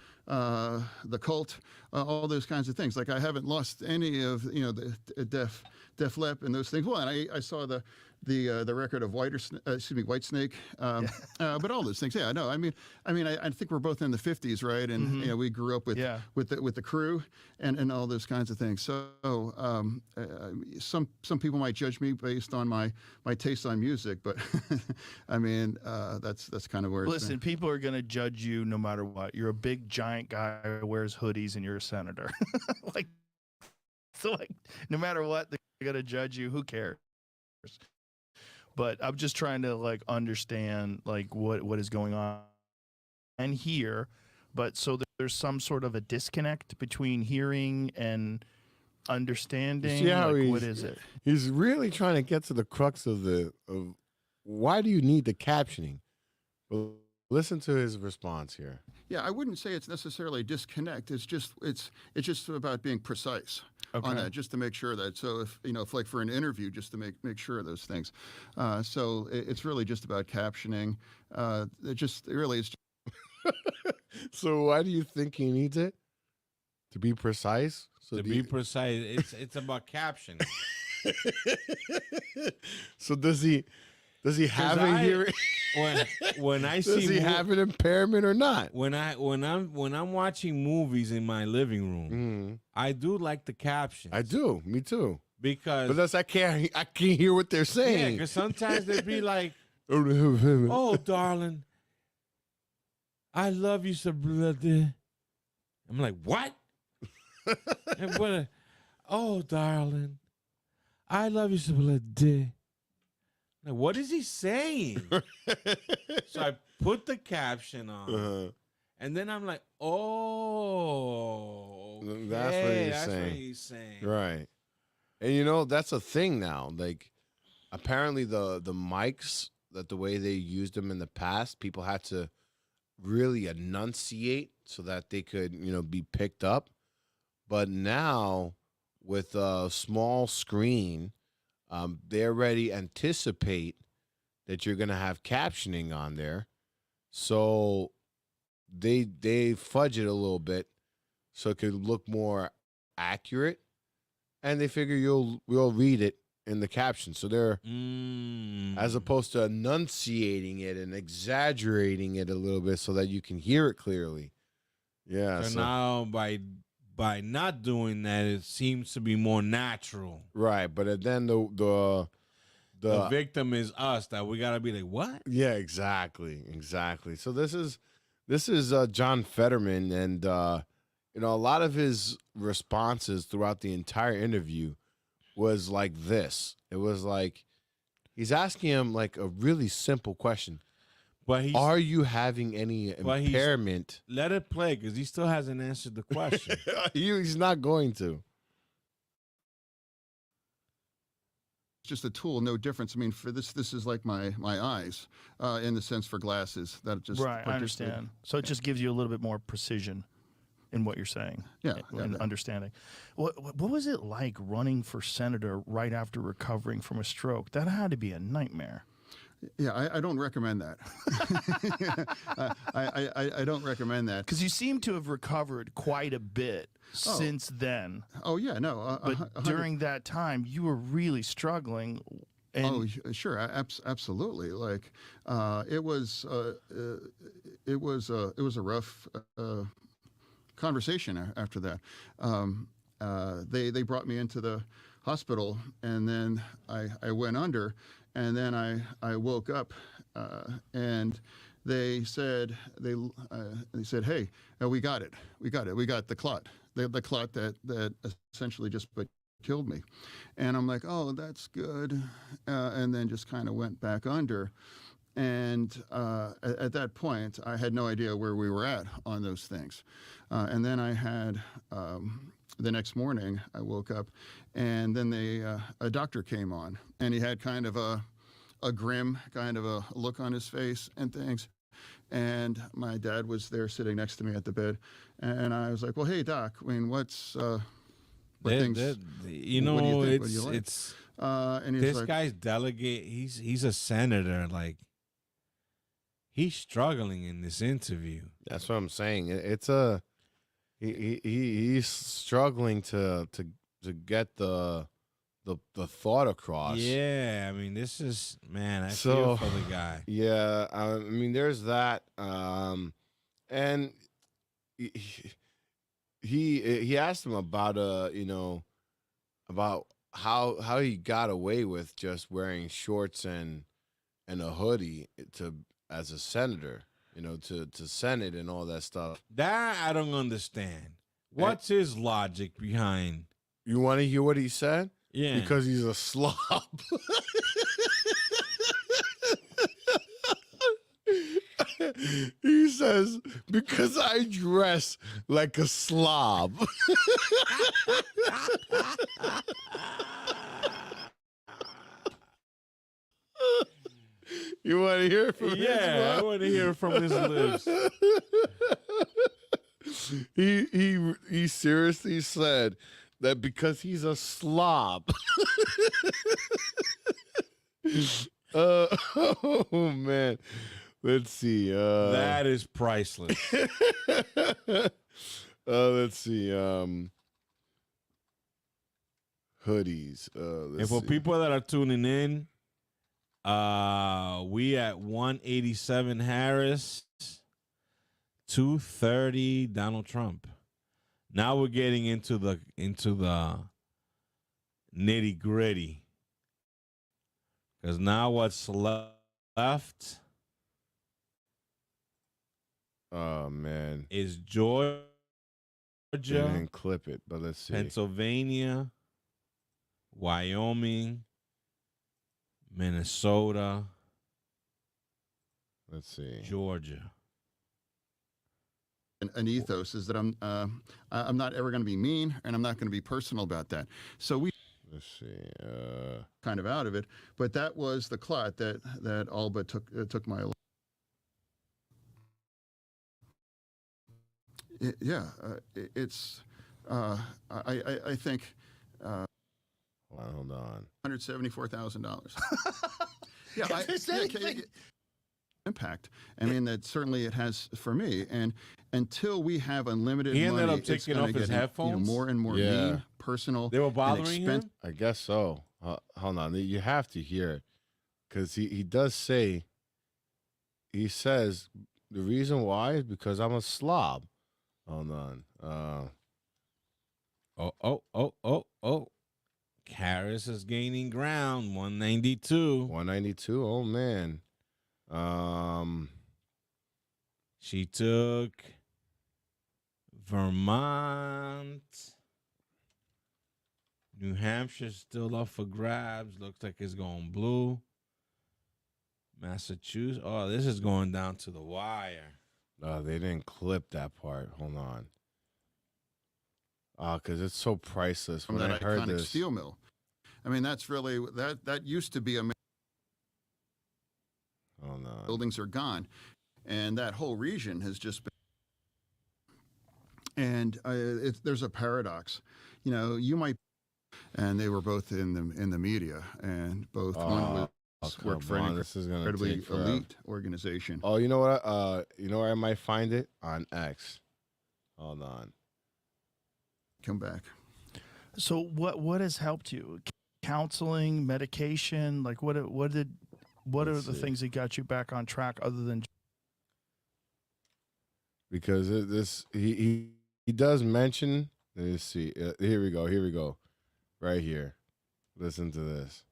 The Cult, all those kinds of things. Like, I haven't lost any of the Def Leppard and those things. Well, and I saw the record of Whitesnake, but all those things. Yeah, I know. I mean, I think we're both in the 50s, right? And we grew up with the Crew and all those kinds of things. So some people might judge me based on my taste on music, but I mean that's kind of where. Listen, people are going to judge you no matter what. You're a big giant giant guy who wears hoodies and you're a senator. like, so like, no matter what, they're gonna judge you. Who cares? But I'm just trying to like understand like what is going on and here. But so there's some sort of a disconnect between hearing and understanding. See how like, what is it? He's really trying to get to the crux of why do you need the captioning? Well, listen to his response here. Yeah, I wouldn't say it's necessarily a disconnect. It's just about being precise on that, just to make sure that. So if like for an interview, just to make sure of those things. So it's really just about captioning. It really is. So why do you think he needs it? To be precise? So to be precise, it's about caption. So does he have a hearing? When I does see he have an impairment or not? When I'm watching movies in my living room, I do like the captions. I do, me too. Because I can't hear what they're saying. Yeah, because sometimes they'd be like, "Oh, darling, I love you so bloody." I'm like, "What?" And oh, darling, I love you so bloody. Like, what is he saying? So I put the caption on, and then I'm like, "Oh, okay, that's what he's saying." Right. And that's a thing now. Like, apparently the mics, that the way they used them in the past, people had to really enunciate so that they could, be picked up. But now with a small screen, they already anticipate that you're going to have captioning on there. So they fudge it a little bit so it could look more accurate. And they figure we'll read it in the caption. So they're, as opposed to enunciating it and exaggerating it a little bit so that you can hear it clearly. Yeah. So now by not doing that, it seems to be more natural. Right, but then the victim is us, that we gotta be like, what? Yeah, exactly. So this is John Fetterman, and a lot of his responses throughout the entire interview was like this. It was like he's asking him like a really simple question. But are you having any impairment? Let it play, because he still hasn't answered the question. He's not going to. It's just a tool, no difference. I mean, for this is like my eyes, in the sense for glasses. That just right. I understand. So it just gives you a little bit more precision in what you're saying. And understanding. What was it like running for senator right after recovering from a stroke? That had to be a nightmare. Yeah, I don't recommend that. I don't recommend that. Because you seem to have recovered quite a bit since then. Oh, yeah, no. But during that time, you were really struggling. And sure, absolutely. Like, it was a rough conversation after that. They brought me into the hospital, and then I went under. And then I woke up, and they said, hey, we got it. We got the clot. The clot that essentially just killed me. And I'm like, oh, that's good. And then just kind of went back under. And at that point, I had no idea where we were at on those things. And then I had, the next morning, I woke up, and then a doctor came on, and he had kind of a grim kind of a look on his face and things. And my dad was there sitting next to me at the bed, and I was like, well, hey, Doc, I mean, what's things? You know, what do you think? it's What do you like? it's and he's this like, guy's delegate. He's a senator. Like, he's struggling in this interview. That's what I'm saying. He's struggling to get the thought across. Yeah, I mean, this is, man, I feel for the guy. Yeah, I mean, there's that, and he asked him about about how he got away with just wearing shorts and a hoodie as a senator. to Senate and all that stuff. That I don't understand. What's his logic behind? You want to hear what he said? Yeah. Because he's a slob. He says, because I dress like a slob. You want to hear it from his Yeah, I mouth? want to hear it from his lips. He seriously said that because he's a slob. Oh man, let's see. That is priceless. Let's see. Hoodies. And for people that are tuning in, we at 187 Harris, 230 Donald Trump. Now we're getting into the nitty gritty. Because now what's left? Oh man, is Georgia, didn't clip it, but let's see. Pennsylvania, Wyoming, Minnesota. Let's see. Georgia. An ethos is that I'm not ever going to be mean, and I'm not going to be personal about that. So let's see. Kind of out of it, but that was the clot that all but took my life. It's I think. Hold on. $174,000. Impact. I mean, that certainly it has for me. And until we have unlimited He money, ended up it's taking gonna off his get, headphones? more and more mean, personal. They were and bothering him? I guess so. Hold on. You have to hear it. Because he does say, he says, the reason why is because I'm a slob. Hold on. Oh. Harris is gaining ground. 192. 192. Oh, man. She took Vermont. New Hampshire's still up for grabs. Looks like it's going blue. Massachusetts. Oh, this is going down to the wire. No, they didn't clip that part. Hold on. Because it's so priceless. From When that I heard iconic this, steel mill. I mean, that's really that used to be a. Oh no. Buildings are gone, and that whole region has just been. And there's a paradox, you might. And they were both in the media, and both one was worked for an incredibly elite organization. Oh, you know what? You know where I might find it? On X. Hold on. Come back. So what has helped you? Counseling, medication, like what are the things that got you back on track other than? Because he does mention. Let's see. Here we go. Right here. Listen to this.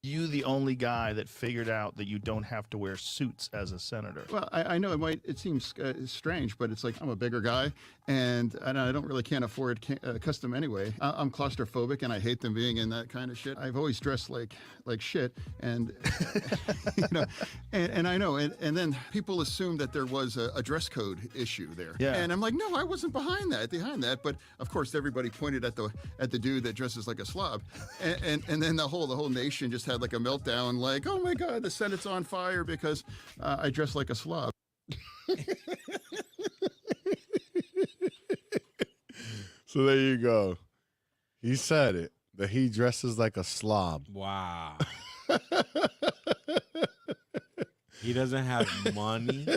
You the only guy that figured out that you don't have to wear suits as a senator. Well, I know it seems strange, but it's like I'm a bigger guy, and I can't afford custom anyway. I'm claustrophobic, and I hate them being in that kind of shit. I've always dressed like shit, and and I know, and then people assume that there was a dress code issue there, and I'm like, no, I wasn't behind that, but of course everybody pointed at the dude that dresses like a slob, and then the whole nation just had like a meltdown, like, oh my God, the Senate's on fire because I dress like a slob. So there you go. He said it, that he dresses like a slob. Wow. He doesn't have money.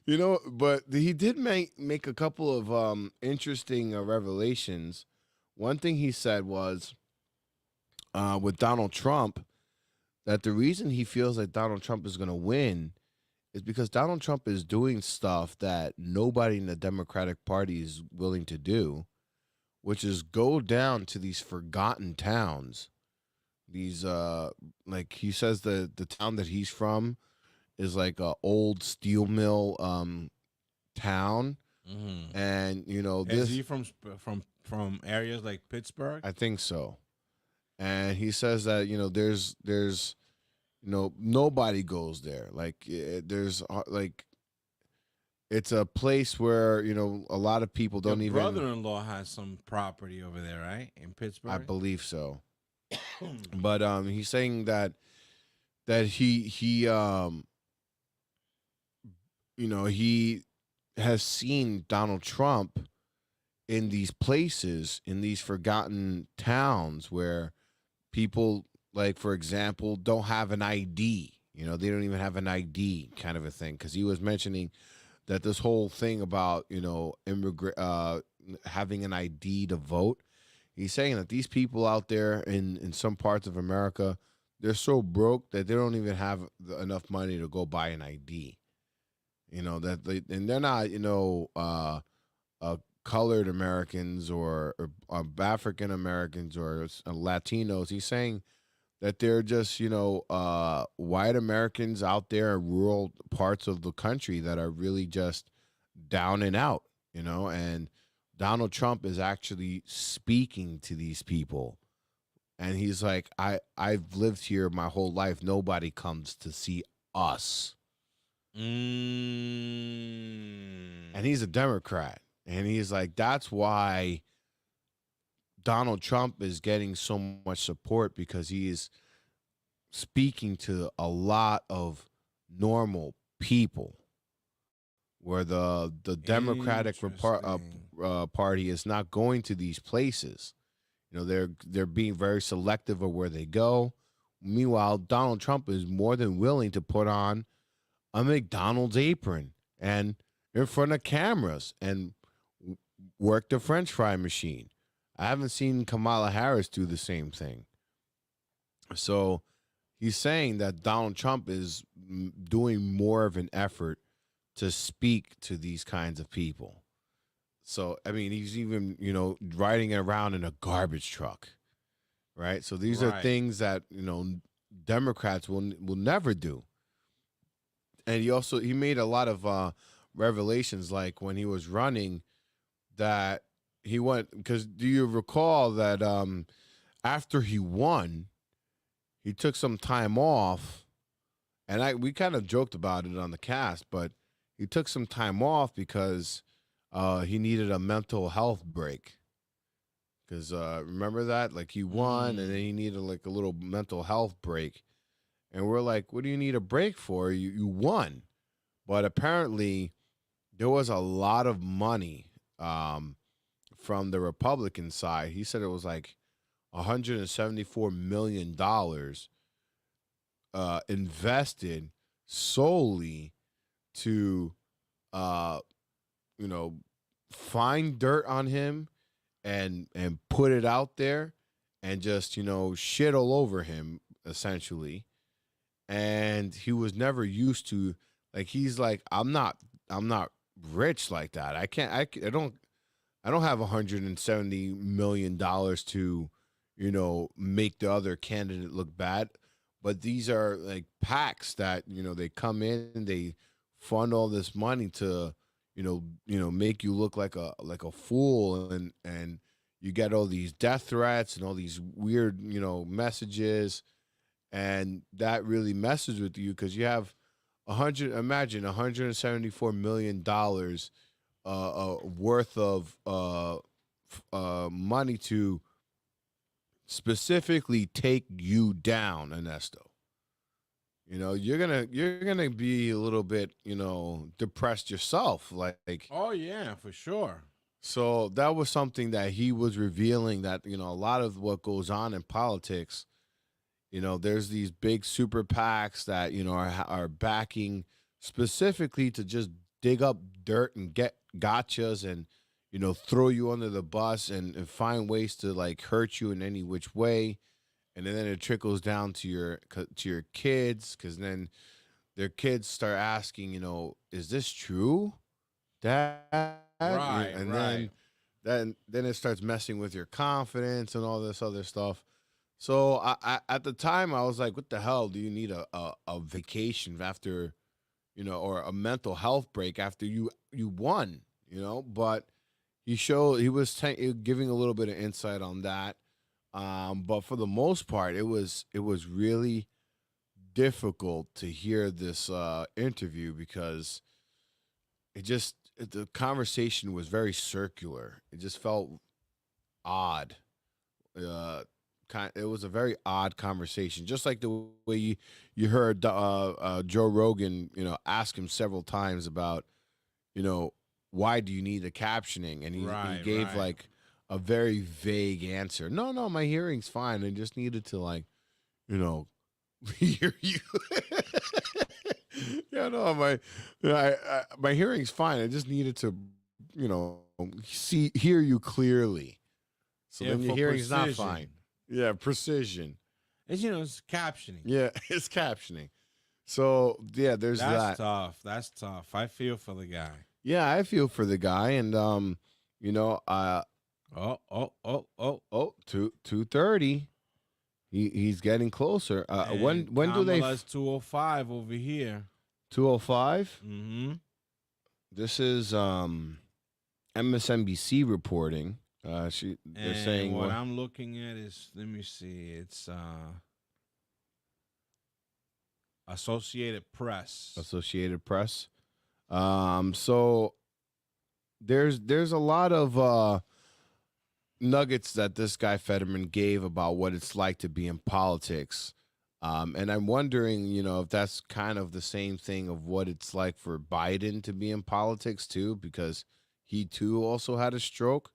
But he did make a couple of interesting revelations. One thing he said was, with Donald Trump, that the reason he feels like Donald Trump is going to win is because Donald Trump is doing stuff that nobody in the Democratic Party is willing to do, which is go down to these forgotten towns These like he says the town that he's from is like a old steel mill town, and Is he from areas like Pittsburgh? I think so. And he says that there's nobody goes there. Like there's like it's a place where a lot of people don't Your even. brother-in-law has some property over there, right, in Pittsburgh? I believe so. But he's saying that he he has seen Donald Trump in these places, in these forgotten towns where people, like, for example, don't have an ID. They don't even have an ID, kind of a thing. Because he was mentioning that this whole thing about having an ID to vote. He's saying that these people out there in some parts of America, they're so broke that they don't even have enough money to go buy an ID. And they're not colored Americans or African Americans or Latinos. He's saying that they're just white Americans out there in rural parts of the country that are really just down and out. And Donald Trump is actually speaking to these people. And he's like, I've lived here my whole life. Nobody comes to see us. And he's a Democrat. And he's like, that's why Donald Trump is getting so much support, because he is speaking to a lot of normal people, where the Democratic Party is not going to these places. They're being very selective of where they go. Meanwhile, Donald Trump is more than willing to put on a McDonald's apron and in front of cameras and work the French fry machine. I haven't seen Kamala Harris do the same thing. So he's saying that Donald Trump is doing more of an effort to speak to these kinds of people. So, I mean, he's even, riding around in a garbage truck, right? So these are things that, Democrats will never do. And he made a lot of revelations, like when he was running, that he went, because do you recall that after he won, he took some time off, and we kind of joked about it on the cast, but he took some time off because he needed a mental health break. Because remember that? Like, he won, and then he needed like a little mental health break. And we're like, what do you need a break for? You won. But apparently there was a lot of money from the Republican side. He said it was like $174 million invested solely to, find dirt on him and put it out there and just, shit all over him, essentially. And he was never used to, like, he's like, I'm not rich like that. I don't have $170 million to, make the other candidate look bad. But these are like PACs that, they come in and they fund all this money to, make you look like a fool, and you get all these death threats and all these weird, messages. And that really messes with you, because you have imagine $174 million worth of money to specifically take you down, Anesto. You're gonna be a little bit, depressed yourself. Like, oh yeah, for sure. So that was something that he was revealing, that, a lot of what goes on in politics, there's these big super PACs that, are backing specifically to just dig up dirt and get gotchas and, throw you under the bus and find ways to, like, hurt you in any which way. And then it trickles down to your kids, because then their kids start asking, is this true, Dad? Right, and then it starts messing with your confidence and all this other stuff. So I at the time I was like, what the hell? Do you need a vacation after, or a mental health break after you won, But he was giving a little bit of insight on that. But for the most part, it was really difficult to hear this interview because the conversation was very circular. It just felt odd. It was a very odd conversation, just like the way you heard Joe Rogan, ask him several times about, why do you need the captioning, and he gave like a very vague answer. No, my hearing's fine. I just needed to hear you. Yeah, no, my hearing's fine. I just needed to, hear you clearly. So then your hearing's not fine. Yeah, precision. It's captioning. Yeah, it's captioning. So yeah, there's That's tough. That's tough. I feel for the guy. Yeah, I feel for the guy, and 2:30. He's getting closer. When do they? Kamala's 2:05 over here. 2:05. Mm-hmm. This is MSNBC reporting. They're saying what I'm looking at is, let me see, it's Associated Press. Associated Press. So there's a lot of nuggets that this guy Fetterman gave about what it's like to be in politics. And I'm wondering, if that's kind of the same thing of what it's like for Biden to be in politics too, because he too also had a stroke.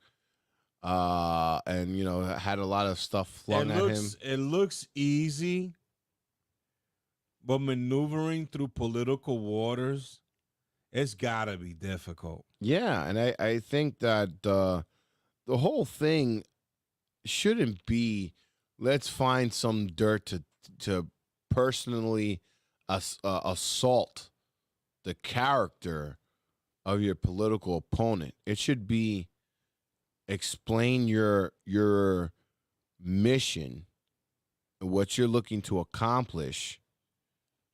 And had a lot of stuff flung at him. It looks easy, but maneuvering through political waters, it's gotta be difficult. Yeah, and I think that the whole thing shouldn't be, let's find some dirt to personally assault the character of your political opponent. It should be, explain your mission, what you're looking to accomplish,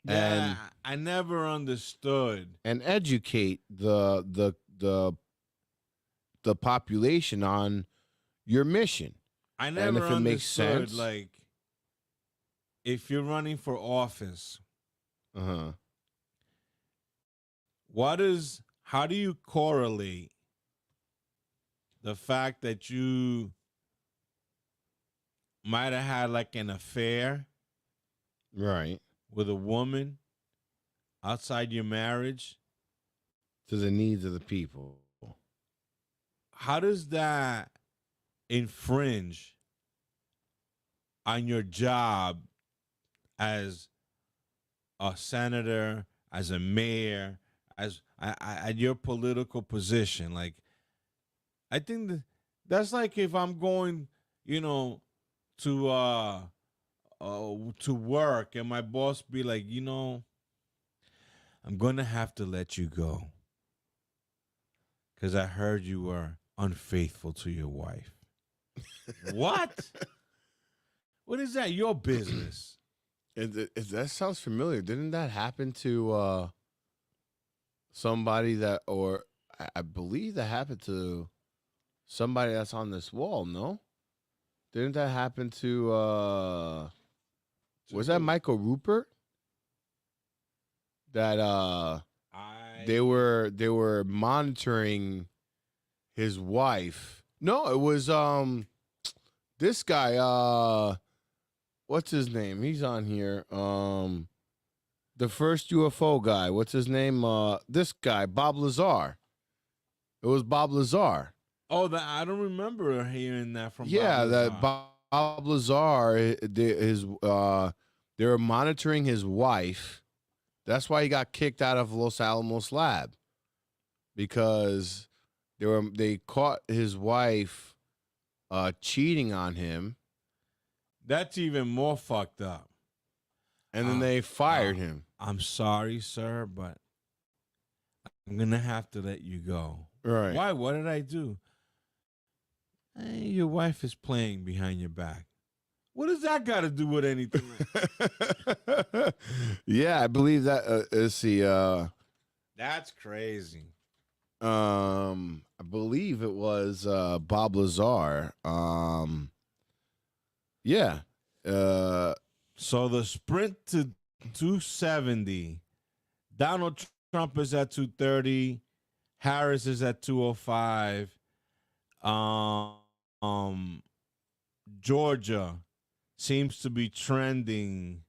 and I never understood, and educate the population on your mission. I never and if it makes understood, sense, like, if you're running for office, how do you correlate the fact that you might have had like an affair, right, with a woman outside your marriage, to the needs of the people? How does that infringe on your job as a senator, as a mayor, as at your political position? Like, I think that's like if I'm going, to work, and my boss be like, I'm gonna have to let you go because I heard you were unfaithful to your wife. What? What is that? Your business. That sounds familiar. Didn't that happen to somebody that, or I believe that happened to somebody that's on this wall? No, didn't that happen to was that Michael Rupert? That they were monitoring his wife. No, it was this guy, what's his name? He's on here. The first UFO guy. What's his name? This guy, Bob Lazar. It was Bob Lazar. Oh, I don't remember hearing that from. Yeah, Bob that Bob Lazar. They were monitoring his wife. That's why he got kicked out of Los Alamos lab, because they caught his wife cheating on him. That's even more fucked up. And then they fired him. I'm sorry, sir, but I'm gonna have to let you go. Right? Why? What did I do? Your wife is playing behind your back. What does that got to do with anything? Yeah, I believe that is the That's crazy. I believe it was Bob Lazar. Yeah. So the sprint to 270, Donald Trump is at 230, Harris is at 205. Georgia seems to be trending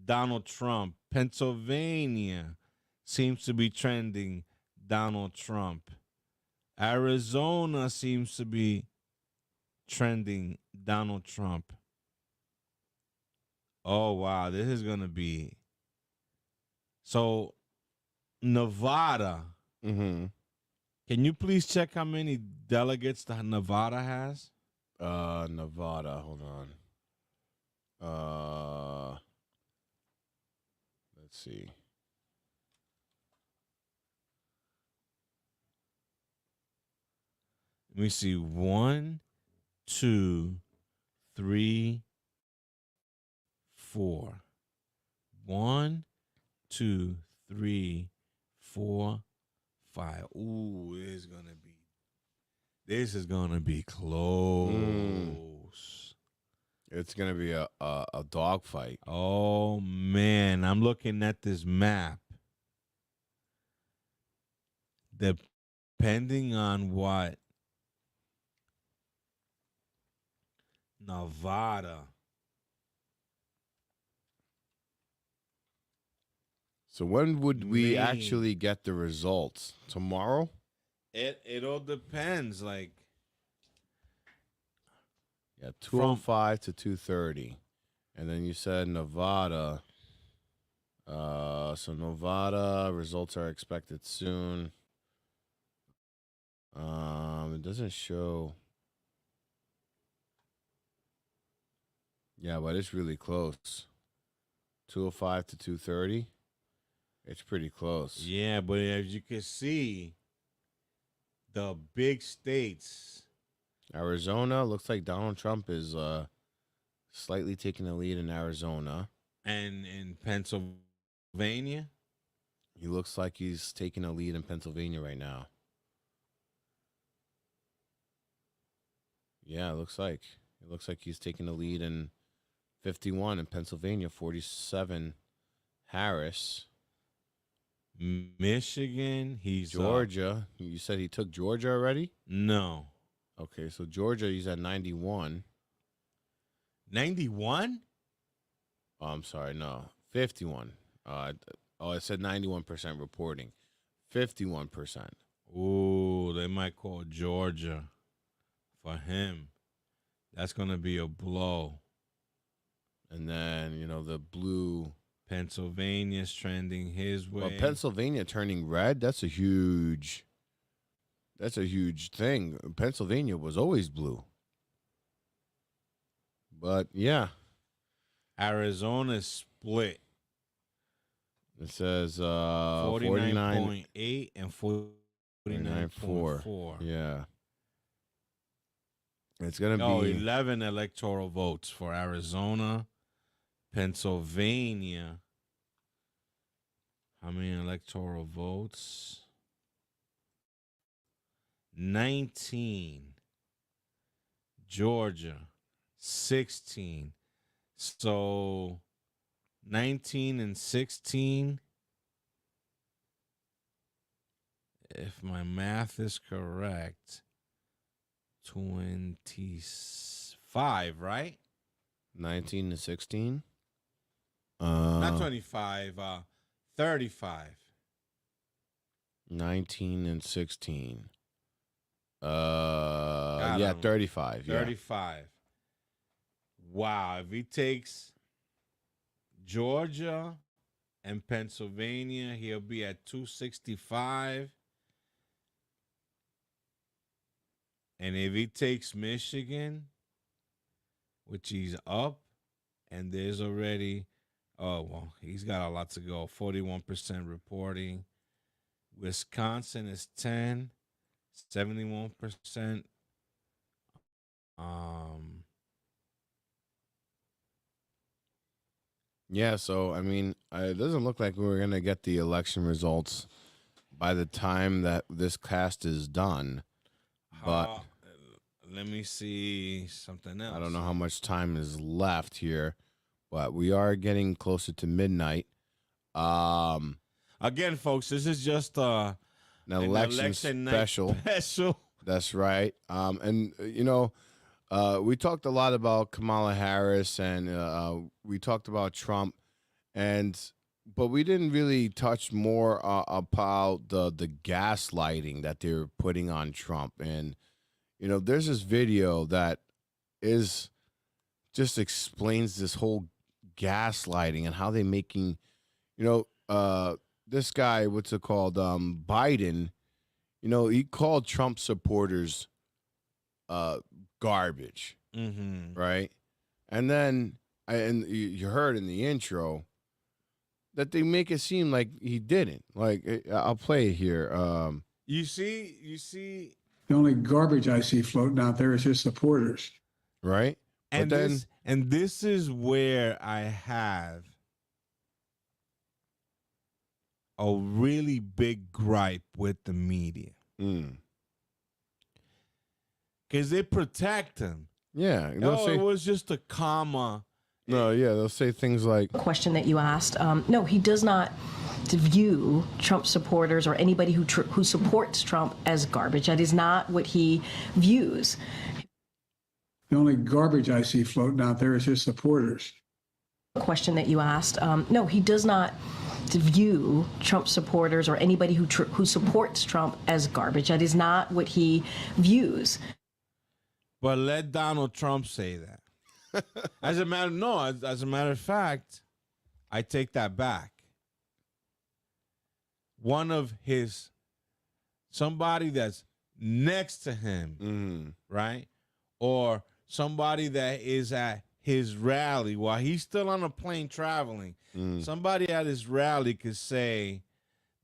Donald Trump. Pennsylvania seems to be trending Donald Trump. Arizona seems to be trending Donald Trump. Oh, wow. This is going to be. So, Nevada. Mm-hmm. Can you please check how many delegates that Nevada has? Nevada. Hold on. Let's see. Let me see. 1, 2, 3, 4. 1, 2, 3, 4, 5. Ooh, this is gonna be close. It's gonna be a dog fight. Oh man, I'm looking at this map. Depending on what Nevada. So when would we actually get the results? Tomorrow? It all depends. Like, yeah, 205 to 230, and then you said Nevada. So Nevada results are expected soon. It doesn't show. Yeah, but it's really close. 205 to 230. It's pretty close. Yeah, but as you can see, the big states. Arizona looks like Donald Trump is slightly taking the lead in Arizona. And in Pennsylvania? He looks like he's taking a lead in Pennsylvania right now. Yeah, it looks like he's taking the lead in 51 in Pennsylvania, 47 Harris. Michigan, he's Georgia. You said he took Georgia already? No. Okay, so Georgia, he's at 91. 91? Oh, I'm sorry, no. 51. It said 91% reporting. 51%. Ooh, they might call Georgia for him. That's going to be a blow. And then, the blue. Pennsylvania's trending his way. Well, Pennsylvania turning red, that's a huge thing. Pennsylvania was always blue. But, yeah. Arizona's split. It says 49.8 and 49.4. Yeah. It's going to be 11 electoral votes for Arizona. Pennsylvania. How many electoral votes? 19. Georgia, 16. So 19 and 16. If my math is correct, 25, right? 19 to 16. Not 25, 35. 19 and 16. God, yeah, 35. 35. Yeah. Wow, if he takes Georgia and Pennsylvania, he'll be at 265. And if he takes Michigan, which he's up, and there's already, he's got a lot to go. 41% reporting. Wisconsin is 10, 71%. Yeah, so I mean, it doesn't look like we're gonna get the election results by the time that this cast is done. But let me see something else. I don't know how much time is left here, but we are getting closer to midnight. Again, folks, this is just an election night special. special. That's right. And you know, we talked a lot about Kamala Harris, and we talked about Trump, but we didn't really touch more about the gaslighting that they're putting on Trump. And you know, there's this video that just explains this whole gaslighting and how they're making, you know, this guy, what's it called, Biden. You know, he called Trump supporters garbage, right? And then, and you heard in the intro that they make it seem like he didn't. Like, I'll play it here. You see. The only garbage I see floating out there is his supporters. Right? And then, this is where I have a really big gripe with the media. Because they protect him. Yeah. It was just a comma. No, yeah, they'll say things like... Question that you asked, no, he does not view Trump supporters or anybody who supports Trump as garbage. That is not what he views. The only garbage I see floating out there is his supporters. Question that you asked, no, he does not view Trump supporters or anybody who supports Trump as garbage. That is not what he views. But let Donald Trump say that. As a matter of fact, I take that back. One of somebody that's next to him, right? Or somebody that is at his rally while he's still on a plane traveling. Somebody at his rally could say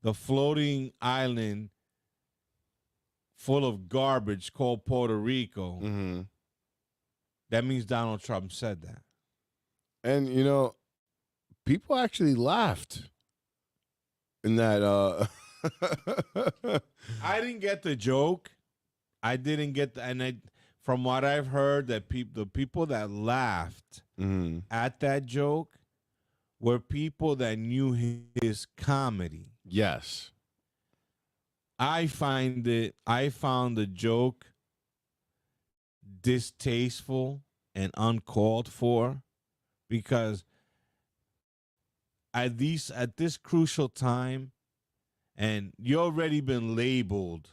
the floating island full of garbage called Puerto Rico. That means Donald Trump said that. And, you know, people actually laughed in that. I didn't get the joke. I didn't get from what I've heard, that the people that laughed at that joke were people that knew his comedy. Yes. I found the joke distasteful and uncalled for, because at this crucial time, and you already been labeled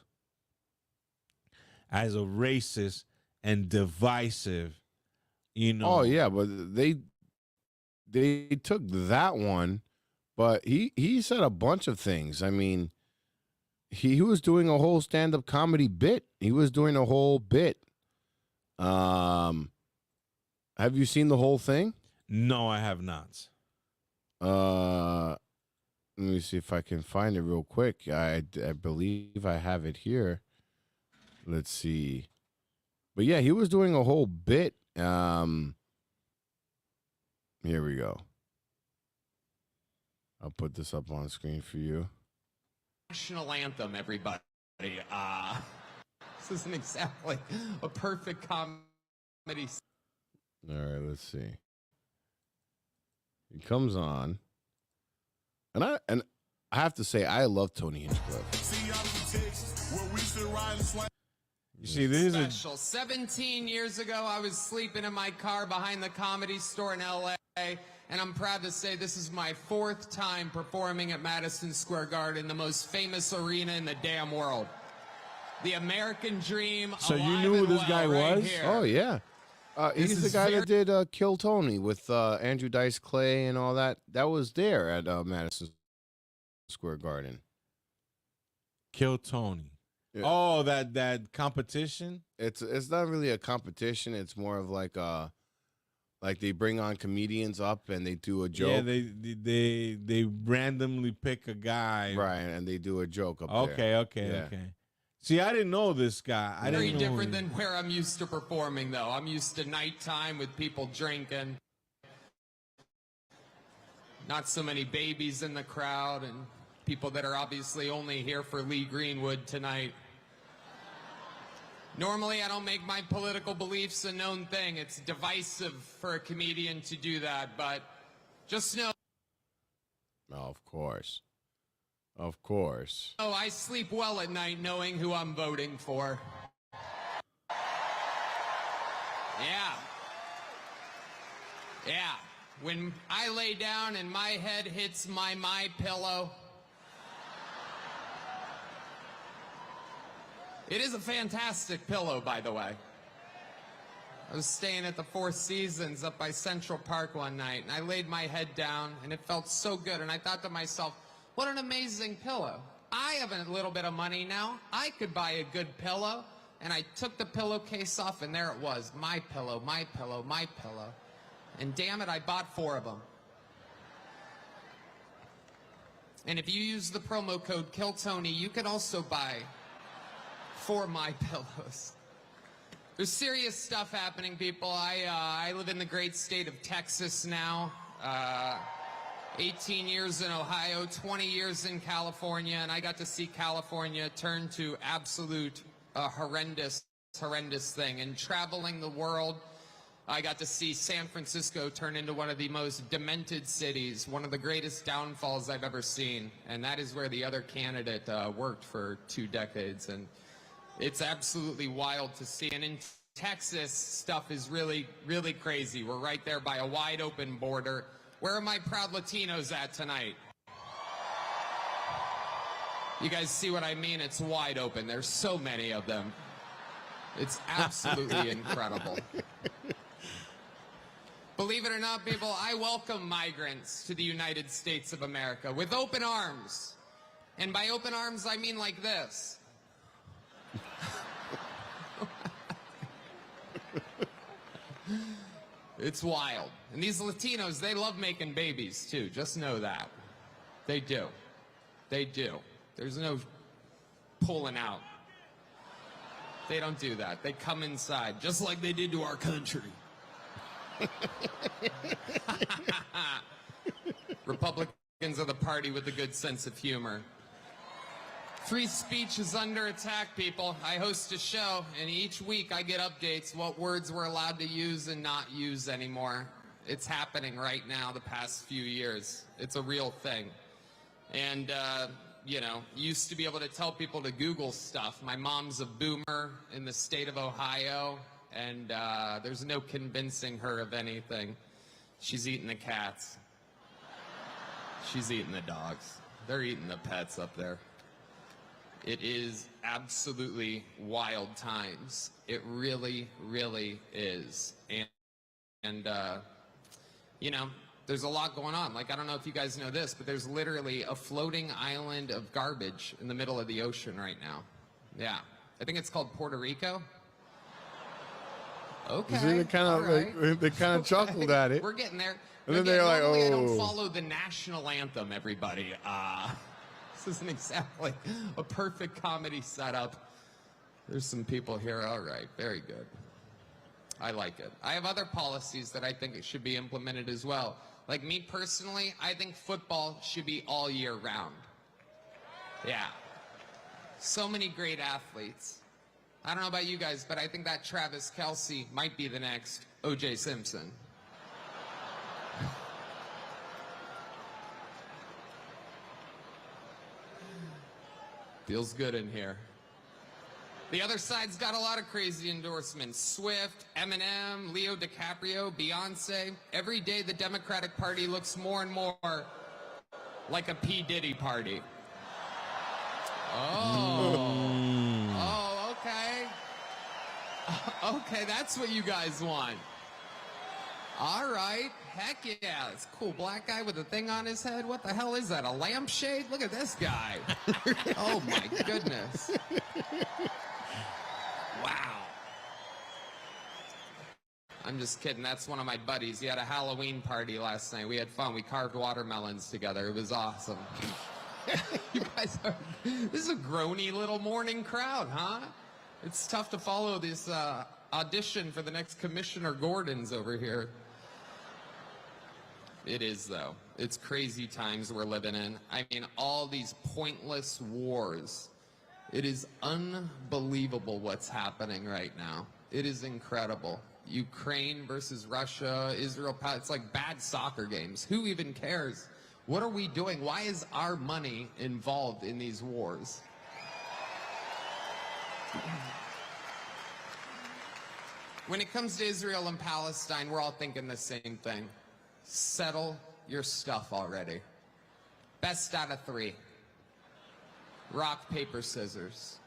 as a racist and divisive, you know. Oh yeah, but they took that one, but he said a bunch of things. I mean, he was doing a whole stand-up comedy bit. He was doing a whole bit. Have you seen the whole thing? No, I have not. Let me see if I can find it real quick. I believe I have it here. Let's see. But yeah, he was doing a whole bit. Here we go. I'll put this up on screen for you. National anthem, everybody. This isn't exactly a perfect comedy. All right, let's see. He comes on, and I have to say I love Tony Hinchcliffe. You see, this is special. 17 years ago, I was sleeping in my car behind the Comedy Store in L.A., and I'm proud to say this is my 4th time performing at Madison Square Garden, the most famous arena in the damn world. The American dream. So you knew who this guy was? Here. Oh yeah, he's the guy that did Kill Tony with Andrew Dice Clay and all that. That was there at Madison Square Garden. Kill Tony. Yeah. Oh, that competition? It's not really a competition. It's more of like they bring on comedians up and they do a joke. Yeah, they randomly pick a guy. Right, and they do a joke up there. Yeah. Okay. See, I didn't know this guy. Very different than where I'm used to performing, though. I'm used to nighttime with people drinking. not so many babies in the crowd, and people that are obviously only here for Lee Greenwood tonight. Normally, I don't make my political beliefs a known thing. It's divisive for a comedian to do that, but just know. Oh, of course. Of course. Oh, I sleep well at night knowing who I'm voting for. Yeah. Yeah. When I lay down and my head hits my pillow, it is a fantastic pillow, by the way. I was staying at the Four Seasons up by Central Park one night, and I laid my head down, and it felt so good, and I thought to myself, what an amazing pillow. I have a little bit of money now. I could buy a good pillow. And I took the pillowcase off, and there it was. My pillow, my pillow, my pillow. And damn it, I bought 4 of them. And if you use the promo code KillTony, you can also buy 4 My Pillows. There's serious stuff happening, people. I live in the great state of Texas now. 18 years in Ohio, 20 years in California, and I got to see California turn to absolute horrendous thing. And traveling the world, I got to see San Francisco turn into one of the most demented cities, one of the greatest downfalls I've ever seen. And that is where the other candidate worked for 2 decades. And it's absolutely wild to see. And in Texas, stuff is really, really crazy. We're right there by a wide open border. Where are my proud Latinos at tonight? You guys see what I mean? It's wide open. There's so many of them. It's absolutely incredible. Believe it or not, people, I welcome migrants to the United States of America with open arms. And by open arms, I mean like this. It's wild. And these Latinos, they love making babies, too. Just know that. They do. They do. There's no pulling out. They don't do that. They come inside, just like they did to our country. Republicans are the party with a good sense of humor. Free speech is under attack, people. I host a show, and each week I get updates what words we're allowed to use and not use anymore. It's happening right now the past few years. It's a real thing. And, you know, used to be able to tell people to Google stuff. My mom's a boomer in the state of Ohio, and there's no convincing her of anything. She's eating the cats. She's eating the dogs. They're eating the pets up there. It is absolutely wild times. It really, really is. And you know, there's a lot going on. Like, I don't know if you guys know this, but there's literally a floating island of garbage in the middle of the ocean right now. Yeah. I think it's called Puerto Rico. Okay. See, they kind of chuckled at it. We're getting there. And then they're like, normally oh. I don't follow the national anthem, everybody. This isn't exactly a perfect comedy setup. There's some people here. All right. Very good. I like it. I have other policies that I think it should be implemented as well. Like me personally, I think football should be all year round. Yeah. So many great athletes. I don't know about you guys, but I think that Travis Kelce might be the next O.J. Simpson. Feels good in here. The other side's got a lot of crazy endorsements. Swift, Eminem, Leo DiCaprio, Beyonce. Every day the Democratic Party looks more and more like a P. Diddy party. Oh, okay. Okay, that's what you guys want. All right, heck yeah, it's cool. Black guy with a thing on his head. What the hell is that, a lampshade? Look at this guy. Oh my goodness. Wow. I'm just kidding. That's one of my buddies. He had a Halloween party last night. We had fun. We carved watermelons together. It was awesome. You guys are, this is a groany little morning crowd, huh? It's tough to follow this audition for the next Commissioner Gordon's over here. It is, though. It's crazy times we're living in. I mean, all these pointless wars. It is unbelievable what's happening right now. It is incredible. Ukraine versus Russia, Israel, it's like bad soccer games. Who even cares? What are we doing? Why is our money involved in these wars? When it comes to Israel and Palestine, we're all thinking the same thing. Settle your stuff already. Best out of 3. Rock, paper, scissors.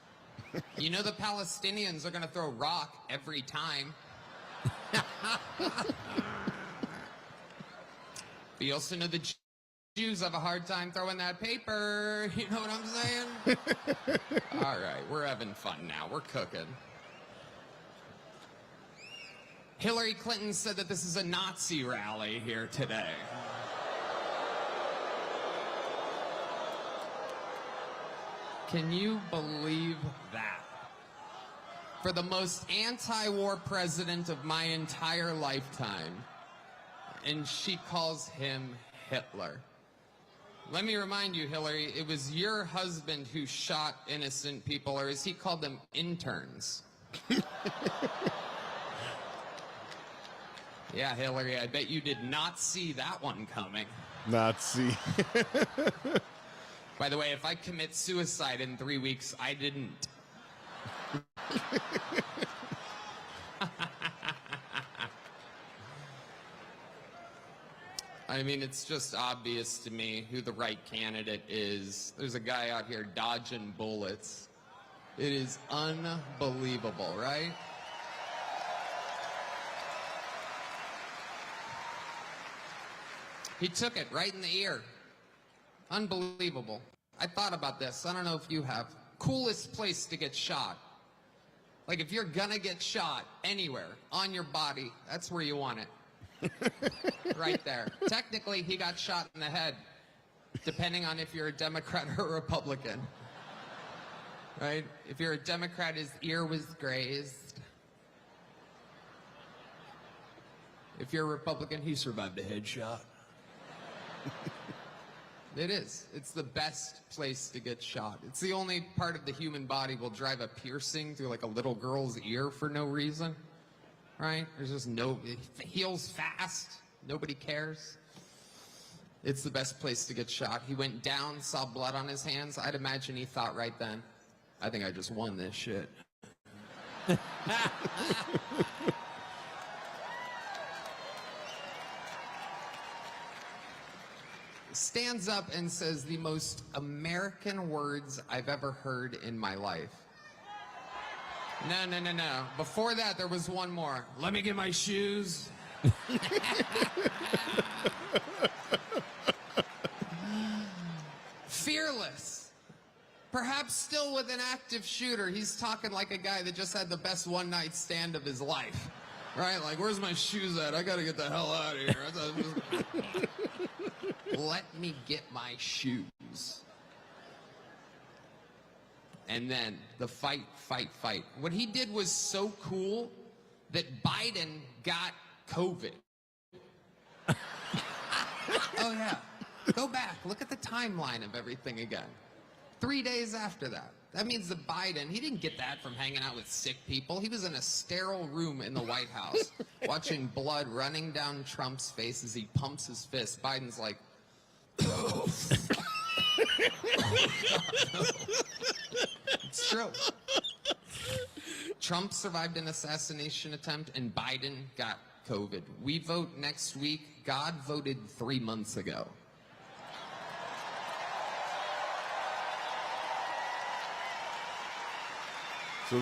You know the Palestinians are going to throw rock every time. But you also know the Jews have a hard time throwing that paper. You know what I'm saying? All right, we're having fun now. We're cooking. Hillary Clinton said that this is a Nazi rally here today. Can you believe that? For the most anti-war president of my entire lifetime, and she calls him Hitler. Let me remind you, Hillary, it was your husband who shot innocent people, or as he called them, interns. Yeah, Hillary, I bet you did not see that one coming. Nazi. By the way, if I commit suicide in 3 weeks, I didn't. I mean, it's just obvious to me who the right candidate is. There's a guy out here dodging bullets. It is unbelievable, right? He took it right in the ear. Unbelievable. I thought about this. I don't know if you have. Coolest place to get shot. Like if you're gonna get shot anywhere on your body, that's where you want it. Right there. Technically, he got shot in the head, depending on if you're a Democrat or a Republican. Right? If you're a Democrat, his ear was grazed. If you're a Republican, he survived a headshot. It is. It's the best place to get shot. It's the only part of the human body will drive a piercing through like a little girl's ear for no reason. Right? There's just it heals fast. Nobody cares. It's the best place to get shot. He went down, saw blood on his hands. I'd imagine he thought right then, I think I just won this shit. Stands up and says the most American words I've ever heard in my life. No. Before that, there was one more. Let me get my shoes. Fearless. Perhaps still with an active shooter. He's talking like a guy that just had the best one-night stand of his life. Right? Like, where's my shoes at? I gotta get the hell out of here. Let me get my shoes. And then the fight. What he did was so cool that Biden got COVID. Oh, yeah. Go back. Look at the timeline of everything again. 3 days after that. That means that Biden, he didn't get that from hanging out with sick people. He was in a sterile room in the White House watching blood running down Trump's face as he pumps his fist. Biden's like, it's true. Trump survived an assassination attempt and Biden got COVID. We vote next week. God voted 3 months ago. So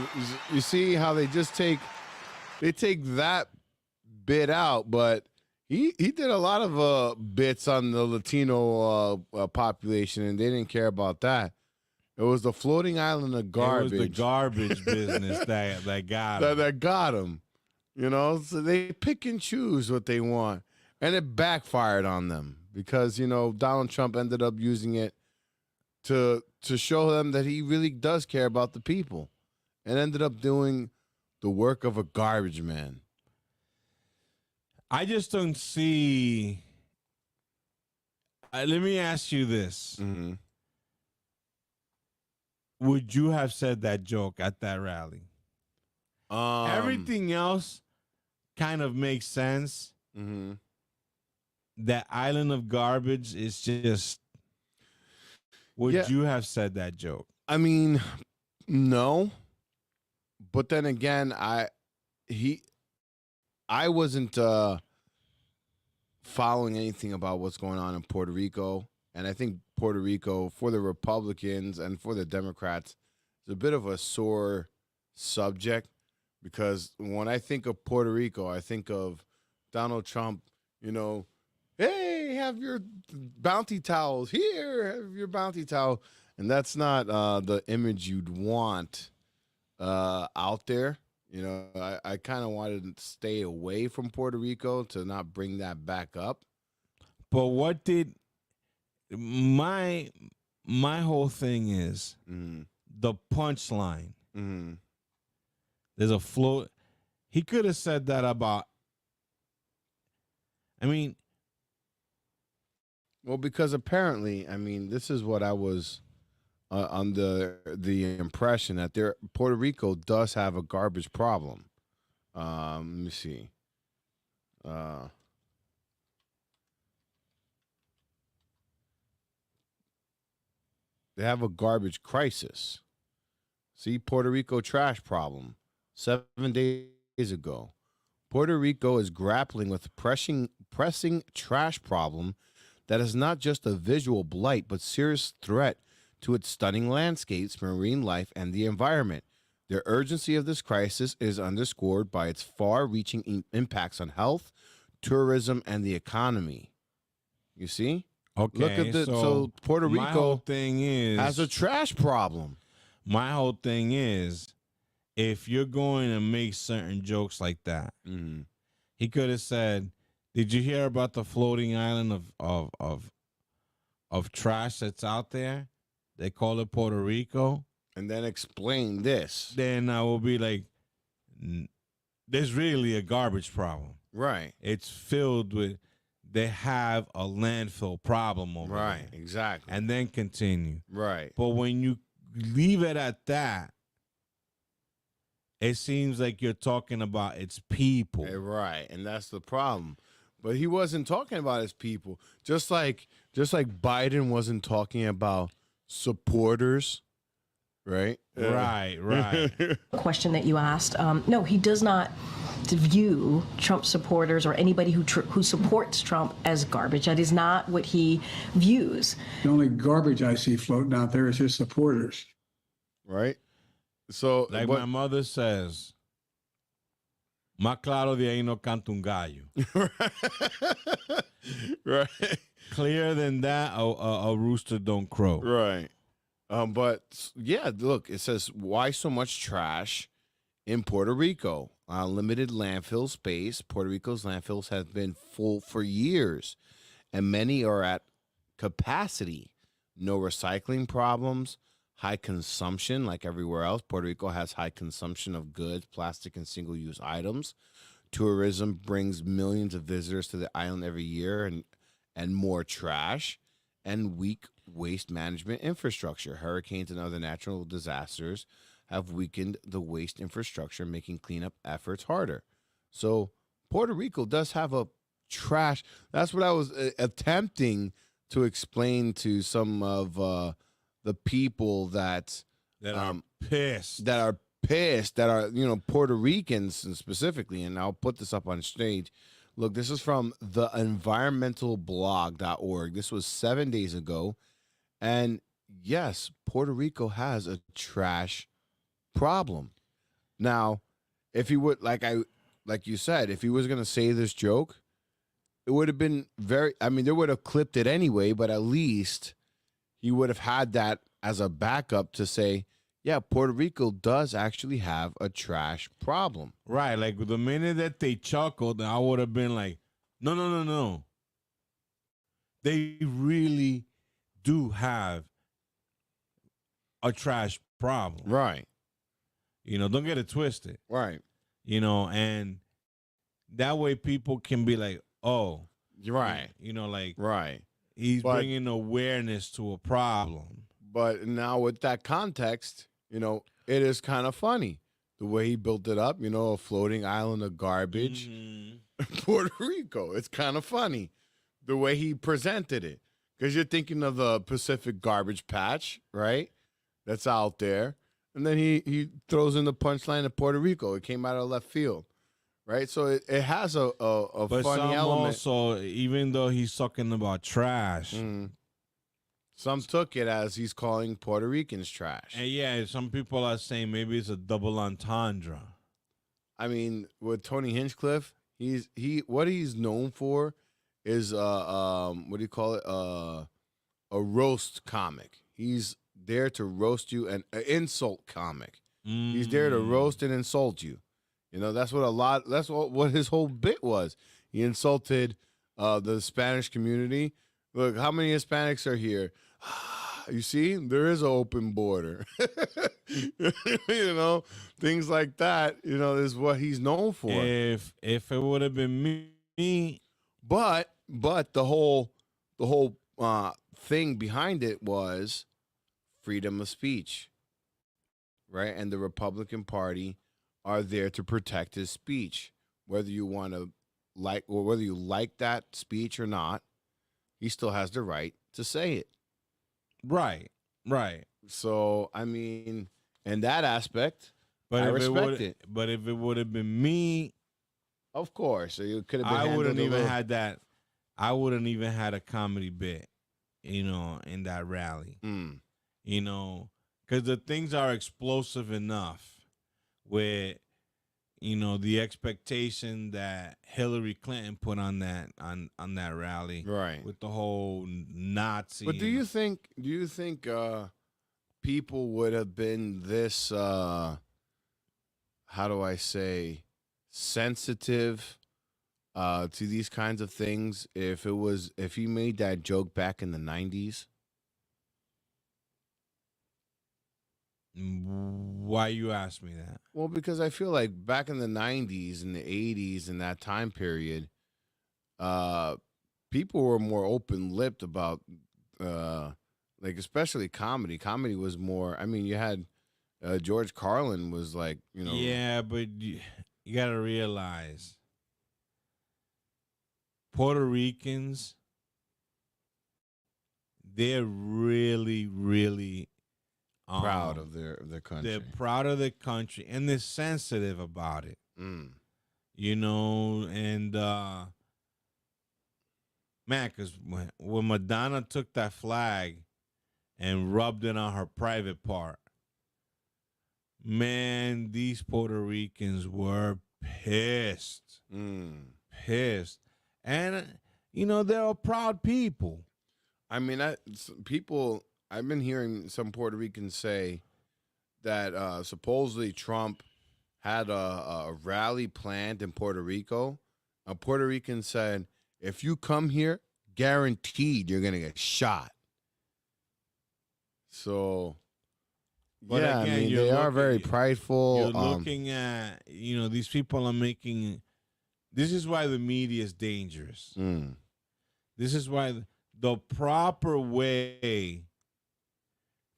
you see how they just take that bit out, but he did a lot of bits on the Latino population, and they didn't care about that. It was the floating island of garbage. It was the garbage business that got him. That got him. You know, so they pick and choose what they want, and it backfired on them because, you know, Donald Trump ended up using it to show them that he really does care about the people, and ended up doing the work of a garbage man. I just don't see let me ask you this. Mm-hmm. Would you have said that joke at that rally? Everything else kind of makes sense. Mm-hmm. That island of garbage is just. Would you have said that joke? I mean, no. But then again, I wasn't following anything about what's going on in Puerto Rico. And I think Puerto Rico, for the Republicans and for the Democrats, is a bit of a sore subject, because when I think of Puerto Rico, I think of Donald Trump, hey, have your bounty towels here, have your bounty towel. And that's not the image you'd want out there. I kind of wanted to stay away from Puerto Rico to not bring that back up. But what did my whole thing is the punchline. There's a float. He could have said that about. Well, because apparently, this is what I was under the impression that Puerto Rico does have a garbage problem. Let me see. They have a garbage crisis. See, Puerto Rico trash problem 7 days ago. Puerto Rico is grappling with pressing trash problem that is not just a visual blight, but serious threat to its stunning landscapes, marine life, and the environment. The urgency of this crisis is underscored by its far-reaching impacts on health, tourism, and the economy. You see? Okay, Look at so Puerto my whole Rico thing has a trash problem. My whole thing is, if you're going to make certain jokes like that, he could have said, "Did you hear about the floating island of trash that's out there? They call it Puerto Rico." And then explain this. Then I will be like, there's really a garbage problem. Right. It's filled with, they have a landfill problem over there. Right, exactly. And then continue. Right. But when you leave it at that, it seems like you're talking about its people. Right, and that's the problem. But he wasn't talking about his people. Just like Biden wasn't talking about supporters. Right? Right. Question that you asked. No, he does not view Trump supporters or anybody who supports Trump as garbage. That is not what he views. The only garbage I see floating out there is his supporters. Right? So, like my mother says, más claro de ahí no canta un gallo. Right. Clearer than that, a rooster don't crow. Right. But yeah, look, it says, why so much trash in Puerto Rico? Limited landfill space. Puerto Rico's landfills have been full for years, and many are at capacity. No recycling problems, high consumption like everywhere else. Puerto Rico has high consumption of goods, plastic, and single-use items. Tourism brings millions of visitors to the island every year, and more trash, and weak waste management infrastructure. Hurricanes and other natural disasters have weakened the waste infrastructure, making cleanup efforts harder. So Puerto Rico does have a trash. That's what I was attempting to explain to some of the people that are pissed. That are Puerto Ricans specifically. And I'll put this up on stage. Look, this is from the environmentalblog.org. This was 7 days ago. And yes, Puerto Rico has a trash problem. Now, if he would, like you said, if he was going to say this joke, it would have been they would have clipped it anyway, but at least he would have had that as a backup to say, yeah, Puerto Rico does actually have a trash problem. Right. Like the minute that they chuckled, I would have been like, no. They really do have a trash problem. Right. Don't get it twisted. Right. And that way people can be like, oh. You're right. Like. Right. He's bringing awareness to a problem. But now with that context, you know, it is kind of funny the way he built it up. You know, a floating island of garbage, Puerto Rico. It's kind of funny the way he presented it, because you're thinking of the Pacific garbage patch, right? That's out there, and then he throws in the punchline of Puerto Rico. It came out of left field. Right, so it has a But funny some element. also, even though he's talking about trash, some took it as he's calling Puerto Ricans trash. and yeah, some people are saying maybe it's a double entendre. I mean, with Tony Hinchcliffe, what he's known for is what do you call it? A roast comic. He's there to roast you, an insult comic. He's there to roast and insult you. You know, that's what his whole bit was. He insulted the Spanish community. Look, how many Hispanics are here? You see, there is an open border. You know, things like that, you know, is what he's known for. If it would have been me, but the whole thing behind it was freedom of speech, right? And the Republican Party are there to protect his speech, whether you want to whether you like that speech or not. He still has the right to say it. Right. So I mean, in that aspect, But I if respect it. But if it would have been me, of course, so you could have. I wouldn't even had that. I wouldn't even had a comedy bit, you know, in that rally. You know, because the things are explosive enough with, you know, the expectation that Hillary Clinton put on that rally, right? With the whole Nazi. But do you think people would have been this how do I say sensitive to these kinds of things if he made that joke back in the 90s? Why you ask me that? Well, because I feel like back in the 90s and the 80s and that time period, people were more open-lipped about, like, especially comedy. Comedy was more, I mean, you had George Carlin was like, you know. Yeah, but you got to realize Puerto Ricans, they're really, really proud of their country. They're proud of their country, and they're sensitive about it. You know, and man, because when Madonna took that flag and rubbed it on her private part, man, these Puerto Ricans were pissed. Pissed. And, you know, they're a proud people. I mean, I've been hearing some Puerto Ricans say that supposedly Trump had a rally planned in Puerto Rico. A Puerto Rican said, if you come here, guaranteed you're going to get shot. So, But yeah, again, I mean, they are very prideful. You're looking at, you know, these people are making, this is why the media is dangerous. This is why the proper way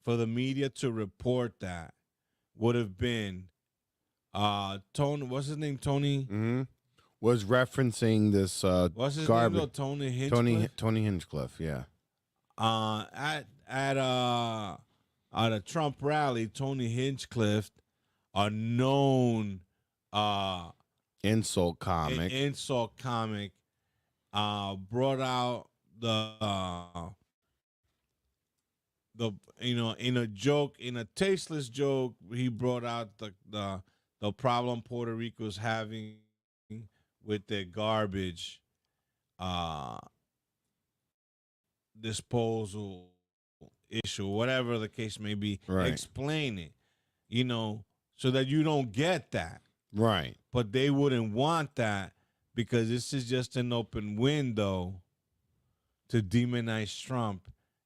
for the media to report that would have been Tony, what's his name? Tony? Was referencing this What's his garbage. name though? Tony Hinchcliffe? Tony Hinchcliffe, yeah. At a Trump rally, Tony Hinchcliffe, a known insult comic, brought out the you know, in a joke, in a tasteless joke, he brought out the problem Puerto Rico's having with their garbage disposal issue, whatever the case may be. Right. Explain it, you know, so that you don't get that. Right. But they wouldn't want that because this is just an open window to demonize Trump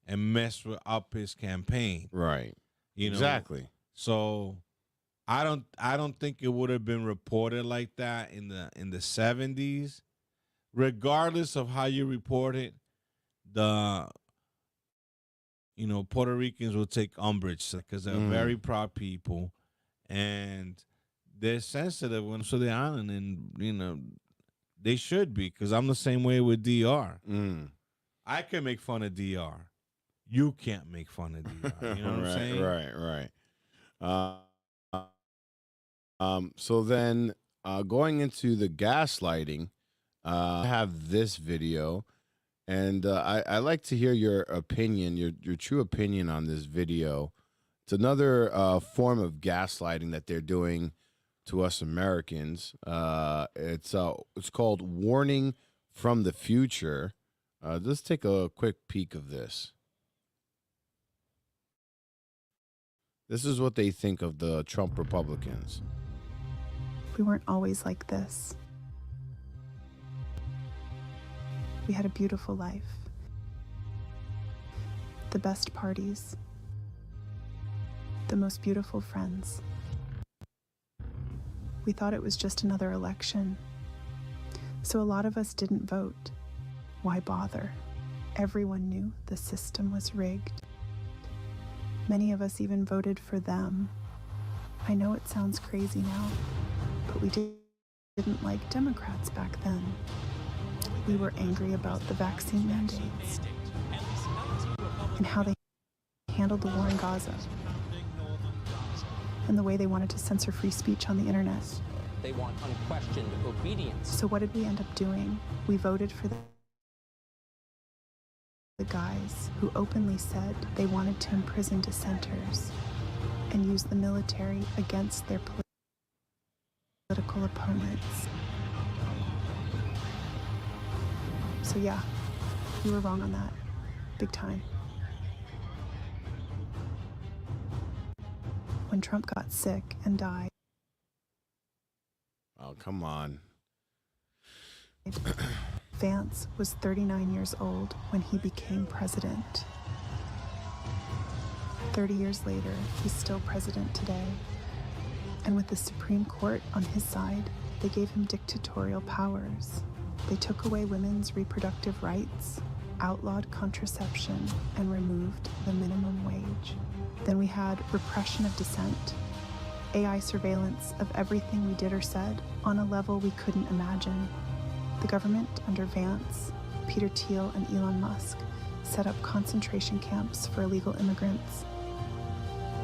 and mess up his campaign. Right. You know? Exactly. So I don't think it would have been reported like that in the 70s. Regardless of how you report it, the Puerto Ricans will take umbrage because they're very proud people, and they're sensitive when to the island, and they should be, because I'm the same way with DR. I can make fun of DR. You can't make fun of DR. You know what I'm saying? Right. So then, going into the gaslighting, I have this video, and I like to hear your opinion, your true opinion on this video. It's another form of gaslighting that they're doing to us Americans. It's called Warning from the Future. Let's take a quick peek of this. This is what they think of the Trump Republicans. We weren't always like this. We had a beautiful life. The best parties. The most beautiful friends. We thought it was just another election. So a lot of us didn't vote. Why bother? Everyone knew the system was rigged. Many of us even voted for them. I know it sounds crazy now, but we didn't like Democrats back then. We were angry about the vaccine mandates and how they handled the war in Gaza and the way they wanted to censor free speech on the internet. They want unquestioned obedience. So what did we end up doing? We voted for the guys who openly said they wanted to imprison dissenters and use the military against their political opponents. So yeah, we were wrong on that, big time. When Trump got sick and died. Oh, come on. Vance was 39 years old when he became president. 30 years later, he's still president today. And with the Supreme Court on his side, they gave him dictatorial powers. They took away women's reproductive rights, outlawed contraception, and removed the minimum wage. Then we had repression of dissent, AI surveillance of everything we did or said on a level we couldn't imagine. The government under Vance, Peter Thiel, and Elon Musk set up concentration camps for illegal immigrants,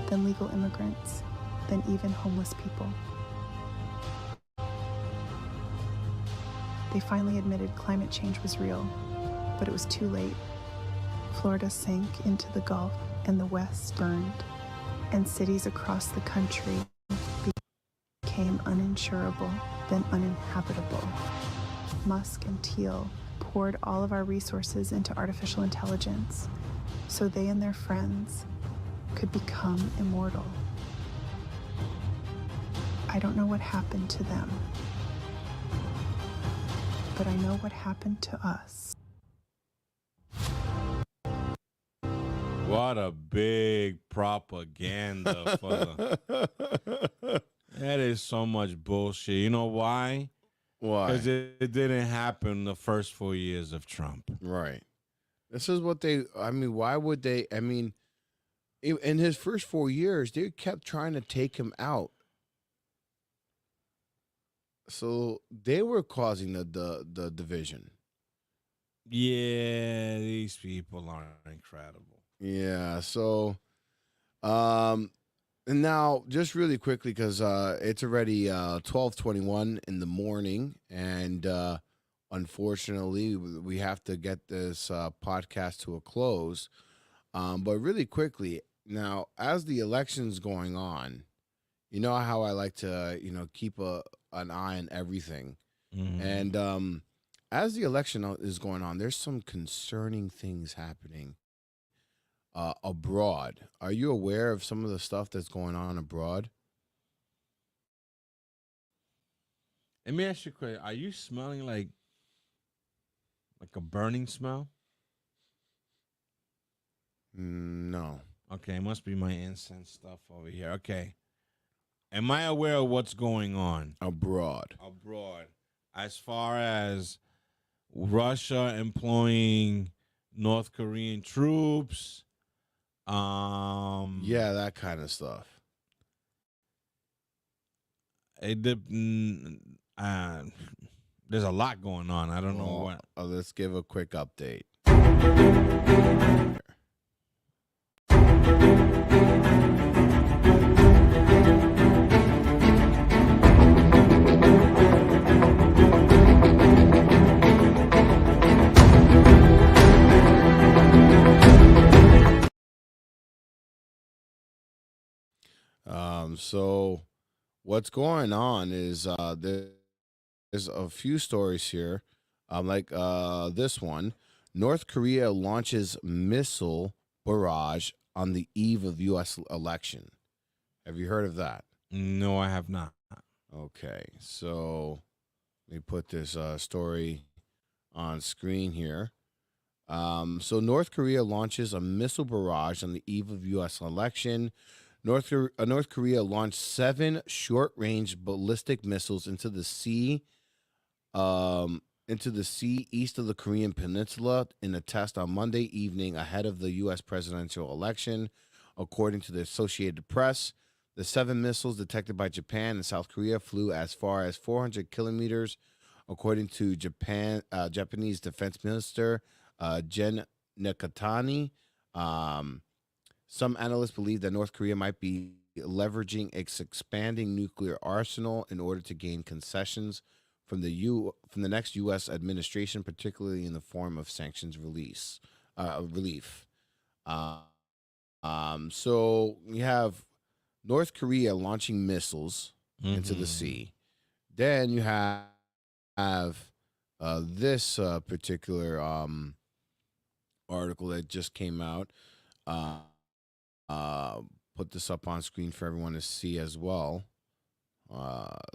then legal immigrants, then even homeless people. They finally admitted climate change was real, but it was too late. Florida sank into the Gulf and the West burned, and cities across the country became uninsurable, then uninhabitable. Musk and Thiel poured all of our resources into artificial intelligence so they and their friends could become immortal. I don't know what happened to them, but I know what happened to us. What a big propaganda for the... That is so much bullshit. You know why? Why? Because it didn't happen the first 4 years of Trump. Right. This is what they, why would they, in his first 4 years, they kept trying to take him out. So they were causing the division. Yeah, these people are incredible. Yeah, so, and now, just really quickly, because it's already 12:21 in the morning, and unfortunately, we have to get this podcast to a close. But really quickly, now, as the election's going on, you know how I like to, keep an eye on everything. Mm-hmm. And as the election is going on, there's some concerning things happening abroad. Are you aware of some of the stuff that's going on abroad? Let me ask you a question. Are you smelling like a burning smell? No. Okay, it must be my incense stuff over here. Okay. Am I aware of what's going on? Abroad. As far as Russia employing North Korean troops. Yeah, that kind of stuff. There's a lot going on. I don't know what. Let's give a quick update. So what's going on is there's a few stories here, like this one. North Korea launches missile barrage on the eve of U.S. election. Have you heard of that? No, I have not. Okay, so let me put this story on screen here. So North Korea launches a missile barrage on the eve of U.S. election. North Korea launched 7 short-range ballistic missiles into the sea east of the Korean Peninsula in a test on Monday evening ahead of the U.S. presidential election, according to the Associated Press. The 7 missiles detected by Japan and South Korea flew as far as 400 kilometers, according to Japanese Defense Minister Gen Nakatani. Some analysts believe that North Korea might be leveraging its expanding nuclear arsenal in order to gain concessions from the next U.S. administration, particularly in the form of sanctions relief. So you have North Korea launching missiles into the sea. Then you have this particular article that just came out. Put this up on screen for everyone to see as well.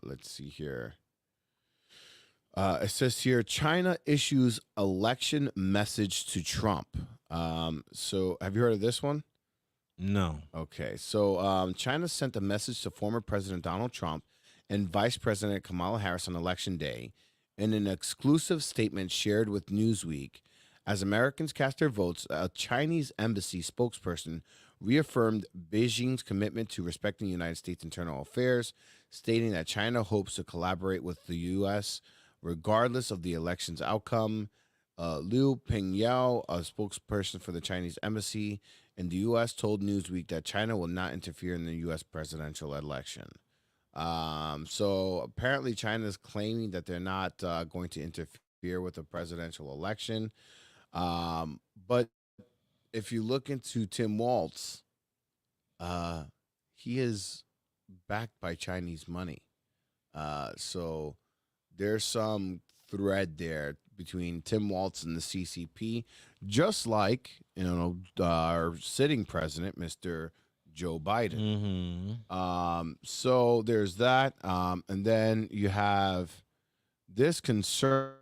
Let's see here. It says here, China issues election message to Trump. So have you heard of this one? No. Okay. So China sent a message to former President Donald Trump and Vice President Kamala Harris on Election Day in an exclusive statement shared with Newsweek. As Americans cast their votes, a Chinese embassy spokesperson reaffirmed Beijing's commitment to respecting the United States' internal affairs, stating that China hopes to collaborate with the U.S. regardless of the election's outcome. Liu Pingyao, a spokesperson for the Chinese embassy in the U.S., told Newsweek that China will not interfere in the U.S. presidential election. So apparently China is claiming that they're not going to interfere with the presidential election. But if you look into Tim Walz, he is backed by Chinese money. So there's some thread there between Tim Walz and the CCP, just like, our sitting president, Mr. Joe Biden. So there's that. And then you have this concerning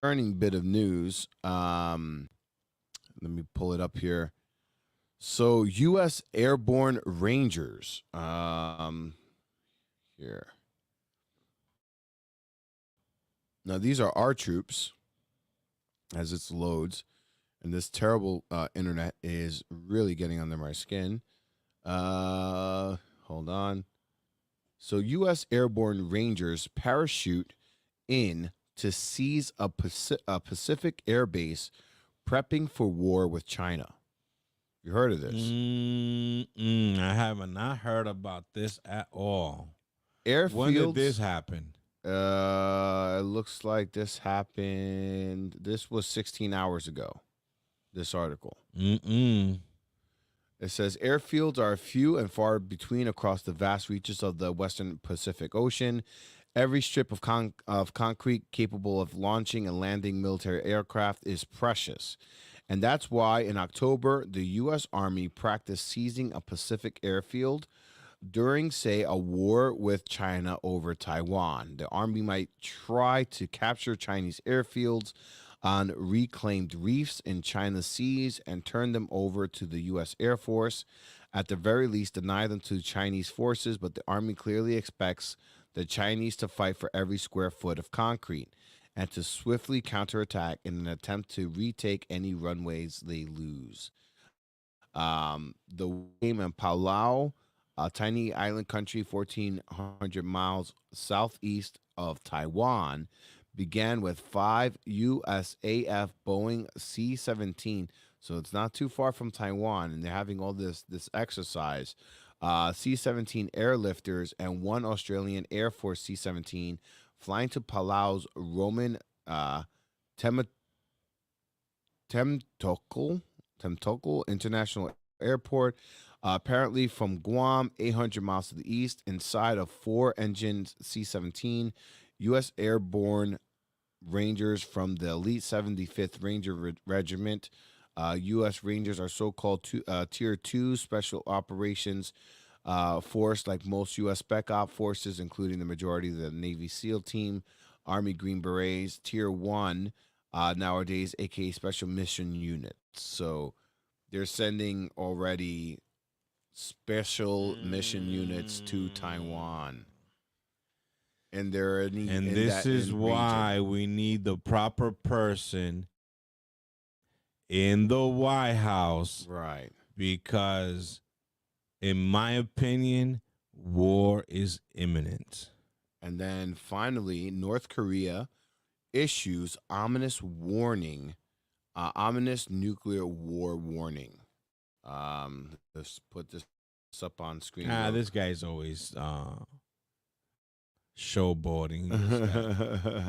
bit of news. Let me pull it up here. So U.S. Airborne Rangers, here. Now, these are our troops as it loads, and this terrible internet is really getting under my skin. Hold on. So U.S. Airborne Rangers parachute in to seize a Pacific air base prepping for war with China. You heard of this? I have not heard about this at all. Airfields. When did this happen? It looks like this happened. This was 16 hours ago. This article. It says airfields are few and far between across the vast reaches of the Western Pacific Ocean. Every strip of concrete capable of launching and landing military aircraft is precious. And that's why in October, the U.S. Army practiced seizing a Pacific airfield during, say, a war with China over Taiwan. The Army might try to capture Chinese airfields on reclaimed reefs in China's seas and turn them over to the U.S. Air Force. At the very least, deny them to Chinese forces, but the Army clearly expects the Chinese to fight for every square foot of concrete. and to swiftly counterattack in an attempt to retake any runways they lose. The game in Palau, a tiny island country 1,400 miles southeast of Taiwan, began with 5 USAF Boeing C-17. So it's not too far from Taiwan, and they're having all this exercise. C-17 airlifters and 1 Australian Air Force C-17 flying to Palau's Roman Temtokul International Airport, apparently from Guam, 800 miles to the east, inside of 4-engine C-17. U.S. Airborne Rangers from the elite 75th Ranger Regiment. U.S. Rangers are so-called Tier 2 Special Operations Force, like most U.S. Spec Op forces, including the majority of the Navy SEAL Team, Army Green Berets. Tier 1 nowadays, a.k.a. Special Mission Units. So they're sending already special mission units to Taiwan. And they're this is why we need the proper person in the White House. Right. Because, in my opinion, war is imminent. And then finally, North Korea issues ominous warning, ominous nuclear war warning. Let's put this up on screen. This guy's always showboating.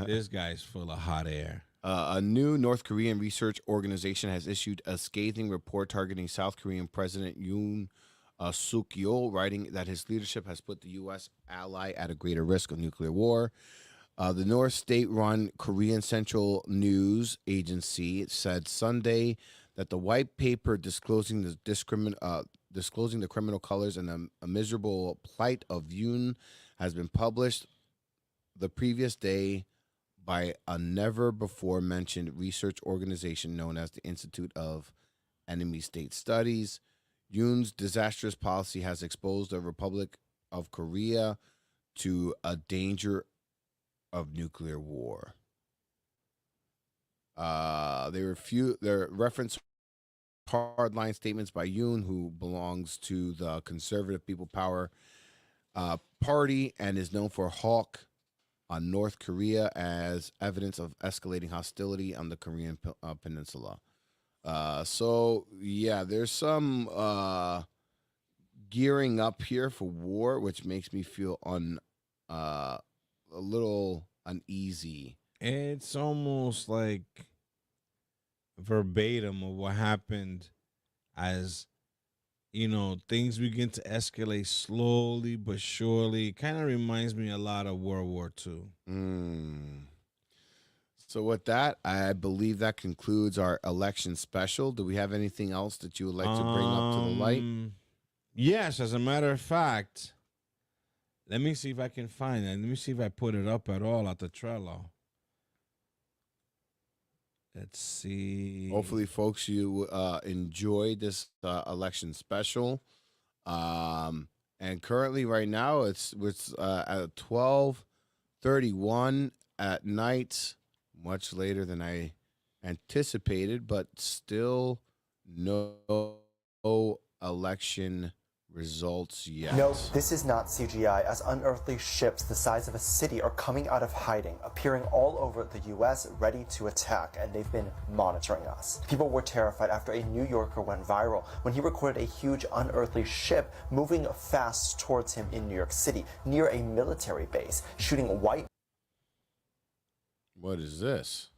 This guy's full of hot air. A new North Korean research organization has issued a scathing report targeting South Korean President Yoon Suk-yeol, writing that his leadership has put the U.S. ally at a greater risk of nuclear war. The North state-run Korean Central News Agency said Sunday that the white paper disclosing the criminal colors and a miserable plight of Yoon has been published the previous day by a never-before-mentioned research organization known as the Institute of Enemy State Studies. Yoon's disastrous policy has exposed the Republic of Korea to a danger of nuclear war. They reference hardline statements by Yoon, who belongs to the Conservative People Power Party and is known for hawk on North Korea as evidence of escalating hostility on the Korean Peninsula. So, yeah, there's some gearing up here for war, which makes me feel a little uneasy. It's almost like verbatim of what happened as, things begin to escalate slowly but surely. It kind of reminds me a lot of World War II. So with that, I believe that concludes our election special. Do we have anything else that you would like to bring up to the light? Yes, as a matter of fact, let me see if I can find it. Let me see if I put it up at all at the Trello. Let's see. Hopefully, folks, you enjoyed this election special. And currently, right now, it's at 12:31 at night, much later than I anticipated, but still no election results yet. No, this is not CGI, as unearthly ships the size of a city are coming out of hiding, appearing all over the U.S. ready to attack, and they've been monitoring us. People were terrified after a New Yorker went viral when he recorded a huge unearthly ship moving fast towards him in New York City, near a military base, shooting white. What is this?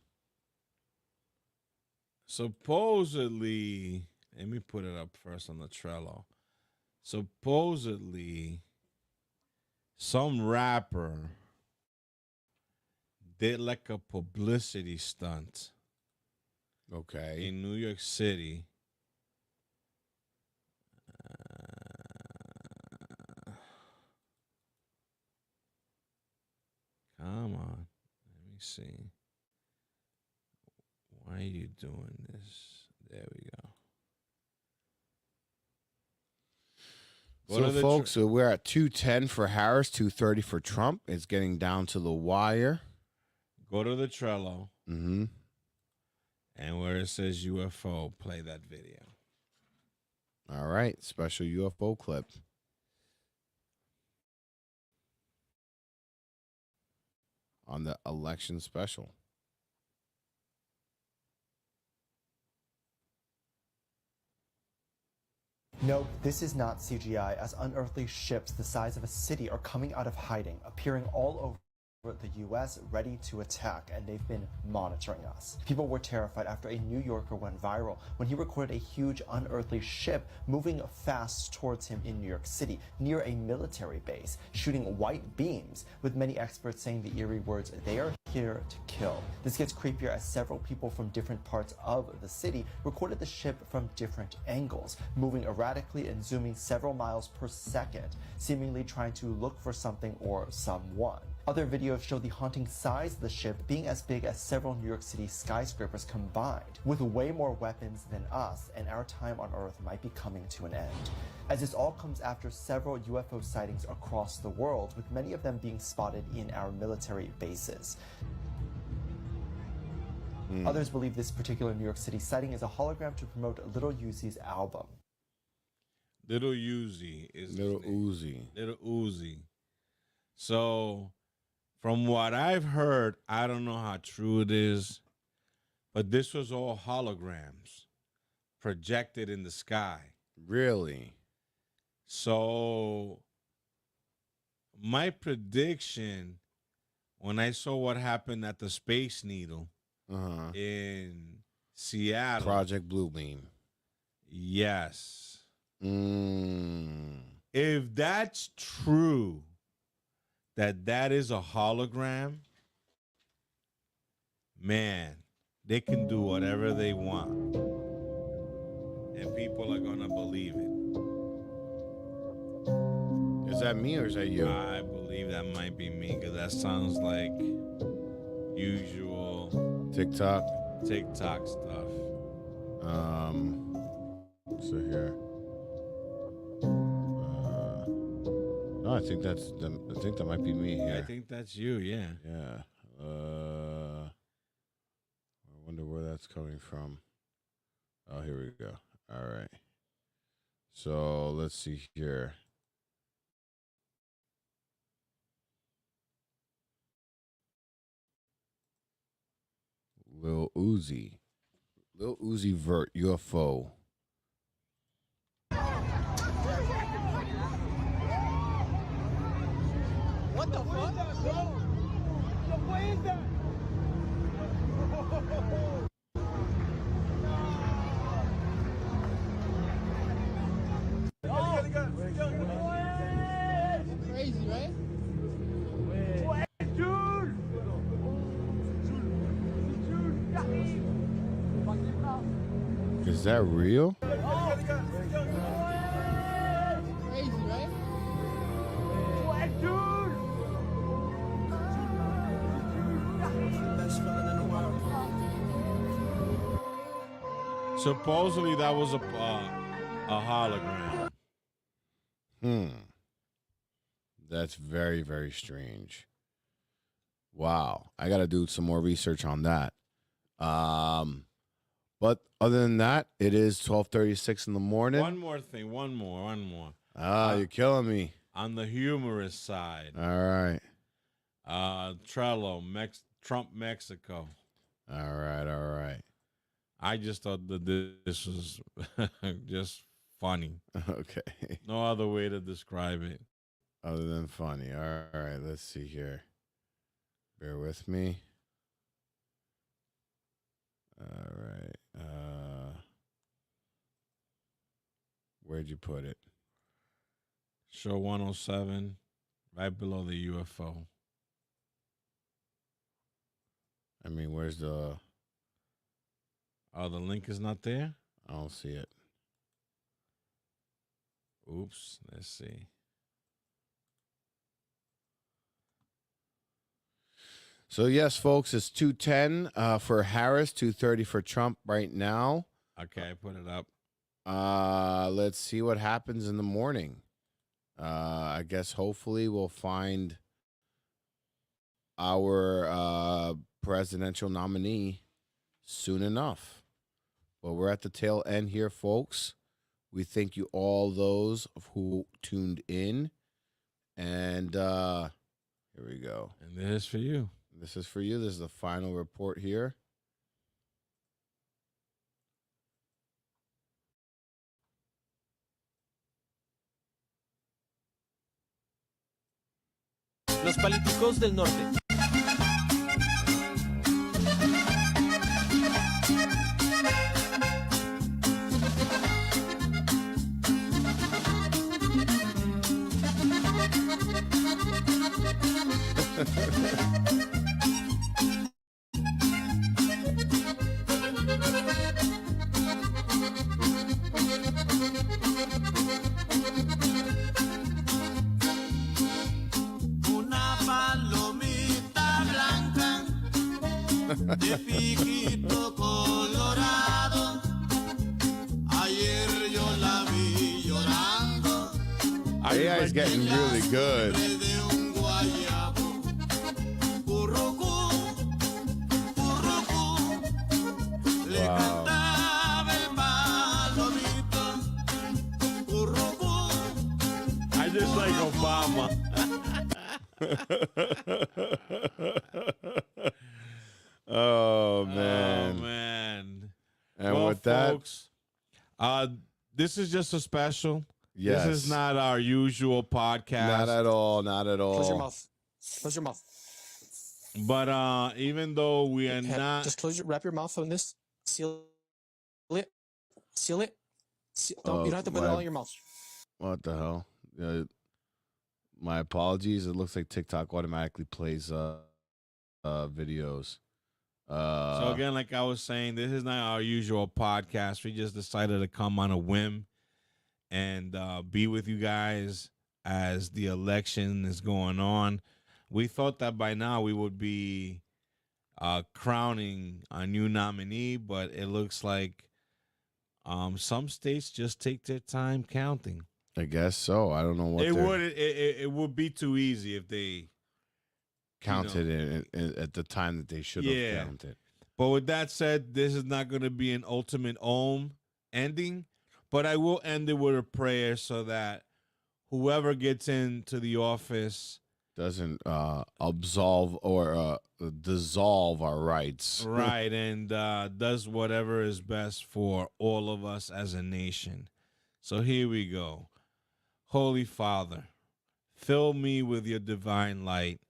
Supposedly, let me put it up first on the Trello. Supposedly, some rapper did like a publicity stunt. Okay. In New York City. Come on. Let me see. Why are you doing this? There we go. So, folks, we're at 210 for Harris, 230 for Trump. It's getting down to the wire. Go to the Trello. Mm-hmm. And where it says UFO, play that video. All right. Special UFO clip. On the election special. No, this is not CGI, as unearthly ships the size of a city are coming out of hiding, appearing all over the U.S. ready to attack, and they've been monitoring us. People were terrified after a New Yorker went viral when he recorded a huge unearthly ship moving fast towards him in New York City, near a military base, shooting white beams, with many experts saying the eerie words, "They are here to kill." This gets creepier as several people from different parts of the city recorded the ship from different angles, moving erratically and zooming several miles per second, seemingly trying to look for something or someone. Other videos show the haunting size of the ship being as big as several New York City skyscrapers combined, with way more weapons than us, and our time on Earth might be coming to an end. As this all comes after several UFO sightings across the world, with many of them being spotted in our military bases. Others believe this particular New York City sighting is a hologram to promote Little Uzi's album. Little Uzi is Little Uzi. Little Uzi. So, from what I've heard, I don't know how true it is, but this was all holograms projected in the sky. Really? So, my prediction, when I saw what happened at the Space Needle in Seattle. Project Bluebeam. Yes. If that's true, that is a hologram, man, they can do whatever they want. And people are going to believe it. Is that me or is that you? I believe that might be me, because that sounds like usual TikTok stuff. So here. No, I think that might be me here. I think that's you, yeah. Yeah. I wonder where that's coming from. Oh, here we go. All right. So let's see here. Lil Uzi Vert UFO. What the fuck? What is that? Crazy, right? Is that real? Crazy, right? Supposedly that was a hologram. That's very, very strange. Wow. I got to do some more research on that. But other than that, it is 12:36 in the morning. One more thing. One more. You're killing me. On the humorous side. All right. Trello, Trump, Mexico. All right. I just thought that this was just funny. Okay. No other way to describe it. Other than funny. All right. Let's see here. Bear with me. All right. Where'd you put it? Show 107, right below the UFO. I mean, where's the... Oh, the link is not there? I don't see it. Oops. Let's see. So, yes, folks, it's 2:10 for Harris, 2:30 for Trump right now. Okay, I put it up. Let's see what happens in the morning. I guess hopefully we'll find our presidential nominee soon enough. Well, we're at the tail end here, folks. We thank you all those who tuned in. And here we go. And this is for you. This is for you. This is the final report here. Los políticos del norte. Una palomita blanca de piquito colorado. Ayer yo la vi llorando. AI is getting really good. De un guayabo. Currucú, currucú. Le cantaba el palomito. Currucú. I just like Obama. Oh man. Oh man. And well, with that, folks, this is just a special. Yes. This is not our usual podcast. not at all, not at all. Close your mouth. Close your mouth. But even though we are not, Just wrap your mouth on this. Seal it. Seal it. Don't, you don't have to put it all in your mouth. What the hell? My apologies. It looks like TikTok automatically plays videos. so again, like I was saying, this is not our usual podcast. We just decided to come on a whim and be with you guys as the election is going on. We thought that by now we would be crowning a new nominee, but it looks like some states just take their time counting. I guess so. I don't know what It would be too easy if they counted at the time that they should have counted. But with that said, this is not going to be an ultimate ending, but I will end it with a prayer so that whoever gets into the office doesn't absolve or dissolve our rights. right, and does whatever is best for all of us as a nation. So here we go. Holy Father, fill me with your divine light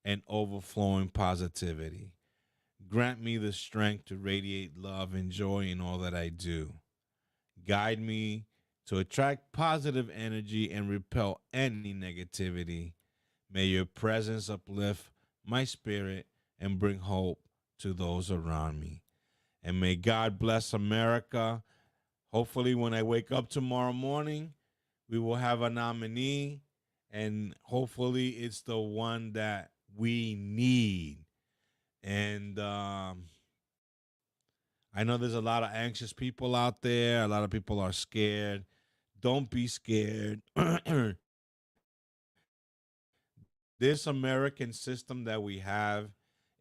and overflowing positivity. Grant me the strength to radiate love and joy in all that I do. Guide me to attract positive energy and repel any negativity. May your presence uplift my spirit and bring hope to those around me. And may God bless America. Hopefully, when I wake up tomorrow morning, we will have a nominee, and hopefully it's the one that we need. And I know there's a lot of anxious people out there. A lot of people are scared. Don't be scared. This American system that we have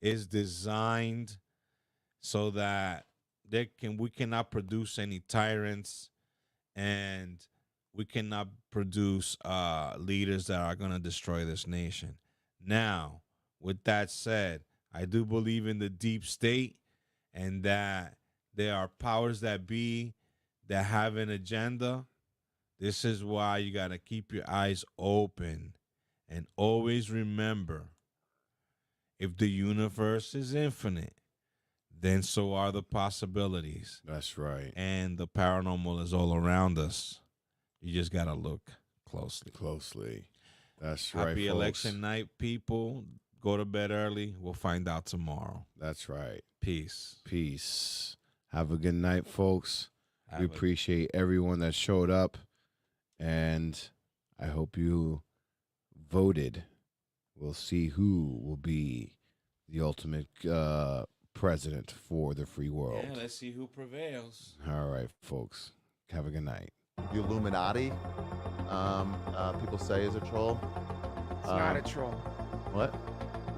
is designed so that we cannot produce any tyrants, and we cannot produce leaders that are going to destroy this nation. Now, with that said, I do believe in the deep state and that there are powers that be that have an agenda. This is why you got to keep your eyes open and always remember, if the universe is infinite, then so are the possibilities. That's right. And the paranormal is all around us. You just got to look closely. That's right, Happy folks. election night, people. Go to bed early. We'll find out tomorrow. That's right. Peace. Peace. Have a good night, folks. We appreciate everyone that showed up, and I hope you voted. We'll see who will be the ultimate president for the free world. Yeah, let's see who prevails. All right, folks. Have a good night. The Illuminati, people say, is a troll. It's not a troll. What?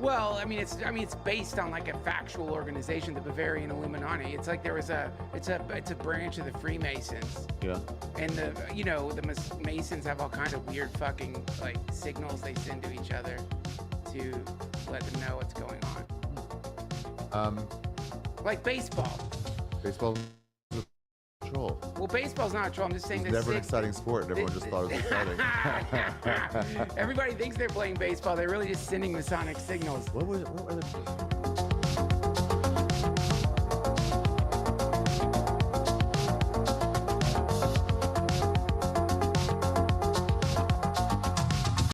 Well, I mean, it's based on like a factual organization, the Bavarian Illuminati. It's like it's a branch of the Freemasons. Yeah. And the Masons have all kinds of weird fucking like signals they send to each other to let them know what's going on. Like baseball. Baseball is a troll. Well, baseball's not a troll. I'm just saying It's never an exciting sport, and everyone just thought it was exciting. Everybody thinks they're playing baseball. They're really just sending Masonic signals. What were the